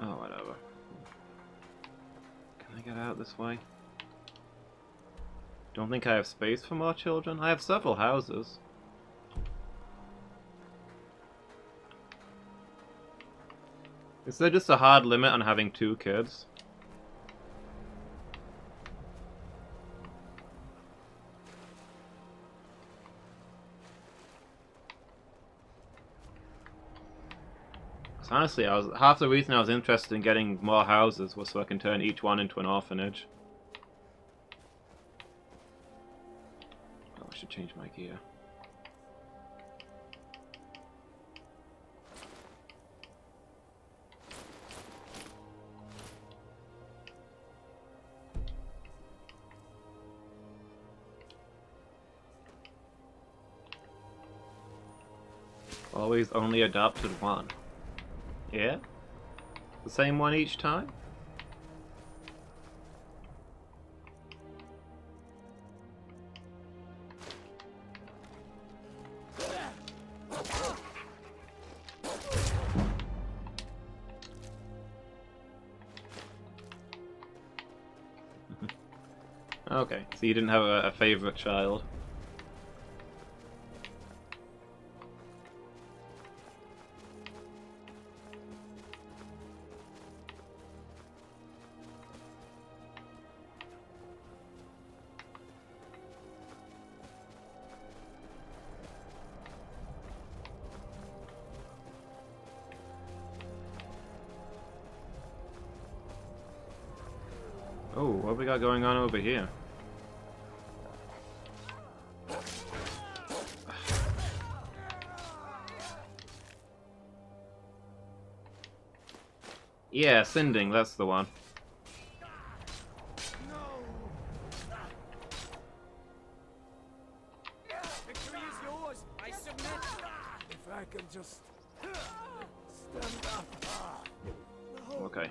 Oh, whatever. Can I get out this way? Don't think I have space for more children. I have several houses. Is there just a hard limit on having 2 kids? Honestly, half the reason I was interested in getting more houses was so I can turn each one into an orphanage. Oh, I should change my gear. Always only adopted one. Yeah? The same one each time? Okay, so you didn't have a favorite child. Oh, what have we got going on over here? Yeah, Sinding, that's the one. Victory is yours. I submit. If I can just stand up. Okay.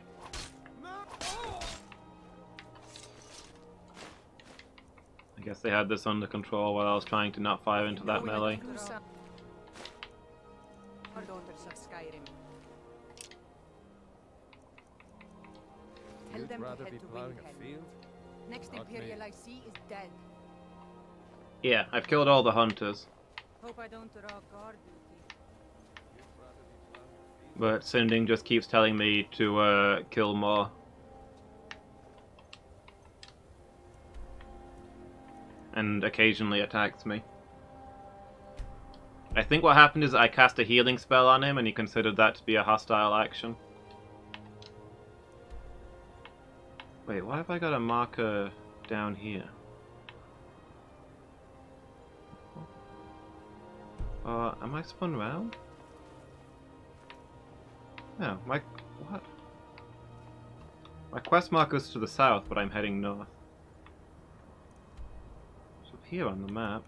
I guess they had this under control while I was trying to not fire into that melee. Tell You'd them to rather head be to plowing Windhelm. a field? Next Not me. Imperial I see is dead. Yeah, I've killed all the hunters. Hope I don't draw guard duty. But Sinding just keeps telling me to kill more. And occasionally attacks me. I think what happened is I cast a healing spell on him and he considered that to be a hostile action. Wait, why have I got a marker down here? Am I spun round? No, what? My quest marker's to the south, but I'm heading north. It's up here on the map.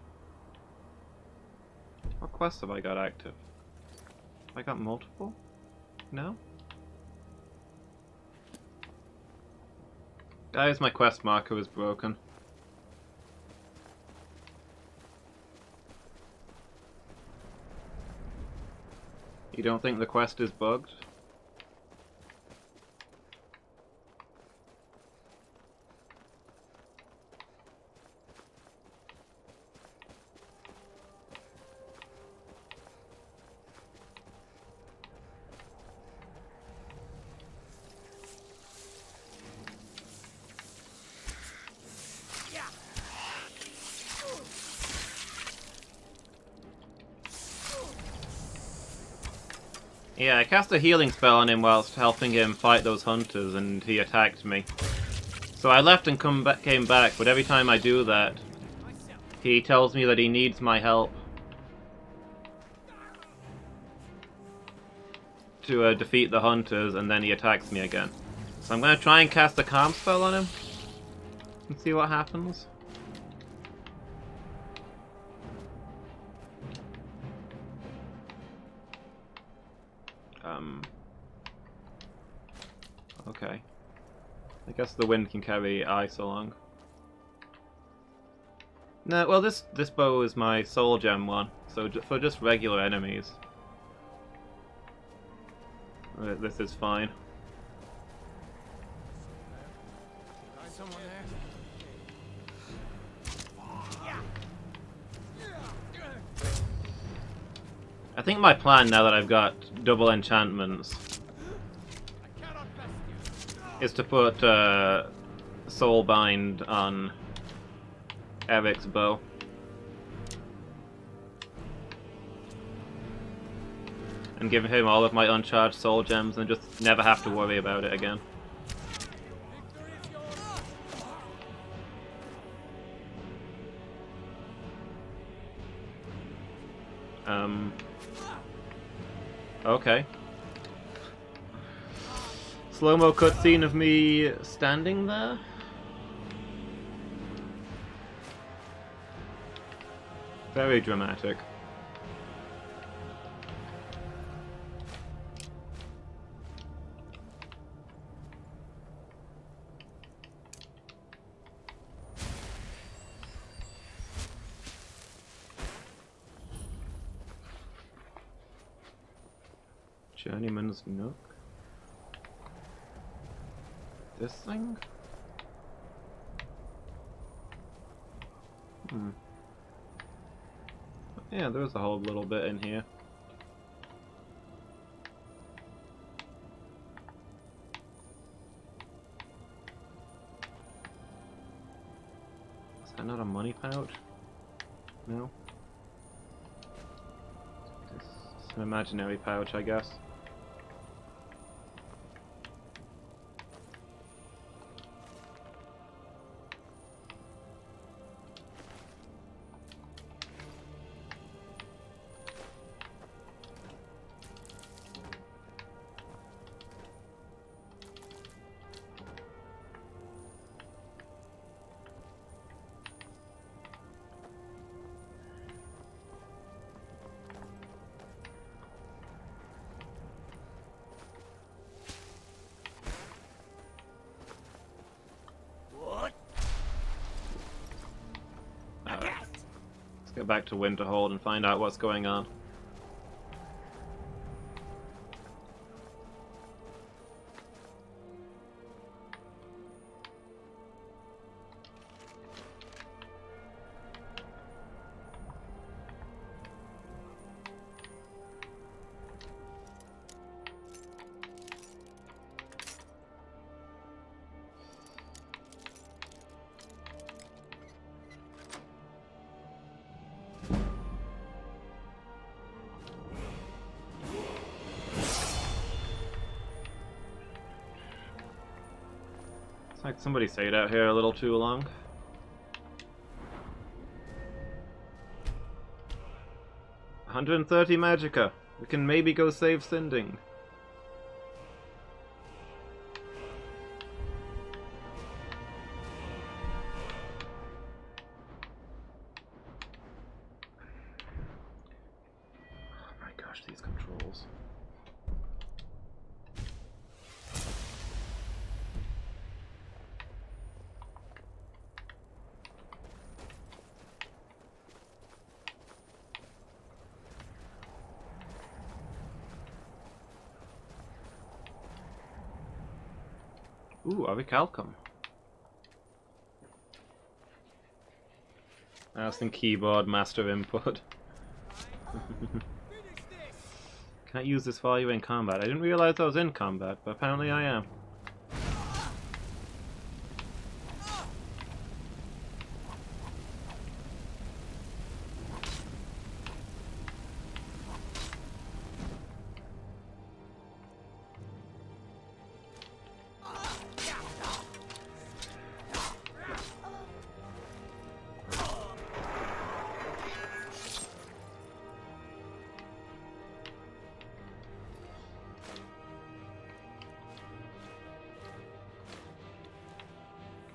What quests have I got active? Have I got multiple? No? Guys, my quest marker is broken. You don't think the quest is bugged? Yeah, I cast a healing spell on him whilst helping him fight those hunters, and he attacked me. So I left and came back, but every time I do that, he tells me that he needs my help to defeat the hunters, and then he attacks me again. So I'm going to try and cast a calm spell on him and see what happens. Okay. I guess the wind can carry ice along. No, well this bow is my soul gem one, so for just regular enemies, this is fine. Someone I think my plan now that I've got double enchantments is to put Soulbind on Eric's bow. And give him all of my uncharged soul gems and just never have to worry about it again. Okay. Slow-mo cutscene of me standing there? Very dramatic. Journeyman's Nook? This thing? Yeah, there's a whole little bit in here. Is that not a money pouch? No? It's an imaginary pouch, I guess. Let's get back to Winterhold and find out what's going on. It's like somebody stayed out here a little too long. $130 Magicka. We can maybe go save Sinding. Oh my gosh, these controls. Ooh, Avicalcum. Mouse and keyboard, master input. Can't use this while you're in combat. I didn't realize I was in combat, but apparently I am.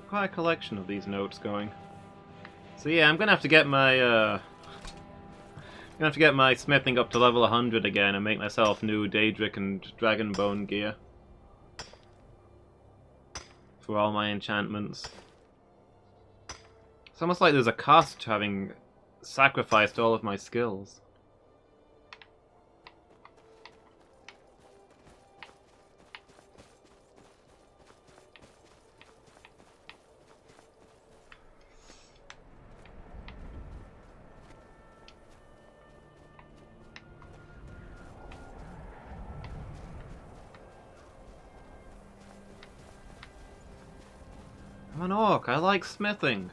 Quite a collection of these notes going. So yeah, I'm gonna have to get my smithing up to level 100 again and make myself new Daedric and Dragonbone gear for all my enchantments. It's almost like there's a cost to having sacrificed all of my skills. an orc. I like smithing.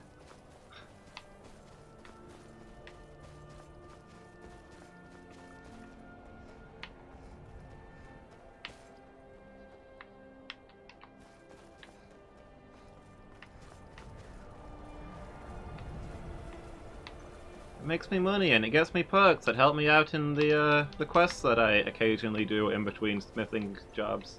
It makes me money and it gets me perks that help me out in the quests that I occasionally do in between smithing jobs.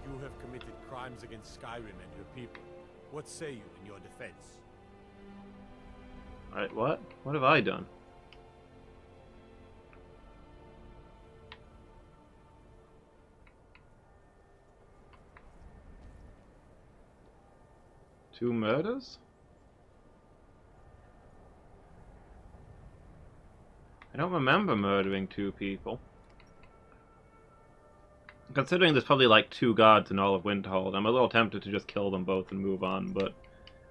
You have committed crimes against Skyrim and your people. What say you in your defense? Alright, what? What have I done? Two murders? I don't remember murdering two people. Considering there's probably like 2 guards in all of Winterhold, I'm a little tempted to just kill them both and move on, but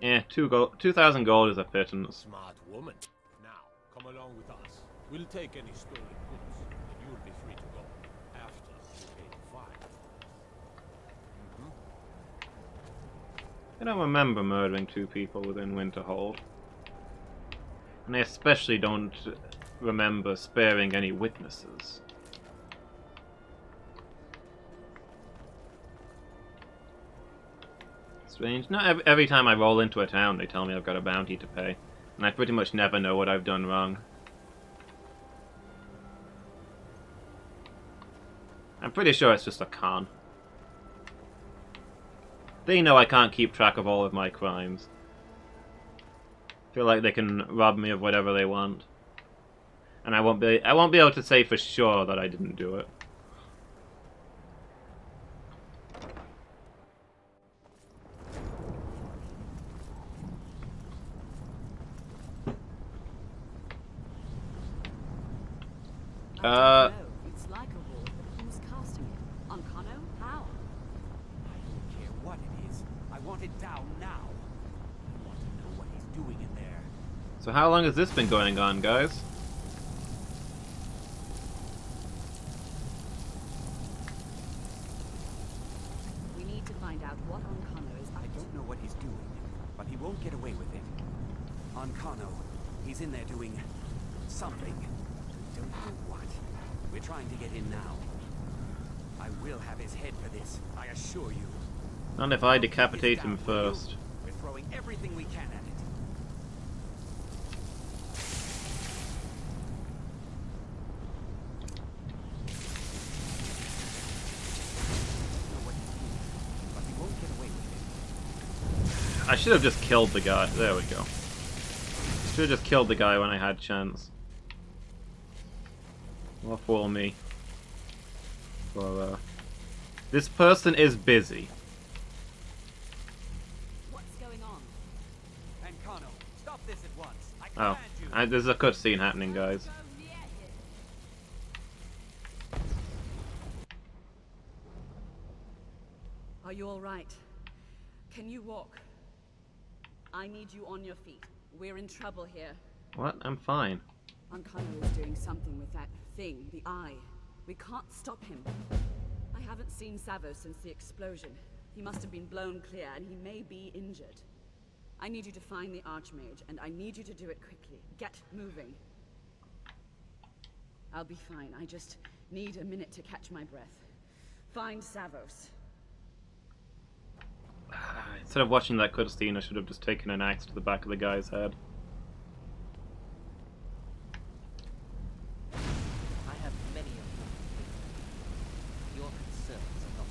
2,000 gold is a pittance. Smart woman. Now, come along with us. We'll take any stolen goods, and you'll be free to go after you pay the fine. I don't remember murdering 2 people within Winterhold. And I especially don't remember sparing any witnesses. Strange. Not every time I roll into a town they tell me I've got a bounty to pay. And I pretty much never know what I've done wrong. I'm pretty sure it's just a con. They know I can't keep track of all of my crimes. Feel like they can rob me of whatever they want. And I won't be able to say for sure that I didn't do it. It's like a wall, but who's casting it? Uncano? How? I don't care what it is. I want it down now. I want to know what he's doing in there. So how long has this been going on, guys? We need to find out what Uncano is up to. I don't know what he's doing, but he won't get away with it. Ancano, he's in there doing something. Don't know what. We're trying to get in now. I will have his head for this, I assure you. Not if I decapitate him first. We're throwing everything we can at it. I should have just killed the guy. There we go. Should have just killed the guy when I had chance. Well, for me. This person is busy. What's going on? Ancano, stop this at once. I Oh, command you. there's a cutscene happening, guys. Are you all right? Can you walk? I need you on your feet. We're in trouble here. What? I'm fine. Uncano is doing something with that thing, the eye. We can't stop him. I haven't seen Savo since the explosion. He must have been blown clear, and he may be injured. I need you to find the Archmage, and I need you to do it quickly. Get moving. I'll be fine. I just need a minute to catch my breath. Find Savos. Instead of watching that cutscene, I should have just taken an axe to the back of the guy's head. I have many of them. Your concerns are not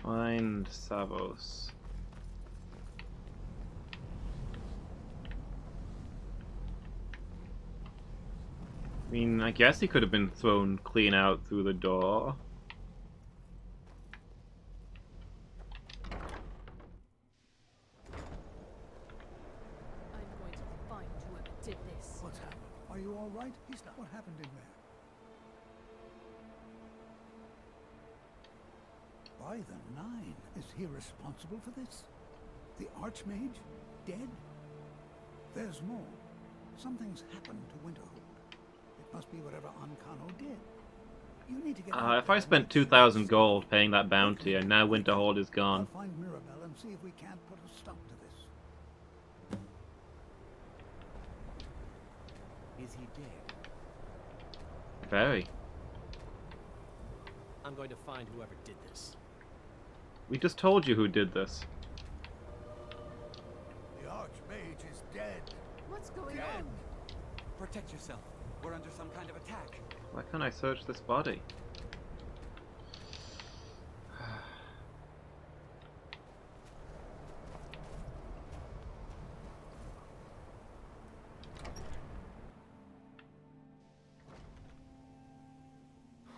Find Savos. I mean, I guess he could have been thrown clean out through the door. I'm going to find whoever did this. What's happened? Are you all right? He's not. What happened in there? By the 9, is he responsible for this? The Archmage? Dead? There's more. Something's happened to Winterhold. It must be whatever Ancano did. You need to get If I spent 2,000 gold paying that bounty and now Winterhold is gone. I'll find Mirabelle and see if we can't put a stop to this. Is he dead? Very. I'm going to find whoever did this. We just told you who did this. The Archmage is dead. What's going on? Protect yourself. We're under some kind of attack. Why can't I search this body?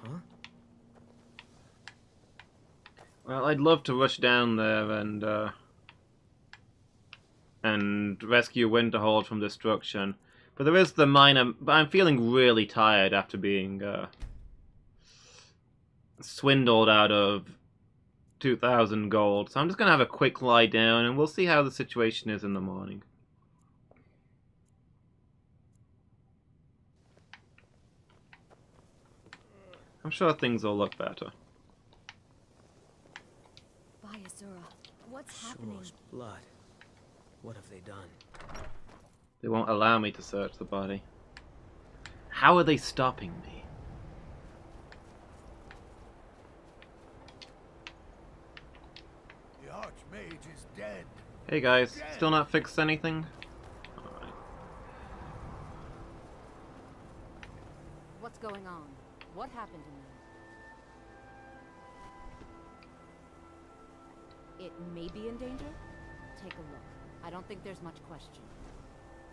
Huh? Well, I'd love to rush down there and rescue Winterhold from destruction. But there is the minor... But I'm feeling really tired after being swindled out of 2,000 gold. So I'm just going to have a quick lie down and we'll see how the situation is in the morning. I'm sure things will look better. Bayazura, what's happening? Shor's blood. What have they done? They won't allow me to search the body. How are they stopping me? The Archmage is dead. Hey guys, still not fixed anything? Alright. What's going on? What happened to me? It may be in danger? Take a look. I don't think there's much question.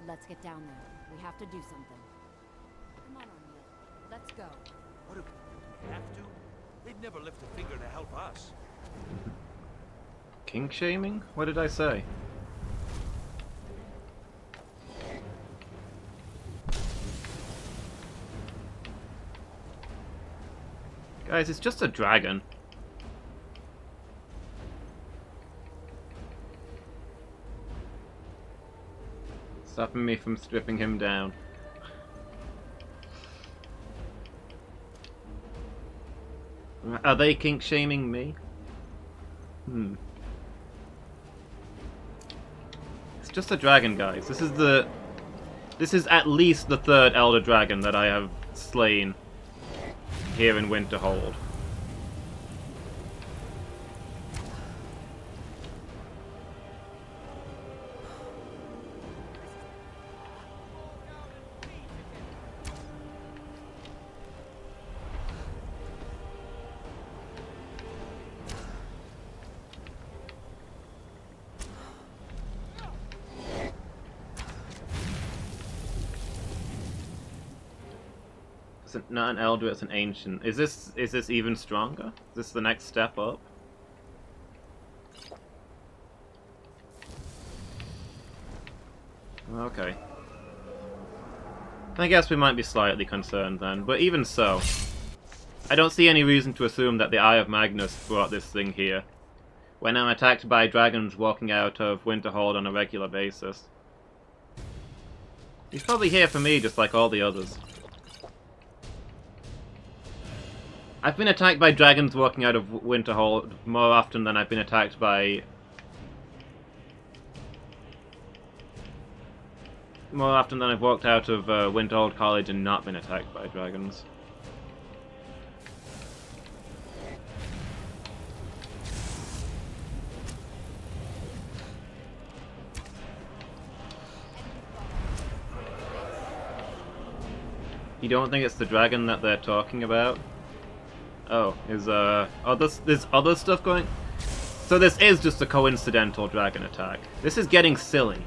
Let's get down there. We have to do something. Come on, O'Neill. Let's go. What do we have to? They'd never lift a finger to help us. Kink shaming? What did I say? Guys, it's just a dragon. Stopping me from stripping him down. Are they kink shaming me? It's just a dragon, guys. This is at least the third Elder Dragon that I have slain here in Winterhold. It's not an elder, it's an ancient. Is this even stronger? Is this the next step up? Okay. I guess we might be slightly concerned then, but even so, I don't see any reason to assume that the Eye of Magnus brought this thing here, when I'm attacked by dragons walking out of Winterhold on a regular basis. He's probably here for me just like all the others. I've been attacked by dragons walking out of Winterhold more often than I've been attacked by... More often than I've walked out of Winterhold College and not been attacked by dragons. You don't think it's the dragon that they're talking about? Oh, there's other stuff going... So this is just a coincidental dragon attack. This is getting silly.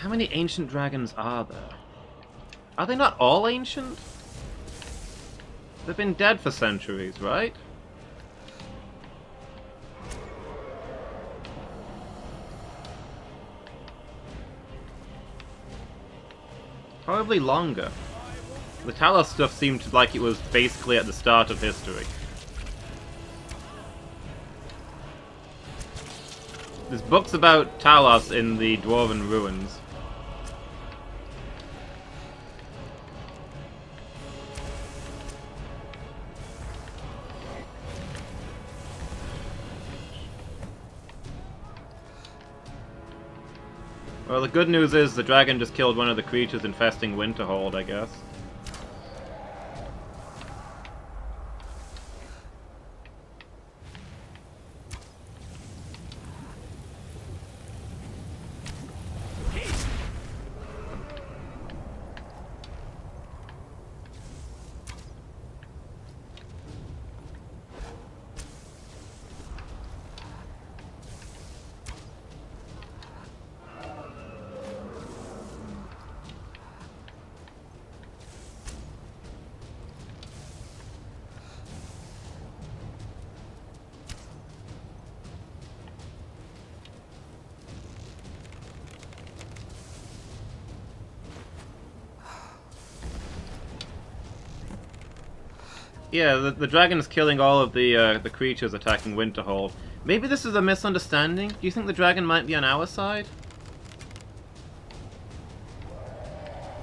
How many ancient dragons are there? Are they not all ancient? They've been dead for centuries, right? Probably longer. The Talos stuff seemed like it was basically at the start of history. There's books about Talos in the Dwarven ruins. Well, the good news is the dragon just killed one of the creatures infesting Winterhold, I guess. Yeah, the dragon is killing all of the creatures attacking Winterhold. Maybe this is a misunderstanding? Do you think the dragon might be on our side?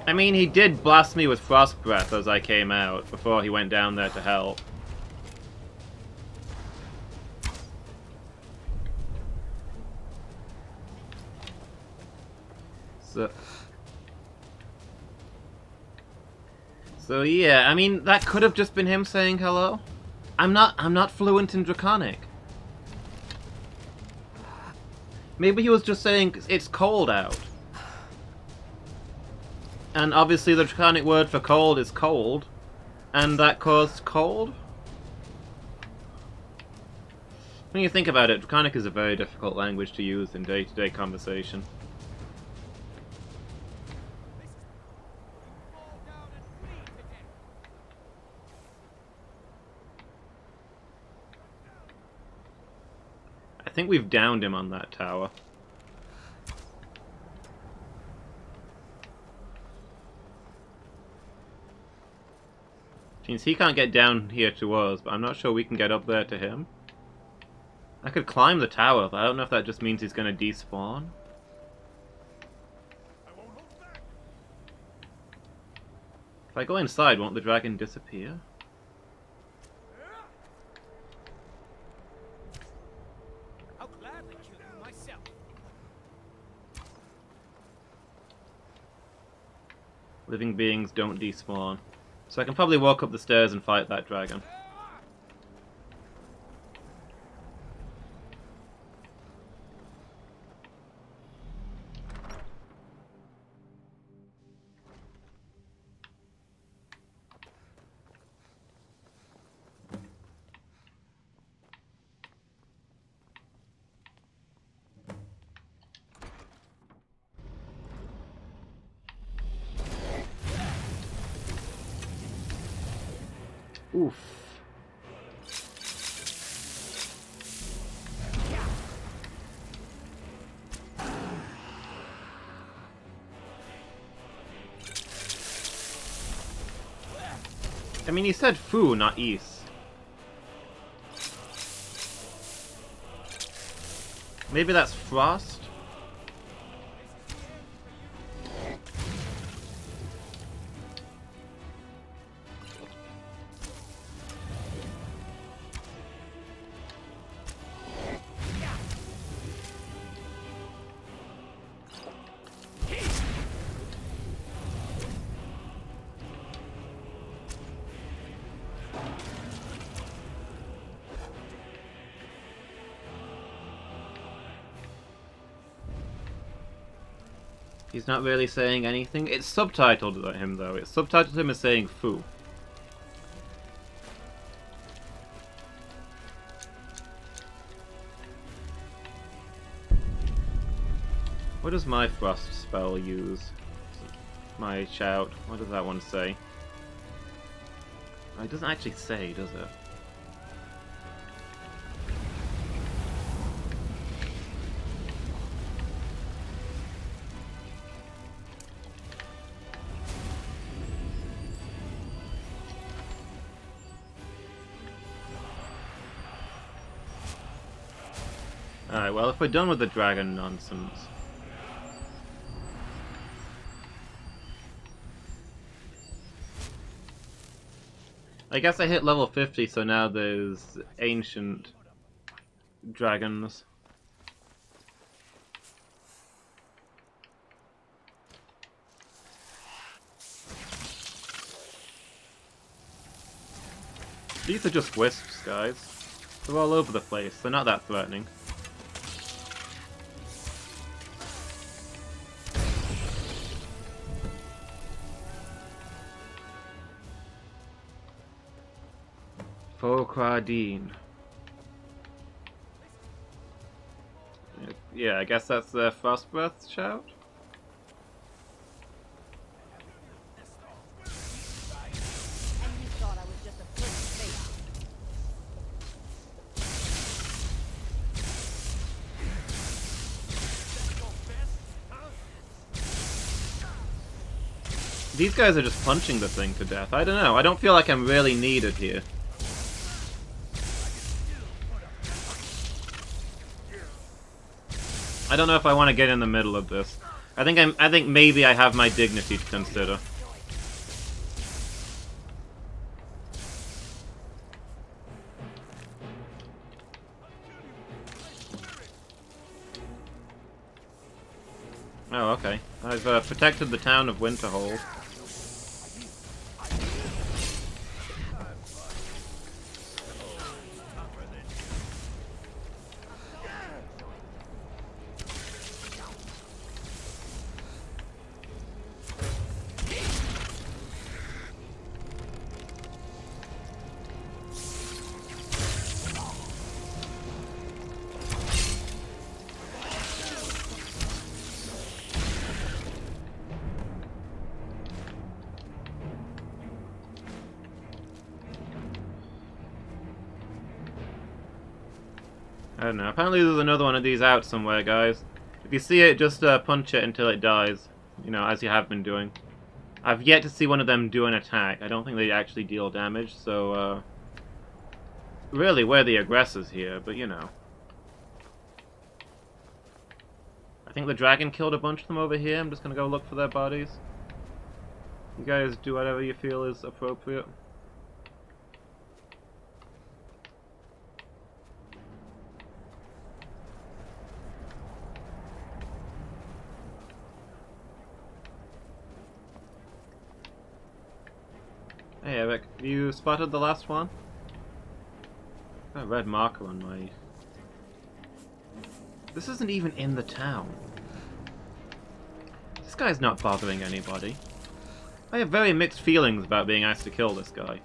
I mean, he did blast me with frost breath as I came out, before he went down there to help. So yeah, I mean, that could have just been him saying hello. I'm not fluent in Draconic. Maybe he was just saying it's cold out. And obviously the Draconic word for cold is cold, and that caused cold? When you think about it, Draconic is a very difficult language to use in day-to-day conversation. I think we've downed him on that tower. Means he can't get down here to us, but I'm not sure we can get up there to him. I could climb the tower, but I don't know if that just means he's going to despawn. If I go inside, won't the dragon disappear? I'll gladly kill you myself. Living beings don't despawn. So I can probably walk up the stairs and fight that dragon. Oof. I mean, he said foo, not east. Maybe that's frost? He's not really saying anything. It's subtitled to him, though. It's subtitled to him as saying foo. What does my frost spell use? My shout. What does that one say? Oh, it doesn't actually say, does it? Alright, well, if we're done with the dragon nonsense... I guess I hit level 50, so now there's ancient dragons. These are just wisps, guys. They're all over the place. They're not that threatening. Fokradine. Yeah, I guess that's the Frost Breath shout? These guys are just punching the thing to death. I don't know. I don't feel like I'm really needed here. I don't know if I want to get in the middle of this. I think maybe I have my dignity to consider. Oh, okay. I've protected the town of Winterhold. I don't know. Apparently there's another one of these out somewhere, guys. If you see it, just punch it until it dies. You know, as you have been doing. I've yet to see one of them do an attack. I don't think they actually deal damage, so, really, we're the aggressors here, but you know. I think the dragon killed a bunch of them over here. I'm just gonna go look for their bodies. You guys do whatever you feel is appropriate. Hey Eric, you spotted the last one? Got a red marker on my... This isn't even in the town. This guy's not bothering anybody. I have very mixed feelings about being asked to kill this guy.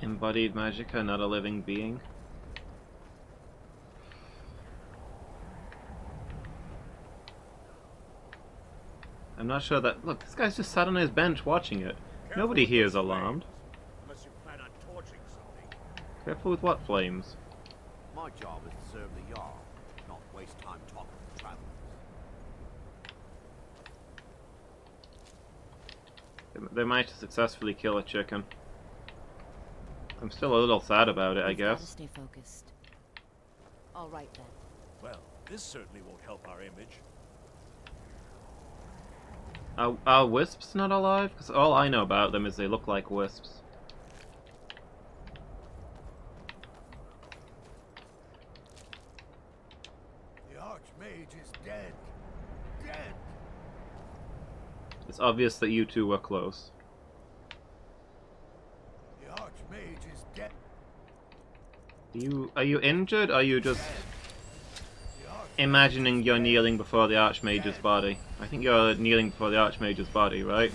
Embodied Magicka, not a living being. I'm not sure that... Look, this guy's just sat on his bench watching it. Nobody here is alarmed. Unless you plan on torching something. Careful with what flames? My job is to serve the Jarl, not waste time talking to travelers. They might successfully kill a chicken. I'm still a little sad about it, I guess. Gotta stay focused. All right then. Well, this certainly won't help our image. Are wisps not alive? Because all I know about them is they look like wisps. The Archmage is dead. Dead! It's obvious that you two were close. The Archmage is dead. Are you injured? Or are you just imagining you're kneeling before the Archmage's body? I think you're kneeling before the Archmage's body, right?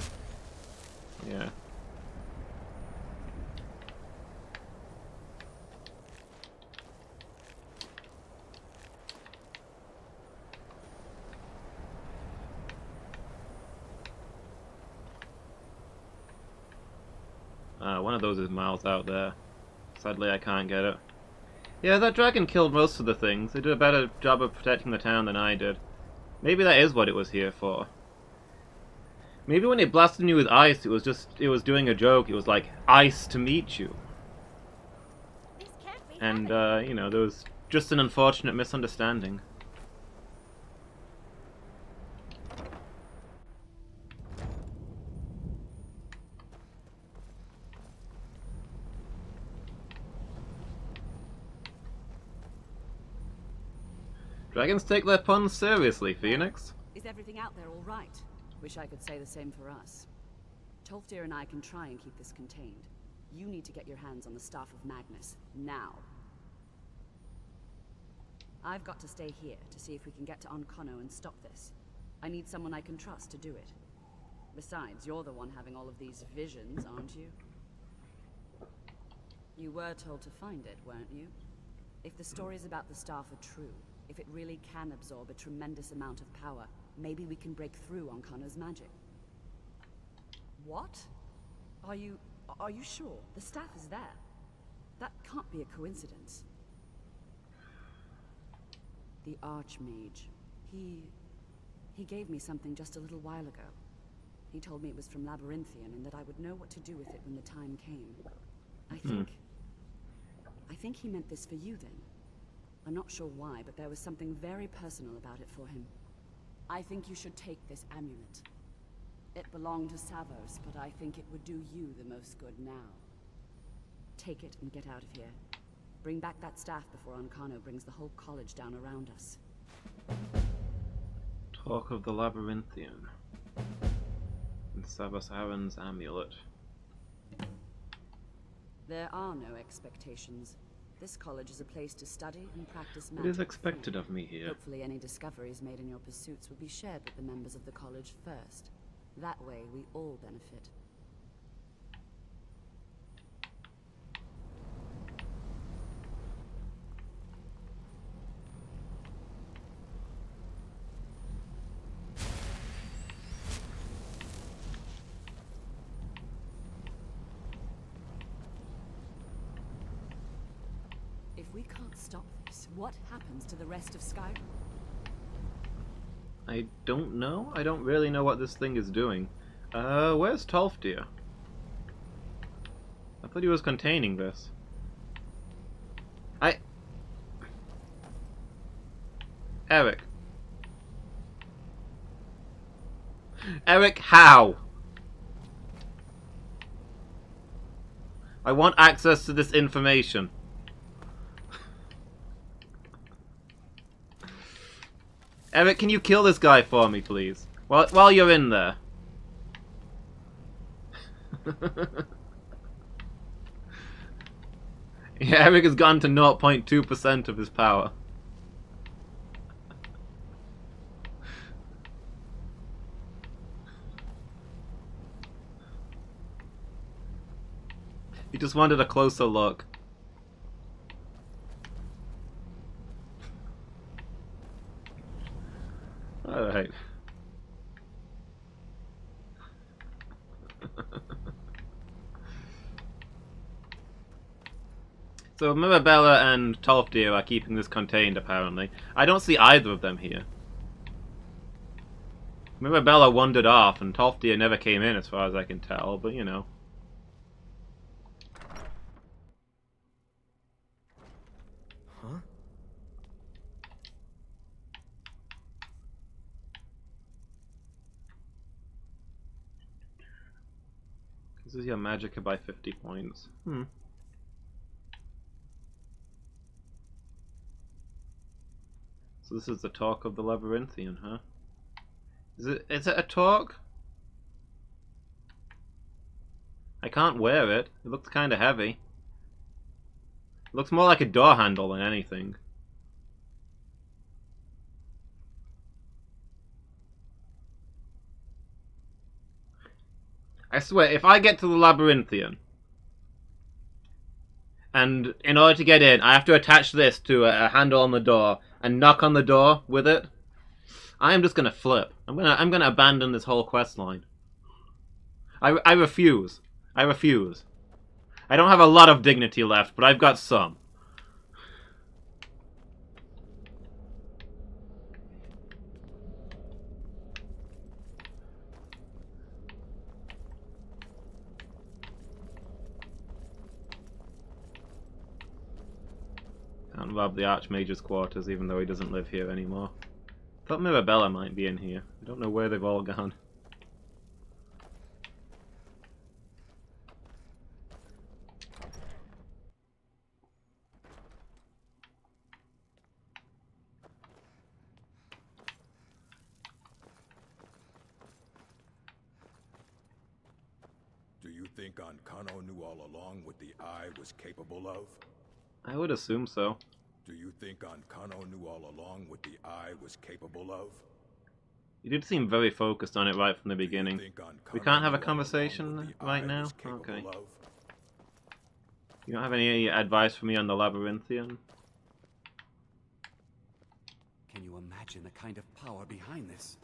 Yeah. One of those is miles out there. Sadly, I can't get it. Yeah, that dragon killed most of the things. They did a better job of protecting the town than I did. Maybe that is what it was here for. Maybe when it blasted me with ice, it was doing a joke. It was like, ice to meet you. And, you know, there was just an unfortunate misunderstanding. Dragons take their puns seriously, Phoenix. Is everything out there all right? Wish I could say the same for us. Tolfdir and I can try and keep this contained. You need to get your hands on the Staff of Magnus, now. I've got to stay here to see if we can get to Onkono and stop this. I need someone I can trust to do it. Besides, you're the one having all of these visions, aren't you? You were told to find it, weren't you? If the stories about the staff are true, if it really can absorb a tremendous amount of power, maybe we can break through Onkono's magic. What? Are you sure? The staff is there. That can't be a coincidence. The Archmage. He gave me something just a little while ago. He told me it was from Labyrinthian and that I would know what to do with it when the time came. I think he meant this for you then. I'm not sure why, but there was something very personal about it for him. I think you should take this amulet. It belonged to Savos, but I think it would do you the most good now. Take it and get out of here. Bring back that staff before Onkono brings the whole college down around us. Talk of the Labyrinthian. And Savos Aaron's amulet. There are no expectations. This college is a place to study and practice magic. It is expected of me here. Hopefully any discoveries made in your pursuits will be shared with the members of the college first. That way we all benefit. If we can't stop this, what happens to the rest of Skyrim? I don't know. I don't really know what this thing is doing. Where's Tolfdir? I thought he was containing this. Eric. Eric, how? I want access to this information. Eric, can you kill this guy for me, please? While you're in there. Yeah, Eric has gone to 0.2% of his power. He just wanted a closer look. Alright. So Mirabella and Tolfdir are keeping this contained, apparently. I don't see either of them here. Mirabella wandered off, and Tolfdir never came in, as far as I can tell, but you know. Huh? This is your magicka by 50 points. So this is the talk of the Labyrinthian, huh? Is it a talk? I can't wear it. It looks kinda heavy. Looks more like a door handle than anything. I swear, if I get to the Labyrinthian, and in order to get in, I have to attach this to a handle on the door and knock on the door with it, I am just gonna flip. I'm gonna abandon this whole quest line. I refuse. I refuse. I don't have a lot of dignity left, but I've got some. Can't rob the Archmage's quarters, even though he doesn't live here anymore. Thought Mirabella might be in here. I don't know where they've all gone. Do you think Ancano knew all along what the Eye was capable of? I would assume so. Do you think Ancano knew all along what the Eye was capable of? You did seem very focused on it right from the beginning. We can't have a conversation right now? Okay. You don't have any advice for me on the Labyrinthian? Can you imagine the kind of power behind this?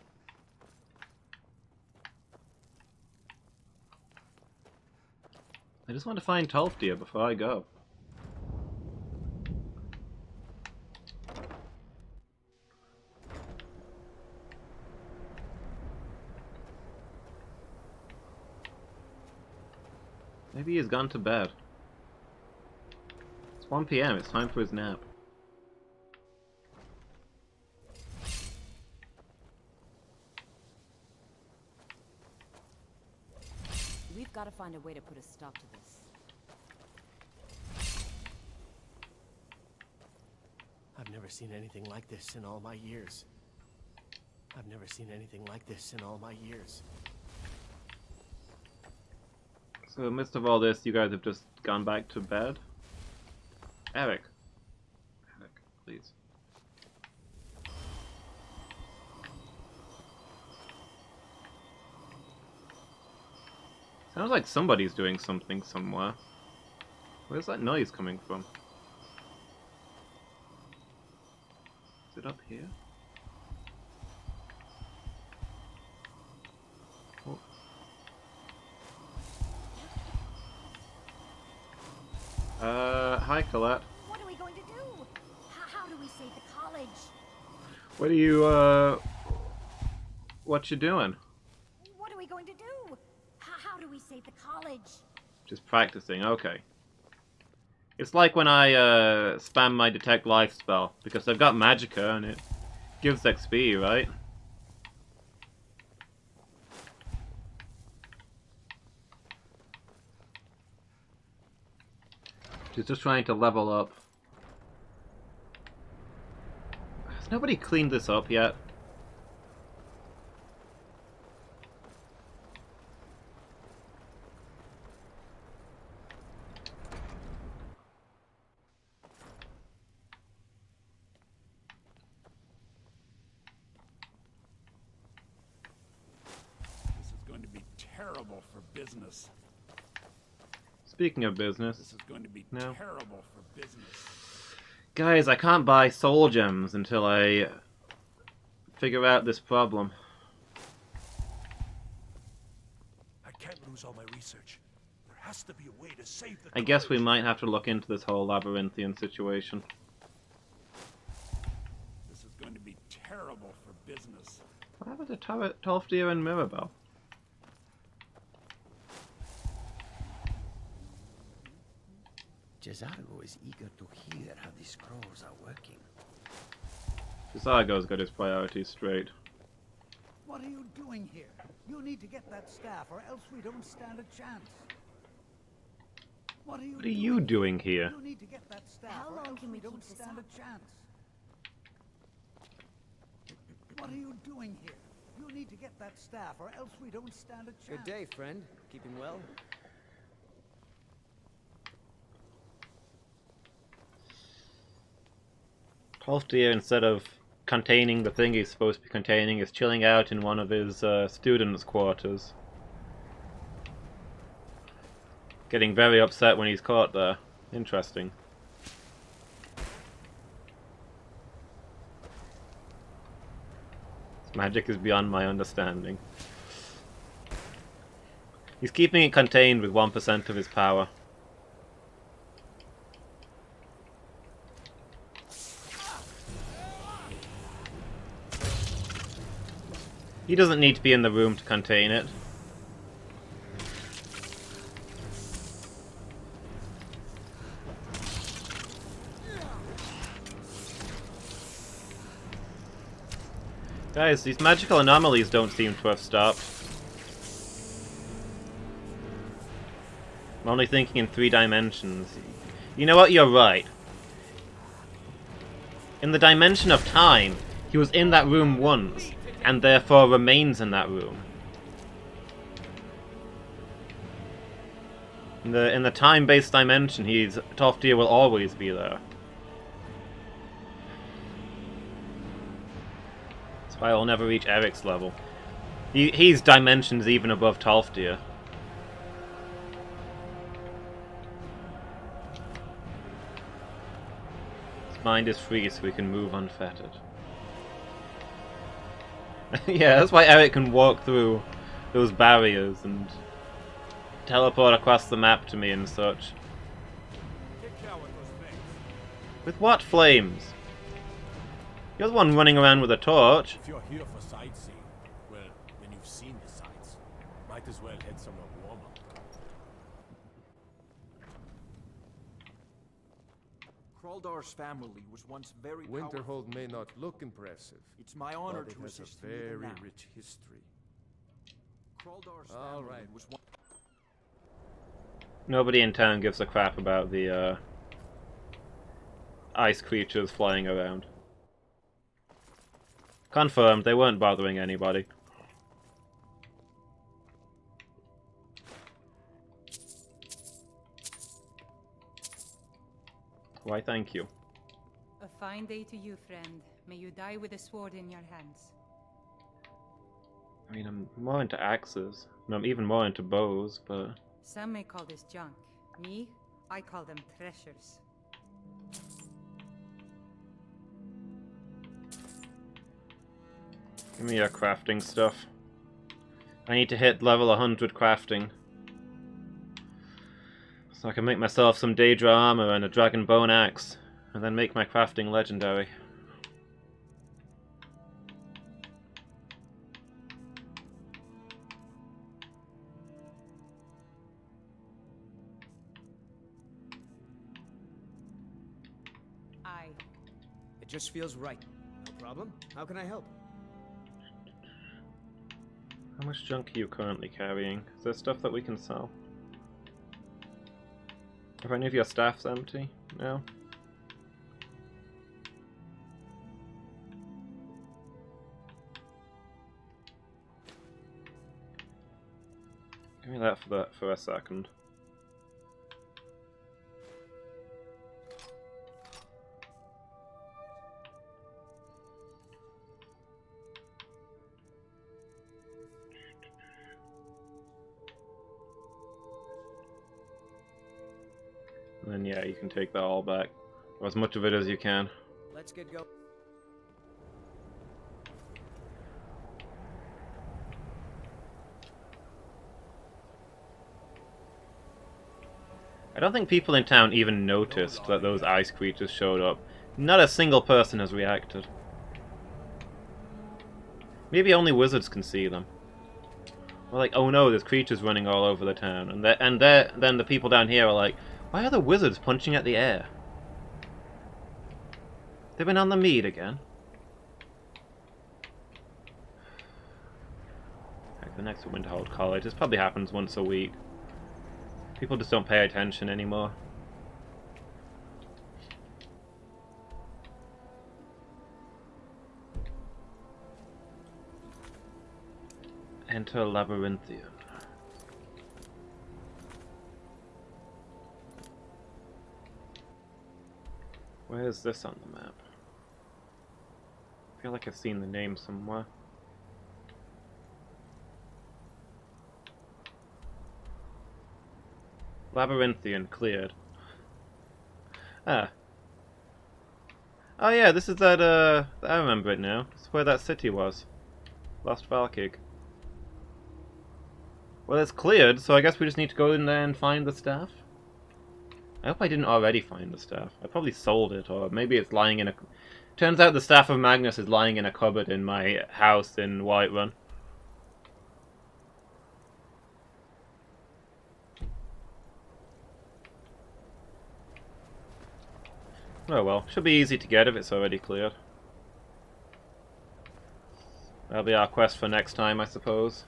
I just want to find Tolfdir before I go. Maybe he's gone to bed. It's 1 PM, it's time for his nap. We've got to find a way to put a stop to this. I've never seen anything like this in all my years. I've never seen anything like this in all my years. So in the midst of all this, you guys have just gone back to bed? Eric. Eric, please. Sounds like somebody's doing something somewhere. Where's that noise coming from? Is it up here? Oh. Hi Colette. What are we going to do? How do we save the college? What are you, what you doing? What are we going to do? How do we save the college? Just practicing, okay. It's like when I, spam my Detect Life spell, because I've got Magicka and it gives XP, right? She's just trying to level up. Has nobody cleaned this up yet? This is going to be terrible for business. Speaking of business, This is going to be no. terrible for business. Guys, I can't buy soul gems until I figure out this problem. I can't lose all my research. There has to be a way to save the I guess we might have to look into this whole Labyrinthian situation. This is going to be terrible for business. What happened to Tolfdir and Mirabelle? Jezargo is eager to hear how the scrolls are working. Jezargo's got his priorities straight. What are you doing here? You need to get that staff, or else we don't stand a chance. What are you doing here? You need to get that staff, How or long else can we don't keep this stand up? a chance. What are you doing here? You need to get that staff, or else we don't stand a chance. Good day, friend. Keeping well? Halfdeer, instead of containing the thing he's supposed to be containing, is chilling out in one of his students' quarters. Getting very upset when he's caught there. Interesting. This magic is beyond my understanding. He's keeping it contained with 1% of his power. He doesn't need to be in the room to contain it. Guys, these magical anomalies don't seem to have stopped. I'm only thinking in 3 dimensions. You know what? You're right. In the dimension of time, he was in that room once, and therefore remains in that room. In the time-based dimension, Toftir will always be there. That's why I'll never reach Eric's level. He's dimensions even above Toftir. His mind is free, so we can move unfettered. Yeah, that's why Eric can walk through those barriers and teleport across the map to me and such. With what flames? You're the one running around with a torch. If you're here for sightseeing, well, then you've seen the sights. Might as well head somewhere warmer. Kraldar's family was once very Winterhold may not look impressive. It's my honor but to it has assist a you very now. rich history. Kraldar's All family right. was one Nobody in town gives a crap about the ice creatures flying around. Confirmed, they weren't bothering anybody. Why, thank you. A fine day to you, friend. May you die with a sword in your hands. I mean, I'm more into axes, and I'm even more into bows, but... Some may call this junk. Me, I call them treasures. Give me your crafting stuff. I need to hit level 100 crafting. So I can make myself some Daedra armor and a dragon bone axe, and then make my crafting legendary. It just feels right. No problem. How can I help? How much junk are you currently carrying? Is there stuff that we can sell? Are any of your staffs empty? No? Give me that for a second. And then yeah, you can take that all back. Or as much of it as you can. Let's get going. I don't think people in town even noticed that those ice creatures showed up. Not a single person has reacted. Maybe only wizards can see them. We're like, oh no, there's creatures running all over the town. And then the people down here are like, why are the wizards punching at the air? They've been on the mead again. Heck, the next Winterhold College. This probably happens once a week. People just don't pay attention anymore. Enter Labyrinthian. Where is this on the map? I feel like I've seen the name somewhere. Labyrinthian cleared. Ah. Oh yeah, this is that, I remember it now. It's where that city was. Lost Valkig. Well, it's cleared, so I guess we just need to go in there and find the staff? I hope I didn't already find the staff. I probably sold it, or maybe it's lying in a... Turns out the Staff of Magnus is lying in a cupboard in my house in Whiterun. Oh well, should be easy to get if it's already cleared. That'll be our quest for next time, I suppose.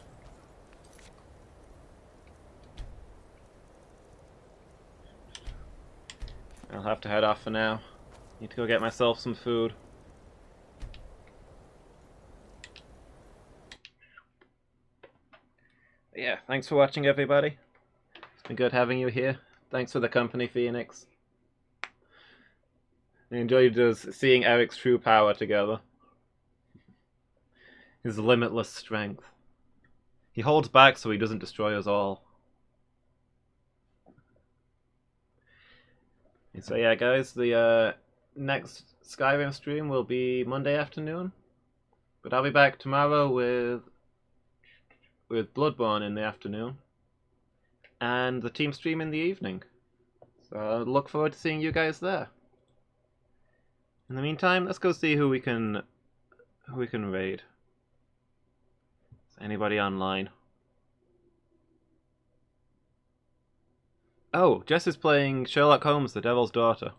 I'll have to head off for now. Need to go get myself some food. But yeah, thanks for watching, everybody. It's been good having you here. Thanks for the company, Phoenix. I enjoyed just seeing Eric's true power together. His limitless strength. He holds back so he doesn't destroy us all. And so yeah, guys, the next Skyrim stream will be Monday afternoon. But I'll be back tomorrow with Bloodborne in the afternoon. And the team stream in the evening. So I look forward to seeing you guys there. In the meantime, let's go see who we can raid. Is anybody online? Oh, Jess is playing Sherlock Holmes, the Devil's Daughter.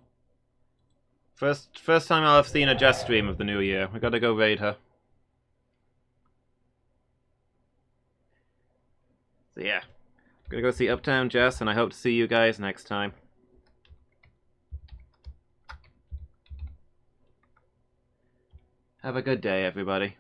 First time I've seen a Jess stream of the new year. We gotta go raid her. So yeah, gonna go see Uptown Jess, and I hope to see you guys next time. Have a good day, everybody.